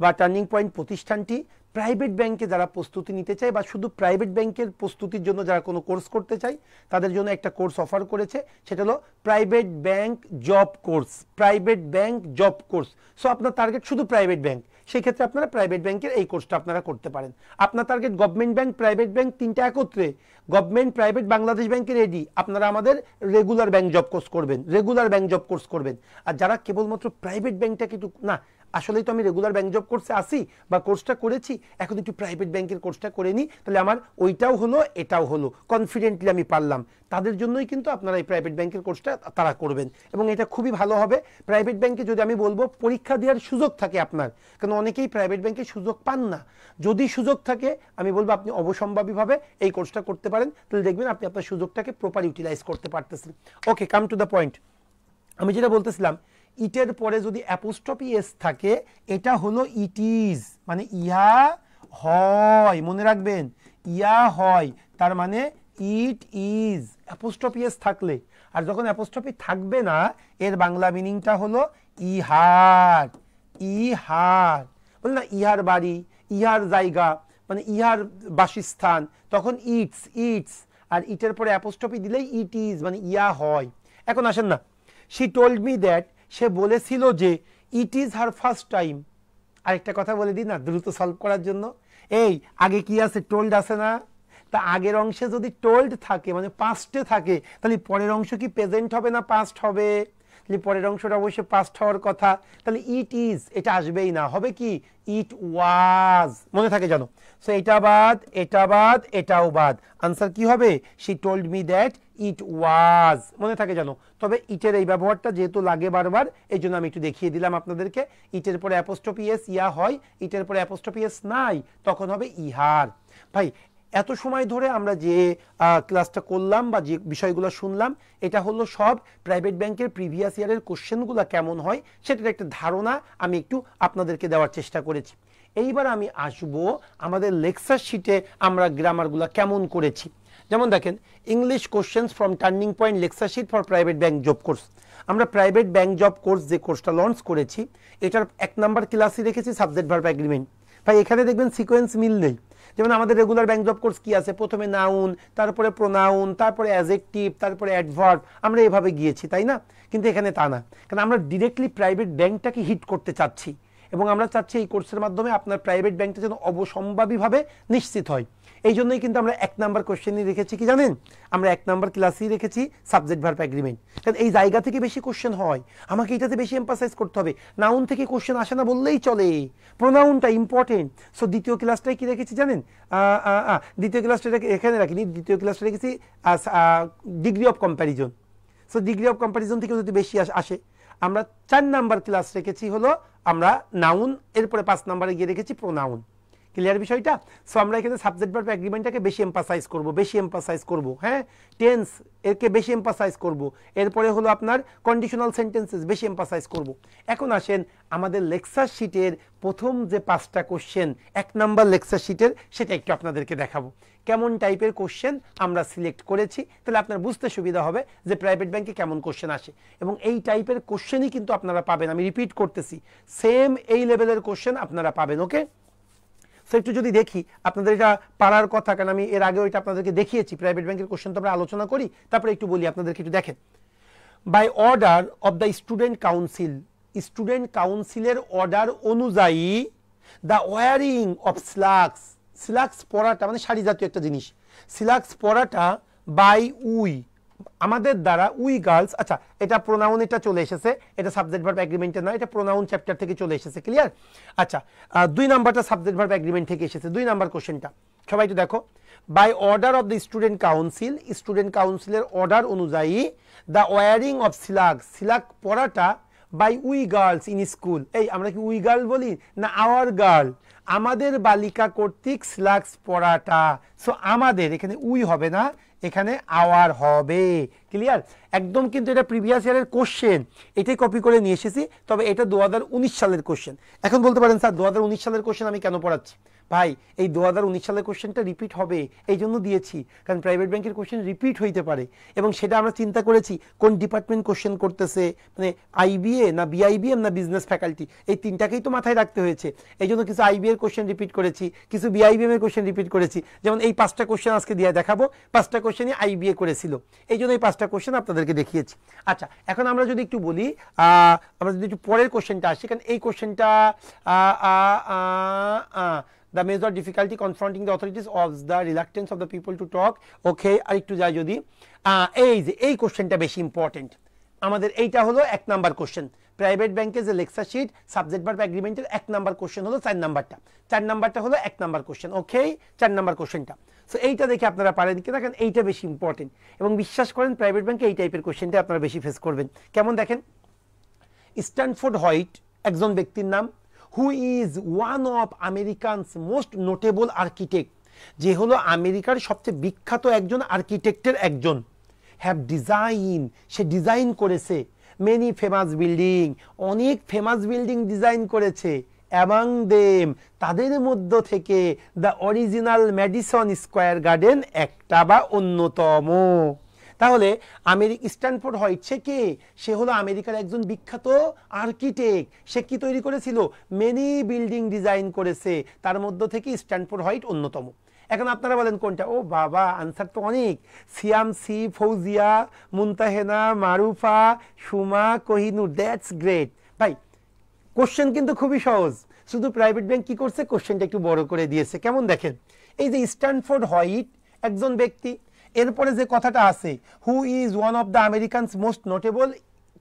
বা টার্নিং পয়েন্ট প্রতিষ্ঠানটি প্রাইভেট ব্যাংকে যারা প্রস্তুতি নিতে চায় বা শুধু প্রাইভেট ব্যাংকের প্রস্তুতির জন্য যারা কোনো কোর্স করতে চায় তাদের জন্য একটা কোর্স অফার করেছে, সেটা হলো private bank job course. Private bank job course. So আপনার টার্গেট শুধু প্রাইভেট ব্যাংক, সেই ক্ষেত্রে আপনারা প্রাইভেট ব্যাংকের এই কোর্সটা আপনারা করতে পারেন। আপনার target government bank, private bank তিনটা একত্রে, গভর্নমেন্ট, প্রাইভেট, বাংলাদেশ ব্যাংকের রেডি, আপনারা আমাদের রেগুলার ব্যাংক জব কোর্স করবেন, রেগুলার ব্যাংক জব কোর্স করবেন। আর যারা কেবলমাত্র প্রাইভেট ব্যাংকটাকে একটু না, আসলেই তো আমি রেগুলার ব্যাংক জব কোর্সে আসি বা কোর্সটা করেছি, এখন একটু প্রাইভেট ব্যাংকের কোর্সটা করে নিই, তাহলে আমার ওইটাও হলো এটাও হলো, কনফিডেন্টলি আমি পারলাম, তাদের জন্যই কিন্তু আপনারা এই প্রাইভেট ব্যাংকের কোর্সটা তারা করবেন এবং এটা খুবই ভালো হবে। প্রাইভেট ব্যাংকে যদি আমি বলবো পরীক্ষা দেওয়ার সুযোগ থাকে আপনার, কারণ অনেকেই প্রাইভেট ব্যাংকে সুযোগ পান না, যদি সুযোগ থাকে আমি বলবো আপনি অবসম্ভাবীভাবে এই কোর্সটা করতে পারেন, তাহলে দেখবেন আপনি আপনার সুযোগটাকে প্রপার ইউটিলাইজ করতে পারতেছেন। ওকে, কাম টু দ্য পয়েন্ট। আমি যেটা বলতেছিলাম, ইটের পরে যদি অ্যাপোস্ট্রফি এস থাকে, এটা হলো ইট ইজ, মানে ইহা হয়, মনে রাখবেন ইয়া হয়, তার মানে ইট ইজ। অ্যাপোস্ট্রফি এস থাকলে, আর যখন অ্যাপোস্ট্রফি থাকবে না, এর বাংলা মিনিংটা হলো ইহার। ইহার বল না, ইহার বাড়ি, ইহার জায়গা, মানে ইহার বাসস্থান, তখন ইটস। ইটস আর ইটের পরে অ্যাপোস্ট্রফি দিলেই ইট ইজ, মানে ইয়া হয়। এখন আসেন না, শি টোল্ড মি দ্যাট, সে বলেছিল যে it is her first time. আরেকটা কথা বলে দিই না দ্রুত সলভ করার জন্য, এই আগে কি আছে? টোল্ড আছে না? তা আগের অংশে যদি টোল্ড থাকে মানে পাস্টে থাকে, তাহলে পরের অংশ কি প্রেজেন্ট হবে না পাস্ট হবে? তাহলে পরের অংশটা অবশ্যই পাস্ট হওয়ার কথা, তাহলে ইট ইজ এটা আসবেই না, হবে কি ইট ওয়াজ। মনে থাকে জানো? সো এটা বাদ, এটা বাদ, এটাও বাদ, আনসার কি হবে? She told me that it was. মনে থাকে জানো? তবে ইটের এই ব্যবহারটা যেহেতু লাগে বারবার, এই জন্য আমি একটু দেখিয়ে দিলাম আপনাদেরকে। ইটের পরে অ্যাপোস্ট্রফি এস ইয়া হয়, ইটের পরে অ্যাপোস্ট্রফি এস নাই, তখন হবে ইহার। ভাই এত সময় ধরে আমরা যে ক্লাসটা করলাম বা যে বিষয়গুলো শুনলাম, এটা হলো সব প্রাইভেট ব্যাংকের প্রিভিয়াস ইয়ারের কোশ্চেনগুলো কেমন হয় সেটার একটা ধারণা আমি একটু আপনাদেরকে দেওয়ার চেষ্টা করেছি। এইবার আমি আসব আমাদের লেকচার শিটে আমরা গ্রামারগুলো কেমন করেছি। যেমন দেখেন, English questions from turning point lecture sheet for private bank job course. আমরা প্রাইভেট ব্যাংক জব কোর্স যে কোর্সটা লঞ্চ করেছি, এটার 1 নাম্বার ক্লাসই রেখেছি সাবজেক্ট ভার্ব এগ্রিমেন্ট। ভাই এখানে দেখবেন সিকোয়েন্স মিল নেই। যেমন আমাদের রেগুলার ব্যাংক জব কোর্স কি আছে? প্রথমে নাউন, তারপরে প্রোনাউন, তারপরে অ্যাডজেক্টিভ, তারপরে অ্যাডভার্ব, আমরা এভাবে গিয়েছি, তাই না? কিন্তু এখানে তা না, কারণ আমরা ডিরেক্টলি প্রাইভেট ব্যাংকটাকে হিট করতে চাচ্ছি এবং আমরা চাচ্ছি এই কোর্সের মাধ্যমে আপনার প্রাইভেট ব্যাংকটা যেন অবসম্ভাবীভাবে নিশ্চিত হয়। এই জন্যই কিন্তু আমরা 1 নাম্বার কোশ্চেনই রেখেছি কি জানেন? আমরা 1 নাম্বার ক্লাসই রেখেছি সাবজেক্ট ভার্ব এগ্রিমেন্ট, কারণ এই জায়গা থেকে বেশি কোশ্চেন হয়, আমাকে এটাতে বেশি এমফাসাইজ করতে হবে। নাউন থেকে কোশ্চেন আসে না বললেই চলে, প্রোনাউনটা ইম্পর্টেন্ট। সো দ্বিতীয় ক্লাসটাই কি রেখেছি জানেন? দ্বিতীয় ক্লাসটা এখানে রাখিনি, দ্বিতীয় ক্লাসটা রেখেছি degree of comparison. So degree of comparison থেকে যদি বেশি আসে, আমরা 4 নাম্বার ক্লাস রেখেছি হলো আমরা নাউন, এরপরে 5 নাম্বারে গিয়ে রেখেছি প্রোনাউন। ক্লিয়ার বিষয়টা? সো আমরা এখানে সাবজেক্ট ভার্ব এগ্রিমেন্টটাকে বেশি এমফাসাইজ করব, বেশি এমফাসাইজ করব, হ্যাঁ, টেন্স এরকে বেশি এমফাসাইজ করব, এরপরে হলো আপনার কন্ডিশনাল সেন্টেন্সেস বেশি এমফাসাইজ করব। এখন আসেন আমাদের লেকচার শিটের প্রথম যে 5টা কোশ্চেন 1 নাম্বার লেকচার শিটের, সেটা একটু আপনাদেরকে দেখাবো কেমন টাইপের কোশ্চেন আমরা সিলেক্ট করেছি, তাহলে আপনার বুঝতে সুবিধা হবে যে প্রাইভেট ব্যাংকে কেমন কোশ্চেন আসে। এবং এই টাইপের কোশ্চেনই কিন্তু আপনারা পাবেন, আমি রিপিট করতেছি, সেম এই লেভেলের কোশ্চেন আপনারা পাবেন। ওকে, সো একটু যদি দেখি আপনাদের এটা পারার কথা, কারণ আমি এর আগে ওইটা আপনাদেরকে দেখিয়েছি। প্রাইভেট ব্যাংকের কোশ্চেন তো আমরা আলোচনা করি, তারপরে একটু বলি আপনাদেরকে, একটু দেখেন। By order of the student council student কাউন্সিলের অর্ডার অনুযায়ী the wearing of slacks, slacks পরাটা মানে শাড়ি জাতীয় একটা জিনিস, স্লাক্স পরাটা বাই উই, আমাদের দ্বারা, উই গার্লস। আচ্ছা, এটা প্রোনাউন, এটা চলে এসেছে, এটা সাবজেক্ট ভার্ব এগ্রিমেন্টে নয়, এটা প্রোনাউন চ্যাপ্টার থেকে চলে এসেছে, ক্লিয়ার? আচ্ছা, 2 নাম্বারটা সাবজেক্ট ভার্ব এগ্রিমেন্ট থেকে এসেছে, 2 নাম্বার কোশ্চেনটা সবাই একটু দেখো। By order of the student council, student কাউন্সিলের অর্ডার অনুযায়ী the wearing of slacks, slacks পরাটা by we girls in school. এই আমরা কি উই গার্ল বলি না আওয়ার গার্ল? আমাদের বালিকা কর্তৃক সিলাক্স পরাটা, সো আমাদের এখানে উই হবে না, এখানে আওয়ার হবে, ক্লিয়ার? একদম কিন্তু এটা প্রিভিয়াস ইয়ারের কোশ্চেন, এটাই কপি করে নিয়ে এসেছি, তবে এটা 2019 সালের কোশ্চেন। এখন বলতে পারেন স্যার 2019 সালের কোশ্চেন আমি কেন পড়াচ্ছি? ভাই এই 2019 সালের কোশ্চেনটা রিপিট হবে এই জন্য দিয়েছি, কারণ প্রাইভেট ব্যাংকের কোশ্চেন রিপিট হইতে পারে, এবং সেটা আমরা চিন্তা করেছি কোন ডিপার্টমেন্ট কোশ্চেন করতেছে, মানে আইবিএ না বিআইবিএম না বিজনেস ফ্যাকাল্টি, এই তিনটাকেই তো মাথায় রাখতে হয়েছে। এই জন্য কিছু আইবিএর কোশ্চেন রিপিট করেছি, কিছু বিআইবিএম এর কোশ্চেন রিপিট করেছি। যেমন এই 5টা কোশ্চেন আজকে দিয়ে দেখাবো, 5টা কোশ্চেনই আইবিএ করেছিল, এই জন্য এই 5টা কোশ্চেন আপনাদেরকে দেখিয়েছি। আচ্ছা, এখন আমরা যদি একটু বলি, আমরা যদি একটু পরের কোশ্চেনটা আসি, কারণ এই কোশ্চেনটা the major difficulty confronting the authorities was the reluctance of the people to talk. Okay, আর একটু যাই যদি, এই যে এই কোশ্চেনটা বেশি ইম্পর্টেন্ট আমাদের, এইটা হলো 1 নাম্বার কোশ্চেন। প্রাইভেট ব্যাংকের যে লেকচার শিট সাবজেক্ট ভার্ব এগ্রিমেন্টের 1 নাম্বার কোশ্চেন হলো 4 নাম্বারটা, 4 নাম্বারটা হলো 1 নাম্বার কোশ্চেন। ওকে, 4 নাম্বার কোশ্চেনটা, সো এইটা দেখে আপনারা পারেন কিনা, কারণ এইটা বেশি ইম্পর্টেন্ট, এবং বিশ্বাস করেন প্রাইভেট ব্যাংকে এই টাইপের কোশ্চেনটা আপনারা বেশি ফেস করবেন। কেমন দেখেন, স্ট্যানফোর্ড হোয়াইট একজন ব্যক্তির নাম, who is one of Americans most notable architect, যে হলো আমেরিকার সবচেয়ে বিখ্যাত একজন আর্কিটেক্টের একজন, হ্যাভ ডিজাইন, সে ডিজাইন করেছে, মেনি ফেমাস বিল্ডিং, অনেক ফেমাস বিল্ডিং ডিজাইন করেছে, অ্যামাং দেম, তাদের মধ্য থেকে the original Madison square garden একটা বা অন্যতম। তাহলে স্ট্যানফোর্ড হোয়াইট সে কে? সে হলো আমেরিকার একজন বিখ্যাত আর্কিটেক্ট। সে কি তৈরি করেছিল? মেনি বিল্ডিং ডিজাইন করেছে, তার মধ্য থেকে স্ট্যানফোর্ড হোয়াইট অন্যতম। এখন আপনারা বলেন কোনটা? ও বাবা, আনসার তো অনেক, Siam C, Fouzia, Muntahena, Marufa, Suma, Kohinoor, that's great. ভাই কোশ্চেন কিন্তু খুবই সহজ, শুধু প্রাইভেট ব্যাংক কি করছে, কোশ্চেনটা একটু বড় করে দিয়েছে। কেমন দেখেন, এই যে স্ট্যানফোর্ড হোয়াইট একজন ব্যক্তি, এরপরে যে কথাটা আছে who is one of the Americans most notable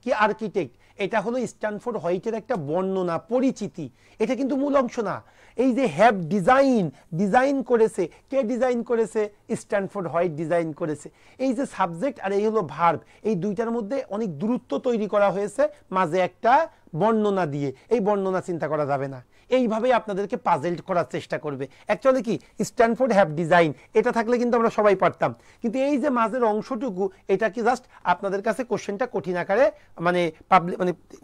কি আর্কিটেক্ট, এটা হলো স্ট্যানফোর্ড হোয়াইটের একটা বর্ণনা, পরিচিতি, এটা কিন্তু মূল অংশ না। এই যে হ্যাভ ডিজাইন, ডিজাইন করেছে, কে ডিজাইন করেছে? স্ট্যানফোর্ড হোয়াইট ডিজাইন করেছে। এই যে সাবজেক্ট আর এই হলো ভার্ব, এই দুইটার মধ্যে অনেক দূরত্ব তৈরি করা হয়েছে মাঝে একটা বর্ণনা দিয়ে, এই বর্ণনা চিন্তা করা যাবে না, এইভাবেই আপনাদেরকে পাজেল করার চেষ্টা করবে। অ্যাকচুয়ালি কি স্ট্যানফোর্ড হ্যাভ ডিজাইন, এটা থাকলে কিন্তু আমরা সবাই পারতাম, কিন্তু এই যে মাঝের অংশটুকু, এটা কি জাস্ট আপনাদের কাছে কোশ্চেনটা কঠিন আকারে মানে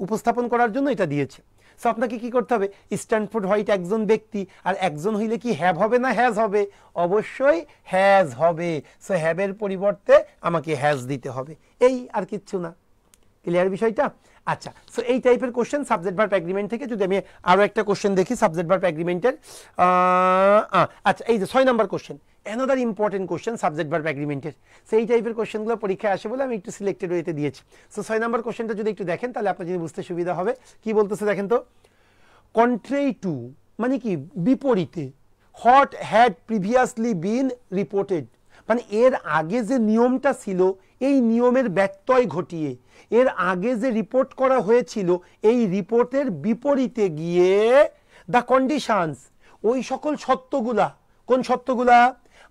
উপস্থাপন করার জন্য এটা দিয়েছে। সো আপনাকে কি করতে হবে, স্ট্যানফোর্ড হোয়াইট একজন ব্যক্তি, আর একজন হইলে কি হ্যাভ হবে না হ্যাজ হবে? অবশ্যই হ্যাজ হবে। সো হ্যাভের পরিবর্তে আমাকে হ্যাজ দিতে হবে, এই আর কিচ্ছু না। ক্লিয়ার বিষয়টা? আচ্ছা, সো এই টাইপের কোশ্চেন সাবজেক্ট ভার্ব এগ্রিমেন্ট থেকে। যদি আমি আরো একটা কোশ্চেন দেখি সাবজেক্ট ভার্ব এগ্রিমেন্টের, আচ্ছা এই যে 6 number question, another important question subject verb এগ্রিমেন্টের। সেই টাইপের কোশ্চেনগুলো পরীক্ষায় আসে বলে আমি একটু সিলেক্টেড ওয়েতে দিয়েছি। সো 6 নাম্বার কোশ্চেনটা যদি একটু দেখেন তাহলে আপনার যদি বুঝতে সুবিধা হবে। কি বলতেছে দেখেন তো, কন্ট্রারি টু মানে কি? বিপরীতে, what had previously bin reported মানে এর আগে যে নিয়মটা ছিল এই নিয়মের ব্যত্যয় ঘটিয়ে এর আগে যে রিপোর্ট করা হয়েছিল এই রিপোর্টের বিপরীতে গিয়ে দ্য কন্ডিশনস, ওই সকল সত্যগুলা, কোন সত্যগুলা?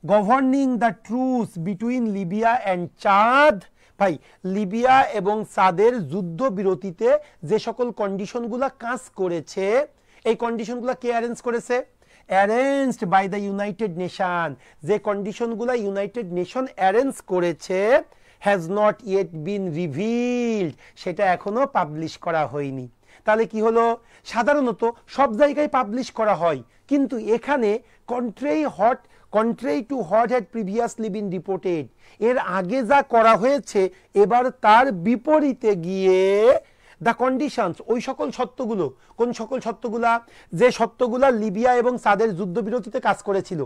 Governing the truth between Libya and Chad. ভাই লিবিয়া এবং চাঁদের যুদ্ধ বিরতিতে যে সকল কন্ডিশনগুলা কাজ করেছে, এই কন্ডিশনগুলা কে অ্যারেঞ্জ করেছে? Arranged by the United Nation. যে কন্ডিশনগুলা ইউনাইটেড নেশন অ্যারেঞ্জ করেছে has not yet been revealed, সেটা এখনো পাবলিশ করা হয়নি। তাহলে কি হলো? সাধারণত সব জায়গায় পাবলিশ করা হয়, কিন্তু এখানে contrary to what had previously bin reported, এর আগে যা করা হয়েছে এবার তার বিপরীতে গিয়ে দ্য কন্ডিশনস, ওই সকল সত্যগুলো, কোন সকল সত্যগুলা, যে সত্যগুলা লিবিয়া এবং সাদের যুদ্ধবিরতিতে কাজ করেছিল,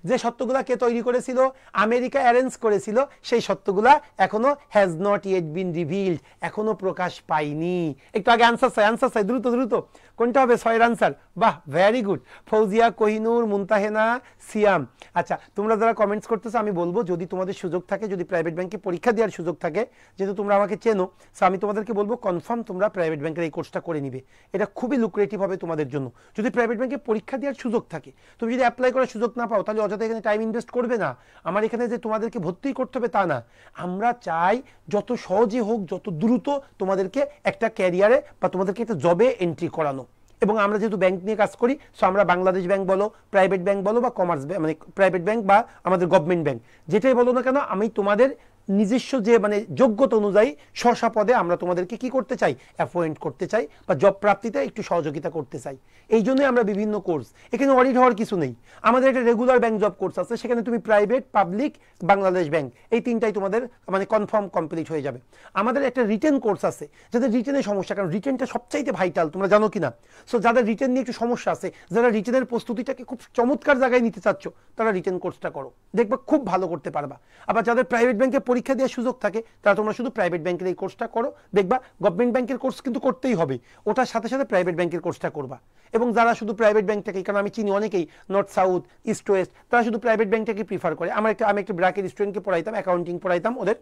যে সত্যগুলা কে তৈরি করেছিল, আমেরিকা অ্যারেঞ্জ করেছিল, সেই সত্যগুলা এখনো has not yet been revealed, এখনো প্রকাশ পায়নি। একটু আগে আনসার চাই, দ্রুত দ্রুত, কোনটা হবে 6 এর আনসার? বাহ, ভেরি গুড। ফৌজিয়া, কোহিনুর, মুনতাহেনা, সিয়াম। আচ্ছা, তোমরা যারা কমেন্টস করতেছো, আমি বলবো যদি তোমাদের সুযোগ থাকে, যদি প্রাইভেট ব্যাংকে পরীক্ষা দেওয়ার সুযোগ থাকে, যেহেতু তোমরা আমাকে চেনো, সো আমি তোমাদেরকে বলবো কনফার্ম তোমরা প্রাইভেট ব্যাংকের এই কোর্সটা করে নিবে। এটা খুবই লুক্রেটিভ হবে তোমাদের জন্য। যদি প্রাইভেট ব্যাংকে পরীক্ষা দেওয়ার সুযোগ থাকে, তুমি যদি অ্যাপ্লাই করার সুযোগ না পাও, তাহলে অযথা এখানে টাইম ইনভেস্ট করবে না। আমার এখানে যে তোমাদেরকে ভর্তি করতে হবে তা না, আমরা চাই যত সহজে হোক, যত দ্রুত তোমাদেরকে একটা ক্যারিয়ারে বা তোমাদেরকে একটা জবে এন্ট্রি করানো। এবং আমরা যেহেতু ব্যাংক নিয়ে কাজ করি, সো আমরা বাংলাদেশ ব্যাংক বলো, প্রাইভেট ব্যাংক বলো, বা কমার্স ব্যাংক, মানে প্রাইভেট ব্যাংক বা আমাদের গভর্নমেন্ট ব্যাংক, যেটাই বলো না কেন, আমি তোমাদের নিজস্ব যে মানে যোগ্যতা অনুযায়ী স্ব পদে আমরা তোমাদেরকে কি করতে চাই, অ্যাপয়েন্ট করতে চাই, বা জব প্রাপ্তিতে একটু সহযোগিতা করতে চাই। এই জন্যই আমরা বিভিন্ন কোর্স, এখানে অডিট হওয়ার কিছু নেই। আমাদের একটা রেগুলার ব্যাংক জব কোর্স আছে, সেখানে তুমি প্রাইভেট, পাবলিক, বাংলাদেশ ব্যাংক, এই তিনটাই তোমাদের মানে কনফার্ম কমপ্লিট হয়ে যাবে। আমাদের একটা রিটেন কোর্স আছে, যাদের রিটেনের সমস্যা, কারণ রিটেনটা সবচাইতে ভাইটাল, তোমরা জানো কিনা। সো যাদের রিটেন নিয়ে একটু সমস্যা আছে, যারা রিটেনের প্রস্তুতিটাকে খুব চমৎকার জায়গায় নিতে চাচ্ছ, তারা রিটেন কোর্সটা করো, দেখবা খুব ভালো করতে পারবা। আবার যাদের প্রাইভেট ব্যাংকে পরীক্ষা দেওয়ার সুযোগ থাকে, তারা তোমরা শুধু প্রাইভেট ব্যাংকের এই কোর্সটা করো, দেখবা গভর্নমেন্ট ব্যাংকের কোর্স কিন্তু করতেই হবে, ওটার সাথে সাথে প্রাইভেট ব্যাংকের কোর্সটা করবা। এবং যারা শুধু প্রাইভেট ব্যাংকটাকে, কারণ আমি চিনি অনেকেই নর্থ সাউথ ইস্ট ওয়েস্ট, তারা শুধু প্রাইভেট ব্যাংকটাকে প্রিফার করে। আমি একটা ব্র্যাকের স্টুডেন্টকে পড়াইতাম, অ্যাকাউন্টিং পড়াইতাম ওদের,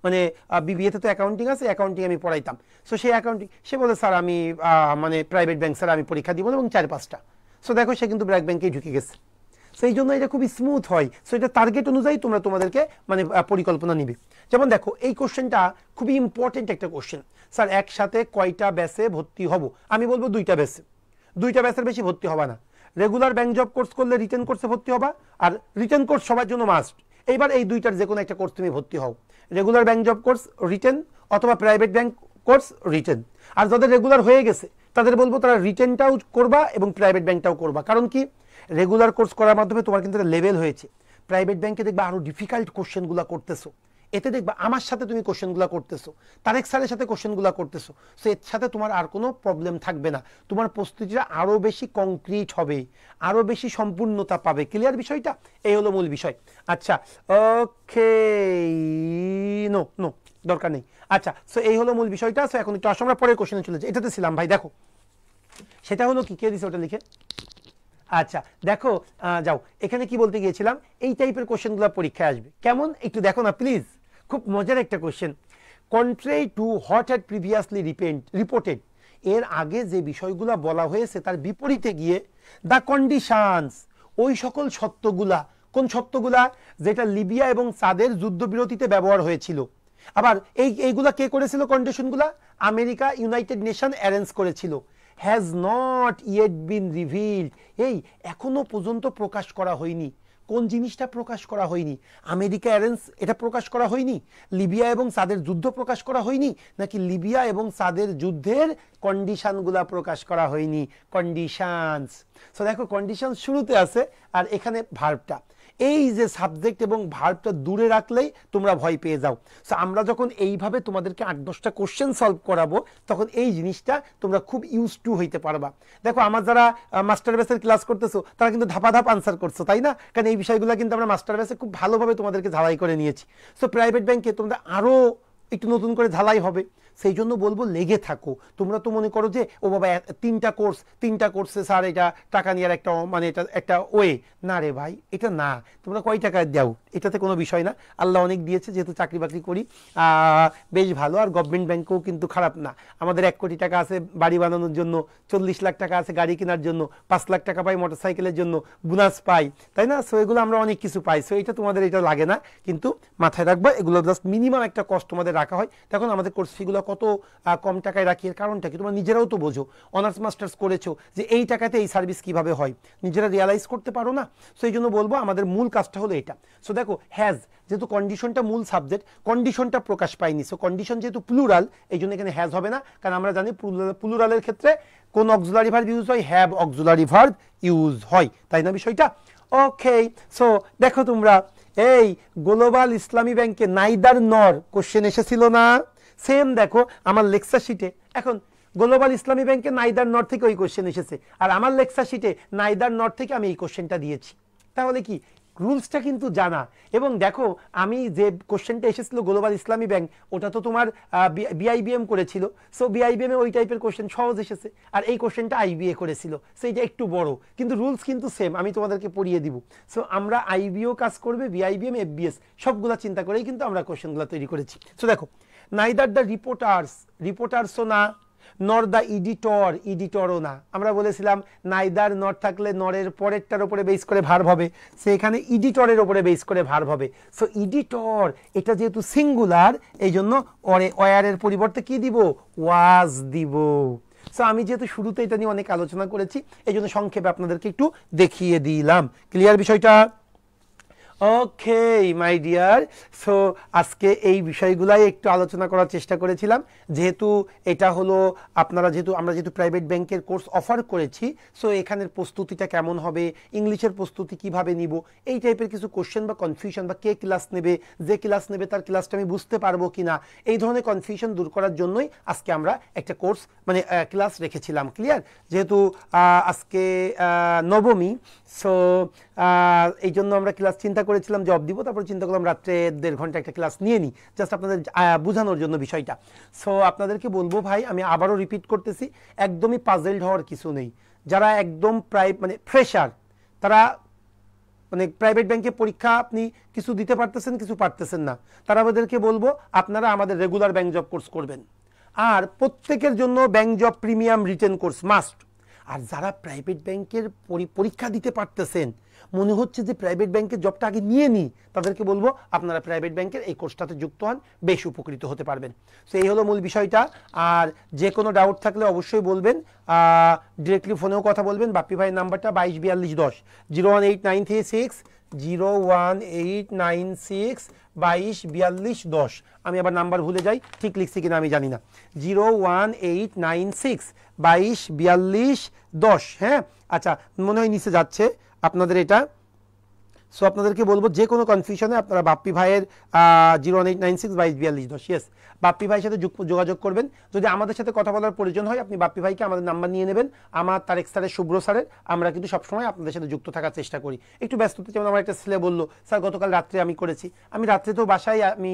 মানে বিবিএতে তো অ্যাকাউন্টিং আছে, অ্যাকাউন্টিং আমি পড়াইতাম। সো সেই অ্যাকাউন্টিং, সে বলে স্যার আমি মানে প্রাইভেট ব্যাংক স্যার আমি পরীক্ষা দিব, এবং 4-5টা। সো দেখো সে কিন্তু ব্র্যাক ব্যাংকেই ঢুকে গেছে। সেই জন্য এটা খুবই স্মুথ হয়। সো এটা টার্গেট অনুযায়ী তোমরা তোমাদেরকে মানে পরিকল্পনা নিবে। যেমন দেখো এই কোশ্চেনটা খুবই ইম্পর্টেন্ট একটা কোশ্চেন, স্যার একসাথে কয়টা ব্যাচে ভর্তি হব? আমি বলবো 2টা ব্যাচে, 2টা ব্যাচের বেশি ভর্তি হবা না। রেগুলার ব্যাংক জব কোর্স করলে রিটেন কোর্সে ভর্তি হবা, আর রিটেন কোর্স সবার জন্য মাস্ট। এইবার এই 2টার যে কোনো একটা কোর্স তুমি ভর্তি হও, regular bank job course written, অথবা প্রাইভেট ব্যাংক কোর্স রিটেন। আর যাদের রেগুলার হয়ে গেছে তাদের বলবো তারা রিটেনটাও করবা এবং প্রাইভেট ব্যাংকটাও করবা। কারণ কি, রেগুলার কোর্স করার মাধ্যমে তোমার কিন্তু একটা লেভেল হয়েছে। প্রাইভেট ব্যাংকে দেখবা আরো ডিফিকাল্ট কোশ্চেনগুলো করতেছো, এতে দেখবা আমার সাথে তুমি কোশ্চেনগুলো করতেছো, তারেক স্যারের সাথে কোশ্চেনগুলো করতেছো। সো এর সাথে তোমার আর কোনো প্রবলেম থাকবে না, তোমার প্রস্তুতিটা আরো বেশি কংক্রিট হবে, আরো বেশি সম্পূর্ণতা পাবে। ক্লিয়ার বিষয়টা? এই হলো মূল বিষয়। আচ্ছা, ওকে, নো নো দরকার নেই। আচ্ছা, সো এই হলো মূল বিষয়টা। সো এখন একটু আসো আমরা পরের কোশ্চেনে চলে যাই। এটাতে ছিলাম ভাই, দেখো সেটা হলো কি, কে দিছে ওটা লিখে? আচ্ছা দেখো, যাও, এখানে কি বলতে গিয়েছিলাম, এই টাইপের কোশ্চেনগুলো পরীক্ষায় আসবে। কেমন একটু দেখো না প্লিজ, খুব মজার একটা question. Contrary to what had previously reported, এর আগে যে বিষয়গুলো বলা হয়েছে তার বিপরীতে গিয়ে দ্য কন্ডিশনস, ওই সকল সত্যগুলা, কোন সত্যগুলা, যেটা লিবিয়া এবং সাদের যুদ্ধবিরতিতে ব্যবহার হয়েছিল। আবার এইগুলা কে করেছিল? কন্ডিশনগুলা আমেরিকা, ইউনাইটেড নেশন অ্যারেঞ্জ করেছিল। Has not yet been revealed, এই এখনো পর্যন্ত প্রকাশ করা হয়নি। কোন জিনিসটা প্রকাশ করা হয়নি? আমেরিকা অ্যারেঞ্জ এটা প্রকাশ করা হয়নি, লিবিয়া এবং সাদের যুদ্ধ প্রকাশ করা হয়নি, নাকি লিবিয়া এবং সাদের যুদ্ধের কন্ডিশনগুলা প্রকাশ করা হয়নি? কন্ডিশনস। সো দেখো কন্ডিশন শুরুতে আছে, আর এখানে ভার্বটা। এই যে সাবজেক্ট এবং ভার্বটা দূরে রাখলেই তোমরা ভয় পেয়ে যাও। সো আমরা যখন এইভাবে তোমাদেরকে 8-10টা কোশ্চেন সলভ করাবো, তখন এই জিনিসটা তোমরা খুব ইউজ টু হইতে পারবা। দেখো আমার যারা মাস্টার বেসের ক্লাস করতেছো, তারা কিন্তু ধাপা ধাপ আনসার করছো, তাই না? কারণ এই বিষয়গুলো কিন্তু আমরা মাস্টার বেসে খুব ভালোভাবে তোমাদেরকে ঝালাই করে নিয়েছি। সো প্রাইভেট ব্যাংকে তোমরা আরো একটু নতুন করে ঝালাই হবে। সেই জন্য বলবো লেগে থাকো। তোমরা তো মনে করো যে ও বাবা 3টা কোর্সে স্যার এটা টাকা নেওয়ার একটা মানে এটা একটা ওয়ে না রে ভাই, এটা না। তোমরা কয় টাকা দাও এটাতে কোনো বিষয় না, আল্লাহ অনেক দিয়েছে, যেহেতু চাকরি বাকরি করি বেশ ভালো। আর গভর্নমেন্ট ব্যাংকেও কিন্তু খারাপ না। আমাদের 1 কোটি টাকা আছে বাড়ি বানানোর জন্য, 40 লাখ টাকা আছে গাড়ি কেনার জন্য, 5 লাখ টাকা পাই মোটরসাইকেলের জন্য, বোনাস পাই, তাই না? সো এগুলো আমরা অনেক কিছু পাই। সো এটা তোমাদের এটা লাগে না, কিন্তু মাথায় রাখবা এগুলো জাস্ট মিনিমাম একটা কষ্ট তোমাদের রাখা হয়। দেখুন আমাদের কোর্স ফিগুলো কত কম টাকায় রাখি, এর কারণটা কি তোমরা নিজেরাও তো বোঝো। অনার্স মাস্টার্স করেছো, যে এই টাকাতে এই সার্ভিস কিভাবে হয় নিজেরা রিয়ালাইজ করতে পারো না। সো এই জন্য বলবো আমাদের মূল কাজটা হলো এটা। সো দেখো হ্যাজ, যেহেতু কন্ডিশনটা মূল সাবজেক্ট, কন্ডিশনটা প্রকাশ পায়নি। সো কন্ডিশন যেহেতু প্লুরাল, এই জন্য এখানে হ্যাজ হবে না, কারণ আমরা জানি প্লুরালের ক্ষেত্রে কোন অক্সিলারি ভার্ব ইউজ হয়? হ্যাভ অক্সিলারি ভার্ব ইউজ হয়, তাই না বিষয়টা? ওকে, সো দেখো তোমরা এই গ্লোবাল ইসলামী ব্যাংকে নাইদার নর কোশ্চেন এসেছিল না? সেম দেখো আমার লেকচার শিটে এখন গ্লোবাল ইসলামী ব্যাংকে নাইদার নর থেকে ওই কোশ্চেন এসেছে, আর আমার লেকচার শিটে নাইদার নর থেকে আমি এই কোশ্চেনটা দিয়েছি। তাহলে কি রুলসটা কিন্তু জানা। এবং দেখো আমি যে কোশ্চেনটা এসেছিল গ্লোবাল ইসলামী ব্যাংক, ওটা তো তোমার বিআইবিএম করেছিল, সো বিআইবিএম এ ওই টাইপের কোশ্চেন সহজ এসেছে, আর এই কোশ্চেনটা আইবিএ করেছিল, সো এটা একটু বড়, কিন্তু রুলস কিন্তু সেম, আমি তোমাদেরকে পড়িয়ে দিব। সো আমরা আইবিও কাজ করবে, বিআইবিএম, এফবিএস সবগুলা চিন্তা করেই কিন্তু আমরা কোশ্চেনগুলো তৈরি করেছি। সো দেখো নাইদার দ্য রিপোর্টার্সও না, নর দ্য এডিটরও না। আমরা বলেছিলাম নাইদার নর থাকলে নরের পরেরটার উপরে বেস করে ভার্ব হবে, সেখানে এডিটরের উপরে বেস করে ভার্ব হবে। সো এডিটর এটা যেহেতু সিঙ্গুলার, এই জন্য ওয়ারের পরিবর্তে কি দিব, ওয়াজ দিব। সো আমি যেহেতু শুরুতে এটা নিয়ে অনেক আলোচনা করেছি, এই জন্য সংক্ষেপে আপনাদেরকে একটু দেখিয়ে দিলাম। ক্লিয়ার বিষয়টা? ওকে মাই ডিয়ার, সো আজকে এই বিষয়গুলাই একটু আলোচনা করার চেষ্টা করেছিলাম। যেহেতু এটা হলো আমরা যেহেতু প্রাইভেট ব্যাংকের কোর্স অফার করেছি, সো এখানের প্রস্তুতিটা কেমন হবে, ইংলিশের প্রস্তুতি কিভাবে নিব, এই টাইপের কিছু কোশ্চেন বা কনফিউশন, বা কে ক্লাস নেবে, যে ক্লাস নেবে তার ক্লাসটা আমি বুঝতে পারবো কিনা, এই ধরনের কনফিউশন দূর করার জন্যই আজকে আমরা একটা কোর্স ক্লাস রেখেছিলাম। ক্লিয়ার? যেহেতু আজকে নবমী, সো এই জন্য আমরা ক্লাস চিন্তা করেছিলাম জব দিব, তারপর চিন্তা করলাম রাত্রে 1.5 ঘন্টা একটা ক্লাস নিয়ে নিই, জাস্ট আপনাদের বোঝানোর জন্য বিষয়টা। সো আপনাদেরকে বলবো ভাই, আমি আবারও রিপিট করতেছি, একদমই পাজেলড হওয়ার কিছু নেই। যারা একদম ফ্রেশার, তারা প্রাইভেট ব্যাংকে পরীক্ষা আপনি কিছু দিতে পারতেছেন, কিছু পারতেছেন না, তারা আমাদেরকে বলবো আপনারা আমাদের রেগুলার ব্যাংক জব কোর্স করবেন। আর প্রত্যেকের জন্য bank job premium written course must. আর যারা প্রাইভেট ব্যাংকের পরীক্ষা দিতে পারতেছেন, মনে হচ্ছে যে প্রাইভেট ব্যাংকের জবটা আগে নিয়ে নিই, তাদেরকে বলবো আপনারা প্রাইভেট ব্যাংকের এই কোর্সটাতে যুক্ত হন, বেশ উপকৃত হতে পারবেন। সো এই হলো মূল বিষয়টা। আর যে কোনো ডাউট থাকলে অবশ্যই বলবেন, ডিরেক্টলি ফোনেও কথা বলবেন। বাপ্পি ভাইয়ের নাম্বারটা 224210, 01896 আমি আবার নাম্বার ভুলে যাই, ঠিক লিখছি কিনা আমি জানি না, 01896 হ্যাঁ আচ্ছা, মনে হয় নিচে যাচ্ছে আপনাদের এটা। সো আপনাদেরকে বলবো যে কোনো কনফিউশনে আপনারা বাপ্পি ভাইয়ের 01896 ইয়েস, বাপ্পি ভাইয়ের সাথে যোগাযোগ করবেন। যদি আমাদের সাথে কথা বলার প্রয়োজন হয়, আপনি বাপ্পি ভাইকে আমাদের নাম্বার নিয়ে নেবেন, আমার তারেক স্যারের, শুভ্র স্যারের, আমরা কিন্তু সবসময় আপনাদের সাথে যুক্ত থাকার চেষ্টা করি। একটু ব্যস্ততা, যেমন আমার একটা ছেলে বললো স্যার গতকাল রাত্রে আমি করেছি, আমি রাত্রে তো বাসায় আমি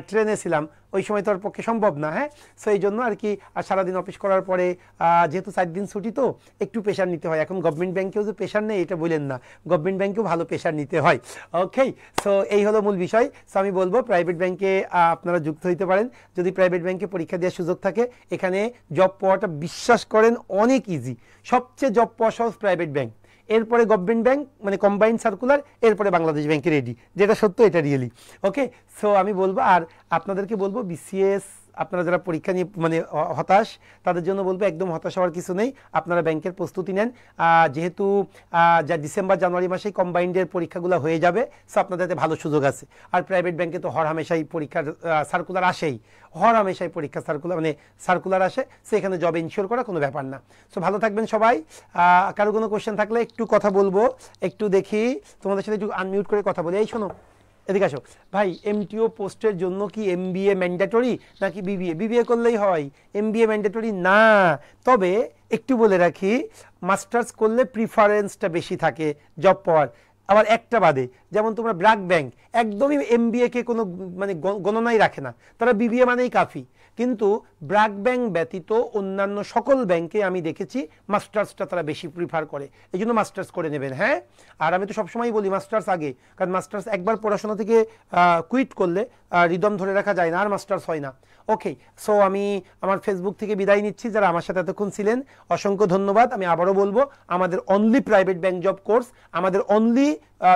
ট্রেনে ছিলাম, ওই সময় তো আর পক্ষে সম্ভব না। হ্যাঁ, সো এই জন্য আর কি, আর সারাদিন অফিস করার পরে যেহেতু 4 দিন ছুটি, তো একটু প্রেশার নিতে হয়। এখন গভর্নমেন্ট ব্যাংকেও যে প্রেশার নেই এটা বলেন না, গভর্নমেন্ট ব্যাংকেও ভালো প্রেশার নিতে হয়। ওকে, সো এই হলো মূল বিষয়। সো আমি বলবো প্রাইভেট ব্যাংকে আপনারা যুক্ত হইতে পারেন, যদি প্রাইভেট ব্যাংকে পরীক্ষা দেওয়ার সুযোগ থাকে। এখানে জব পাওয়াটা বিশ্বাস করেন অনেক ইজি, সবচেয়ে জব পাওয়া সহজ প্রাইভেট ব্যাংক, এরপরে গভর্নমেন্ট ব্যাংক, কম্বাইন্ড সার্কুলার, এরপরে বাংলাদেশ ব্যাংকে রেডি, যেটা সত্য এটা রিয়েলি। ওকে, সো আমি বলবো, আর আপনাদেরকে বলবো বিসিএস আপনারা যারা পরীক্ষা নিয়ে হতাশ, তাদের জন্য বলবো একদম হতাশ হওয়ার কিছু নেই, আপনারা ব্যাংকের প্রস্তুতি নেন। যেহেতু যা ডিসেম্বর জানুয়ারি মাসেই কম্বাইন্ডের পরীক্ষাগুলো হয়ে যাবে, সো আপনাদের ভালো সুযোগ আছে। আর প্রাইভেট ব্যাংকে তো হর হামেশাই পরীক্ষার সার্কুলার আসেই, হর হামেশাই পরীক্ষা সার্কুলার আসে, সেখানে জব ইনশিওর করা কোনো ব্যাপার না। সো ভালো থাকবেন সবাই। কারো কোনো কোশ্চেন থাকলে একটু কথা বলবো, একটু দেখি তোমাদের সাথে একটু আনমিউট করে কথা বলি। এই শোনো, এদিকে আসো ভাই, এমটিও পোস্টের জন্য কি এমবিএ ম্যান্ডেটরি নাকি বিবিএ করলেই হয়? এমবিএ ম্যান্ডেটরি না, তবে একটু বলে রাখি, মাস্টার্স করলে প্রিফারেন্সটা বেশি থাকে জব পাওয়ার। আবার একটা বাদে, যেমন তোমরা ব্র্যাক ব্যাংক একদমই এমবিএ কে কোনো গণনাই রাখে না, তারা বিবিএ মানেই কাফি। কিন্তু ব্র্যাক ব্যাংক ব্যতীত অন্যান্য সকল ব্যাংকে আমি দেখেছি মাস্টার্সটা তারা বেশি প্রিফার করে, এই জন্য মাস্টার্স করে নেবেন। হ্যাঁ, আর আমি তো সবসময় বলি মাস্টার্স আগে, কারণ মাস্টার্স একবার পড়াশোনা থেকে কুইট করলে রিদম ধরে রাখা যায় না, আর মাস্টার্স হয় না। ওকে, সো আমি আমার ফেসবুক থেকে বিদায় নিচ্ছি। যারা আমার সাথে এতক্ষণ ছিলেন অসংখ্য ধন্যবাদ। আমি আবারও বলবো, আমাদের only private bank job course, আমাদের only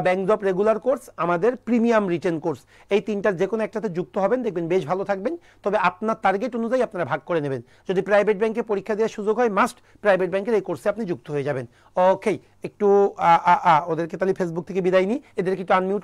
bank job regular course, আমাদের প্রিমিয়াম রিটেন কোর্স, এই তিনটার যে কোনো একটাতে যুক্ত হবেন, দেখবেন বেশ ভালো থাকবেন। তবে আপনার টার্গেট অনুযায়ী আপনারা ভাগ করে নেবেন। যদি প্রাইভেট ব্যাংকে পরীক্ষা দেওয়ার সুযোগ হয়, মাস্ট প্রাইভেট ব্যাংকের এই কোর্সে আপনি যুক্ত হয়ে যাবেন। ওকে, একটু ওদেরকে তাহলে ফেসবুক থেকে বিদায় নিই, এদেরকে একটু আনমিউট